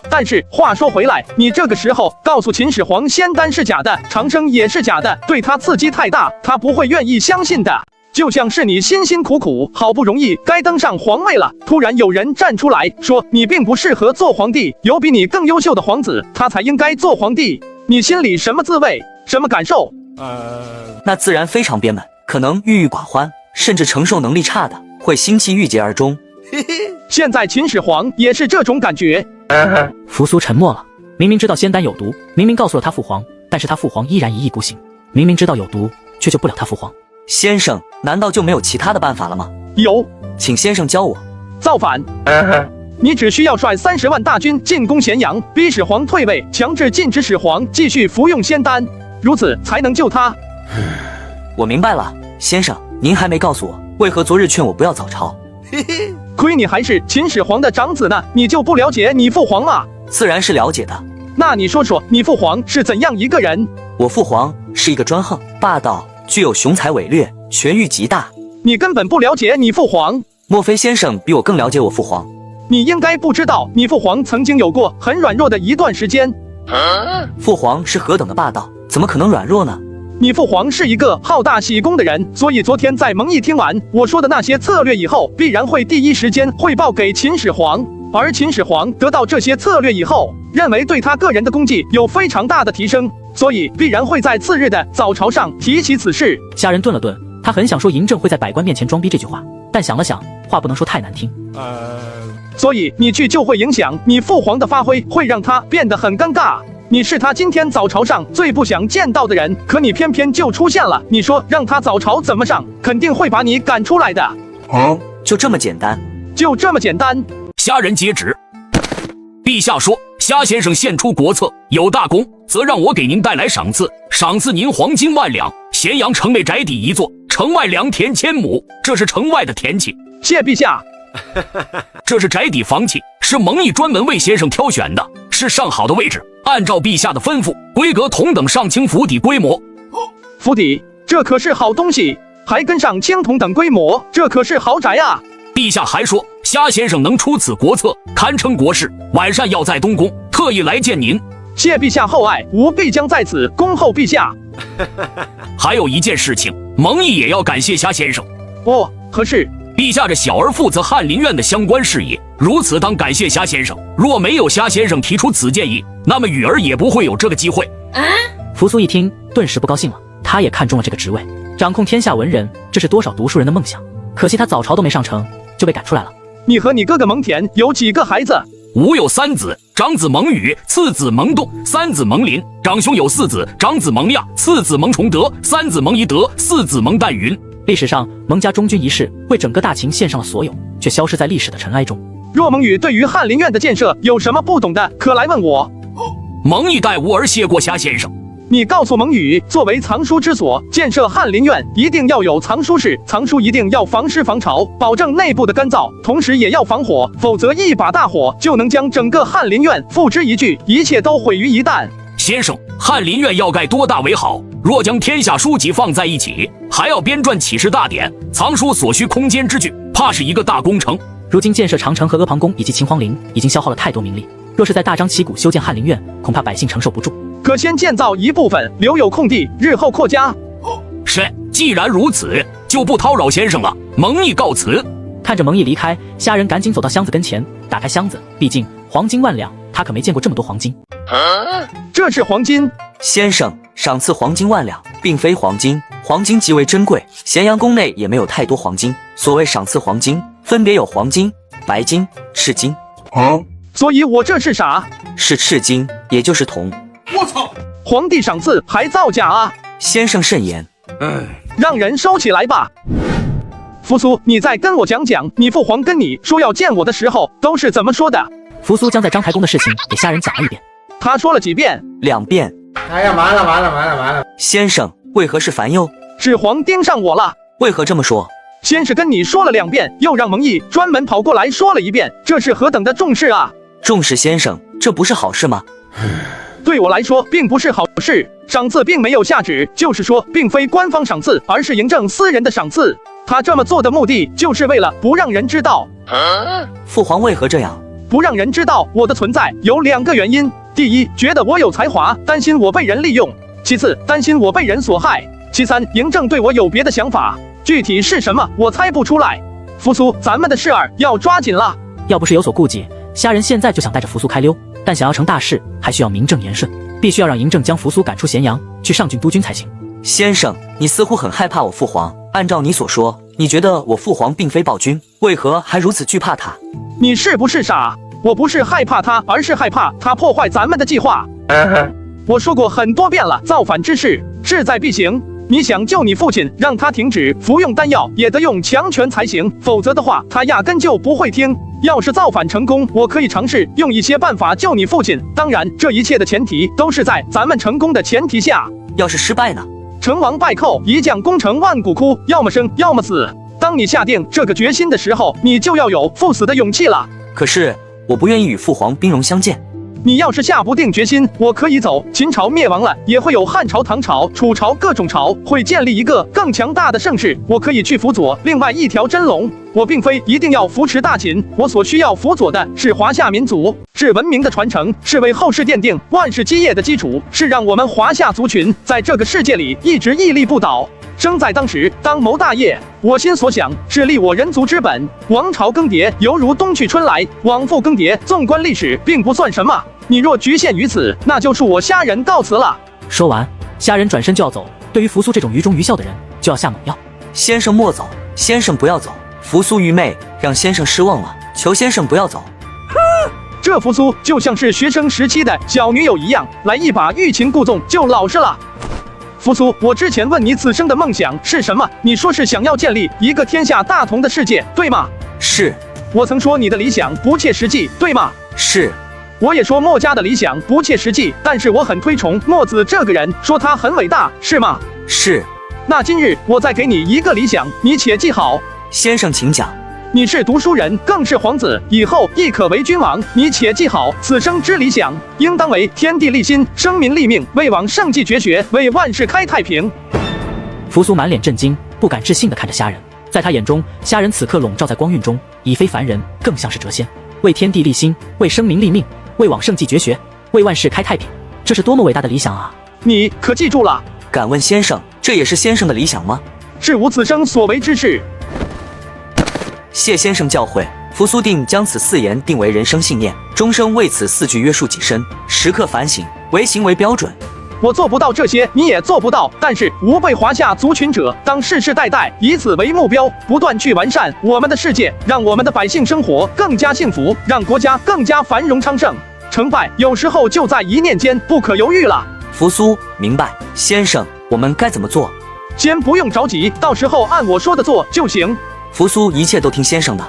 但是话说回来，你这个时候告诉秦始皇仙丹是假的，长生也是假的，对他刺激太大，他不会愿意相信的。就像是你辛辛苦苦好不容易该登上皇位了，突然有人站出来说你并不适合做皇帝，有比你更优秀的皇子，他才应该做皇帝，你心里什么滋味，什么感受？那自然非常憋闷，可能郁郁寡欢，甚至承受能力差的会心气郁结而终。现在秦始皇也是这种感觉。扶苏沉默了，明明知道仙丹有毒，明明告诉了他父皇，但是他父皇依然一意孤行，明明知道有毒，却救不了他父皇。先生，难道就没有其他的办法了吗？有，请先生教我。造反。你只需要率30万大军进攻咸阳，逼始皇退位，强制禁止始皇继续服用仙丹，如此才能救他。我明白了，先生，您还没告诉我，为何昨日劝我不要早朝？亏你还是秦始皇的长子呢，你就不了解你父皇啊？自然是了解的。那你说说，你父皇是怎样一个人？我父皇是一个专横、霸道，具有雄才伟略，权欲极大。你根本不了解你父皇。莫非先生比我更了解我父皇？你应该不知道，你父皇曾经有过很软弱的一段时间。父皇是何等的霸道，怎么可能软弱呢？你父皇是一个好大喜功的人，所以昨天在蒙毅听完我说的那些策略以后，必然会第一时间汇报给秦始皇。而秦始皇得到这些策略以后，认为对他个人的功绩有非常大的提升，所以必然会在次日的早朝上提起此事。虾仁顿了顿，他很想说嬴政会在百官面前装逼这句话，但想了想，话不能说太难听。所以你去就会影响你父皇的发挥，会让他变得很尴尬。你是他今天早朝上最不想见到的人，可你偏偏就出现了。你说让他早朝怎么上，肯定会把你赶出来的。就这么简单？就这么简单。虾仁接旨。陛下说，虾先生献出国策，有大功，则让我给您带来赏赐，赏赐您黄金万两，咸阳城内宅邸一座，城外良田1000亩，这是城外的田契。谢陛下。这是宅邸房契，是蒙毅专门为先生挑选的，是上好的位置，按照陛下的吩咐，规格同等上清府邸规模。府邸，这可是好东西，还跟上清同等规模，这可是豪宅啊！陛下还说，虾先生能出此国策，堪称国士，晚上要在东宫，特意来见您。谢陛下厚爱，吾必将在此恭候陛下。还有一件事情，蒙毅也要感谢虾先生。哦，何事？陛下这小儿负责翰林院的相关事宜，如此当感谢虾先生。若没有虾先生提出此建议，那么允儿也不会有这个机会。扶苏一听，顿时不高兴了。他也看中了这个职位，掌控天下文人，这是多少读书人的梦想。可惜他早朝都没上成，就被赶出来了。你和你哥哥蒙恬有几个孩子？吾有3子，长子蒙宇，次子蒙栋，三子蒙林。长兄有4子，长子蒙亚，次子蒙崇德，三子蒙夷德，四子蒙旦云。历史上蒙家忠君一世，为整个大秦献上了所有，却消失在历史的尘埃中。若蒙宇对于翰林院的建设有什么不懂的，可来问我。蒙毅待吾儿谢过虾先生。你告诉蒙宇，作为藏书之所，建设翰林院一定要有藏书室，藏书一定要防湿防潮，保证内部的干燥，同时也要防火，否则一把大火就能将整个翰林院付之一炬，一切都毁于一旦。先生，翰林院要盖多大为好？若将天下书籍放在一起，还要编撰启示大典，藏书所需空间之巨，怕是一个大工程。如今建设长城和阿房宫以及秦皇陵，已经消耗了太多民力。若是再大张旗鼓修建翰林院，恐怕百姓承受不住。可先建造一部分，留有空地，日后扩加。是，既然如此，就不叨扰先生了。蒙毅告辞。看着蒙毅离开，虾仁赶紧走到箱子跟前，打开箱子，毕竟黄金万两，他可没见过这么多黄金。这是黄金？先生，赏赐黄金万两，并非黄金，黄金极为珍贵，咸阳宫内也没有太多黄金。所谓赏赐黄金，分别有黄金、白金、赤金。所以我这是啥？是赤金，也就是铜。我操！皇帝赏赐还造假啊！先生慎言。让人收起来吧。扶苏，你再跟我讲讲，你父皇跟你说要见我的时候都是怎么说的？扶苏将在章台宫的事情给虾仁讲了一遍。他说了几遍？2遍。哎呀，完了！先生，为何是烦忧？纸皇盯上我了。为何这么说？先是跟你说了2遍，又让蒙毅专门跑过来说了1遍，这是何等的重视啊！重视先生，这不是好事吗？对我来说并不是好事，赏赐并没有下旨，就是说并非官方赏赐，而是嬴政私人的赏赐。他这么做的目的就是为了不让人知道。父皇为何这样？不让人知道我的存在有2个原因：第一，觉得我有才华，担心我被人利用；其次，担心我被人所害；其三，嬴政对我有别的想法，具体是什么我猜不出来。扶苏，咱们的事儿要抓紧了。要不是有所顾忌，虾仁现在就想带着扶苏开溜，但想要成大事，还需要名正言顺，必须要让嬴政将扶苏赶出咸阳，去上郡督军才行。先生，你似乎很害怕我父皇。按照你所说，你觉得我父皇并非暴君，为何还如此惧怕他？你是不是傻？我不是害怕他，而是害怕他破坏咱们的计划。我说过很多遍了，造反之事势在必行。你想救你父亲，让他停止服用丹药，也得用强权才行，否则的话，他压根就不会听。要是造反成功，我可以尝试用一些办法救你父亲。当然，这一切的前提都是在咱们成功的前提下。要是失败呢？成王败寇，一将功成万骨枯，要么生，要么死。当你下定这个决心的时候，你就要有赴死的勇气了。可是，我不愿意与父皇兵戎相见。你要是下不定决心，我可以走。秦朝灭亡了，也会有汉朝、唐朝、楚朝各种朝，会建立一个更强大的盛世。我可以去辅佐另外一条真龙。我并非一定要扶持大秦，我所需要辅佐的是华夏民族，是文明的传承，是为后世奠定万世基业的基础，是让我们华夏族群在这个世界里一直屹立不倒。生在当时，当谋大业，我心所想是立我人族之本。王朝更迭犹如冬去春来，往复更迭，纵观历史并不算什么。你若局限于此，那就恕我虾仁告辞了。说完，虾仁转身就要走。对于扶苏这种愚忠愚孝的人，就要下猛药。先生莫走，先生不要走。扶苏愚昧，让先生失望了，求先生不要走。这扶苏就像是学生时期的小女友一样，来一把欲擒故纵就老实了。扶苏，我之前问你此生的梦想是什么，你说是想要建立一个天下大同的世界，对吗？是。我曾说你的理想不切实际，对吗？是。我也说墨家的理想不切实际，但是我很推崇墨子这个人，说他很伟大，是吗？是。那今日我再给你一个理想，你且记好。先生请讲。你是读书人，更是皇子，以后亦可为君王。你且记好，此生之理想，应当为天地立心，生民立命，为往圣继绝学，为万世开太平。扶苏满脸震惊，不敢置信地看着虾仁。在他眼中，虾仁此刻笼罩在光晕中，已非凡人，更像是谪仙。为天地立心，为生民立命，为往圣继绝学，为万世开太平，这是多么伟大的理想啊！你可记住了？敢问先生，这也是先生的理想吗？是吾此生所为之事。谢先生教诲，扶苏定将此4言定为人生信念，终生为此4句约束己身，时刻反省，唯行为标准。我做不到这些，你也做不到，但是吾辈华夏族群者，当世世代代以此为目标，不断去完善我们的世界，让我们的百姓生活更加幸福，让国家更加繁荣昌盛。成败有时候就在一念间，不可犹豫了。扶苏，明白。先生，我们该怎么做？先不用着急，到时候按我说的做就行。扶苏，一切都听先生的。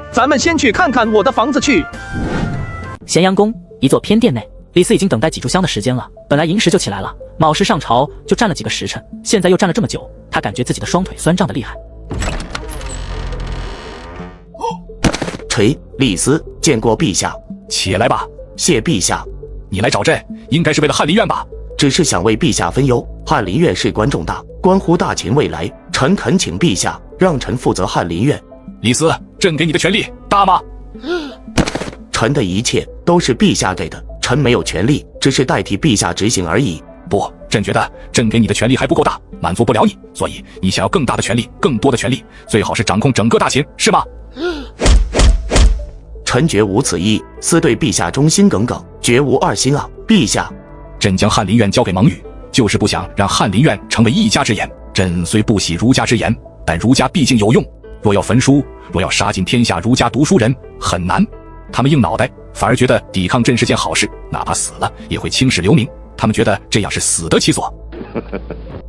咱们先去看看我的房子去。咸阳宫一座偏殿内，李斯已经等待几炷香的时间了。本来寅时就起来了，卯时上朝就站了几个时辰，现在又站了这么久，他感觉自己的双腿酸胀的厉害。垂，李斯见过陛下。起来吧。谢陛下。你来找朕，应该是为了翰林院吧？只是想为陛下分忧。翰林院事关重大，关乎大秦未来，臣恳请陛下让臣负责翰林院。李斯，朕给你的权力大吗？臣的一切都是陛下给的，臣没有权力，只是代替陛下执行而已。不，朕觉得朕给你的权力还不够大，满足不了你，所以你想要更大的权力，更多的权力，最好是掌控整个大秦，是吗？臣绝无此意，思对陛下忠心耿耿，绝无二心啊！陛下，朕将翰林院交给蒙语，就是不想让翰林院成为一家之言。朕虽不喜儒家之言，但儒家毕竟有用。若要焚书，若要杀尽天下儒家读书人，很难。他们硬脑袋，反而觉得抵抗朕是件好事，哪怕死了也会青史留名。他们觉得这样是死得其所。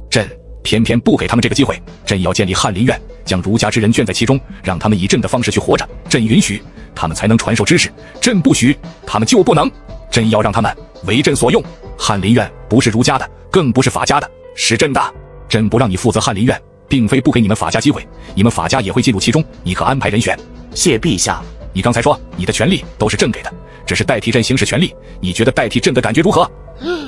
朕偏偏不给他们这个机会。朕要建立翰林院，将儒家之人圈在其中，让他们以朕的方式去活着。朕允许，他们才能传授知识；朕不许，他们就不能。朕要让他们为朕所用。翰林院不是儒家的，更不是法家的，是朕的。朕不让你负责翰林院，并非不给你们法家机会，你们法家也会进入其中，你可安排人选。谢陛下。你刚才说你的权利都是朕给的，只是代替朕行使权利，你觉得代替朕的感觉如何？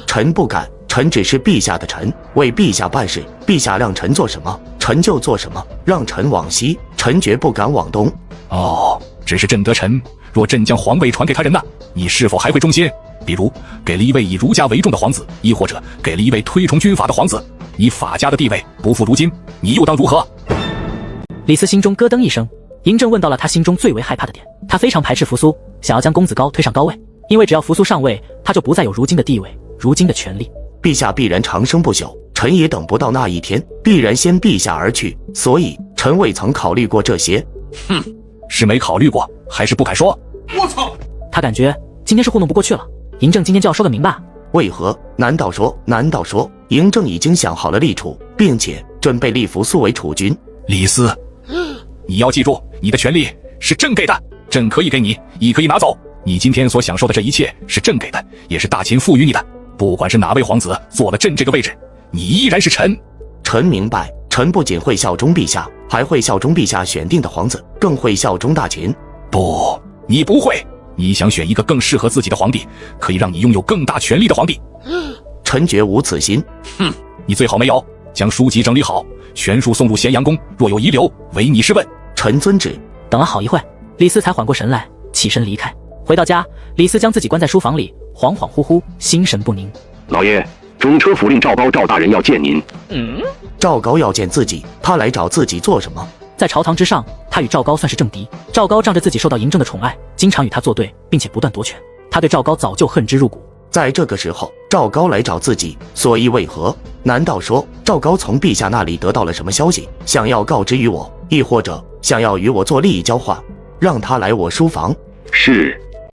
臣不敢，臣只是陛下的臣，为陛下办事，陛下让臣做什么，臣就做什么，让臣往西，臣绝不敢往东。哦，只是朕得臣，若朕将皇位传给他人呢，你是否还会忠心？比如给了一位以儒家为重的皇子，亦或者给了一位推崇军法的皇子，你法家的地位不复如今，你又当如何？李斯心中咯噔一声，嬴政问到了他心中最为害怕的点。他非常排斥扶苏，想要将公子高推上高位，因为只要扶苏上位，他就不再有如今的地位，如今的权力。陛下必然长生不朽，臣也等不到那一天，必然先陛下而去，所以臣未曾考虑过这些。哼，是没考虑过，还是不敢说？我操！他感觉今天是糊弄不过去了，嬴政今天就要说个明白。为何？难道说嬴政已经想好了立储，并且准备立扶苏为储君？李斯，你要记住，你的权利是朕给的，朕可以给你，亦可以拿走。你今天所享受的这一切是朕给的，也是大秦赋予你的。不管是哪位皇子坐了朕这个位置，你依然是臣。臣明白，臣不仅会效忠陛下，还会效忠陛下选定的皇子，更会效忠大秦。不，你不会。你想选一个更适合自己的皇帝，可以让你拥有更大权力的皇帝。臣绝无此心。哼，你最好没有。将书籍整理好，全数送入咸阳宫，若有遗留，唯你是问。臣遵旨。等了好一会，李斯才缓过神来，起身离开。回到家，李斯将自己关在书房里，恍恍惚惚，心神不宁。老爷，中车府令赵高赵大人要见您。赵高要见自己，他来找自己做什么？在朝堂之上，他与赵高算是政敌。赵高仗着自己受到嬴政的宠爱，经常与他作对，并且不断夺权。他对赵高早就恨之入骨。在这个时候，赵高来找自己，所以为何？难道说赵高从陛下那里得到了什么消息，想要告知于我，亦或者想要与我做利益交换，让他来我书房？是。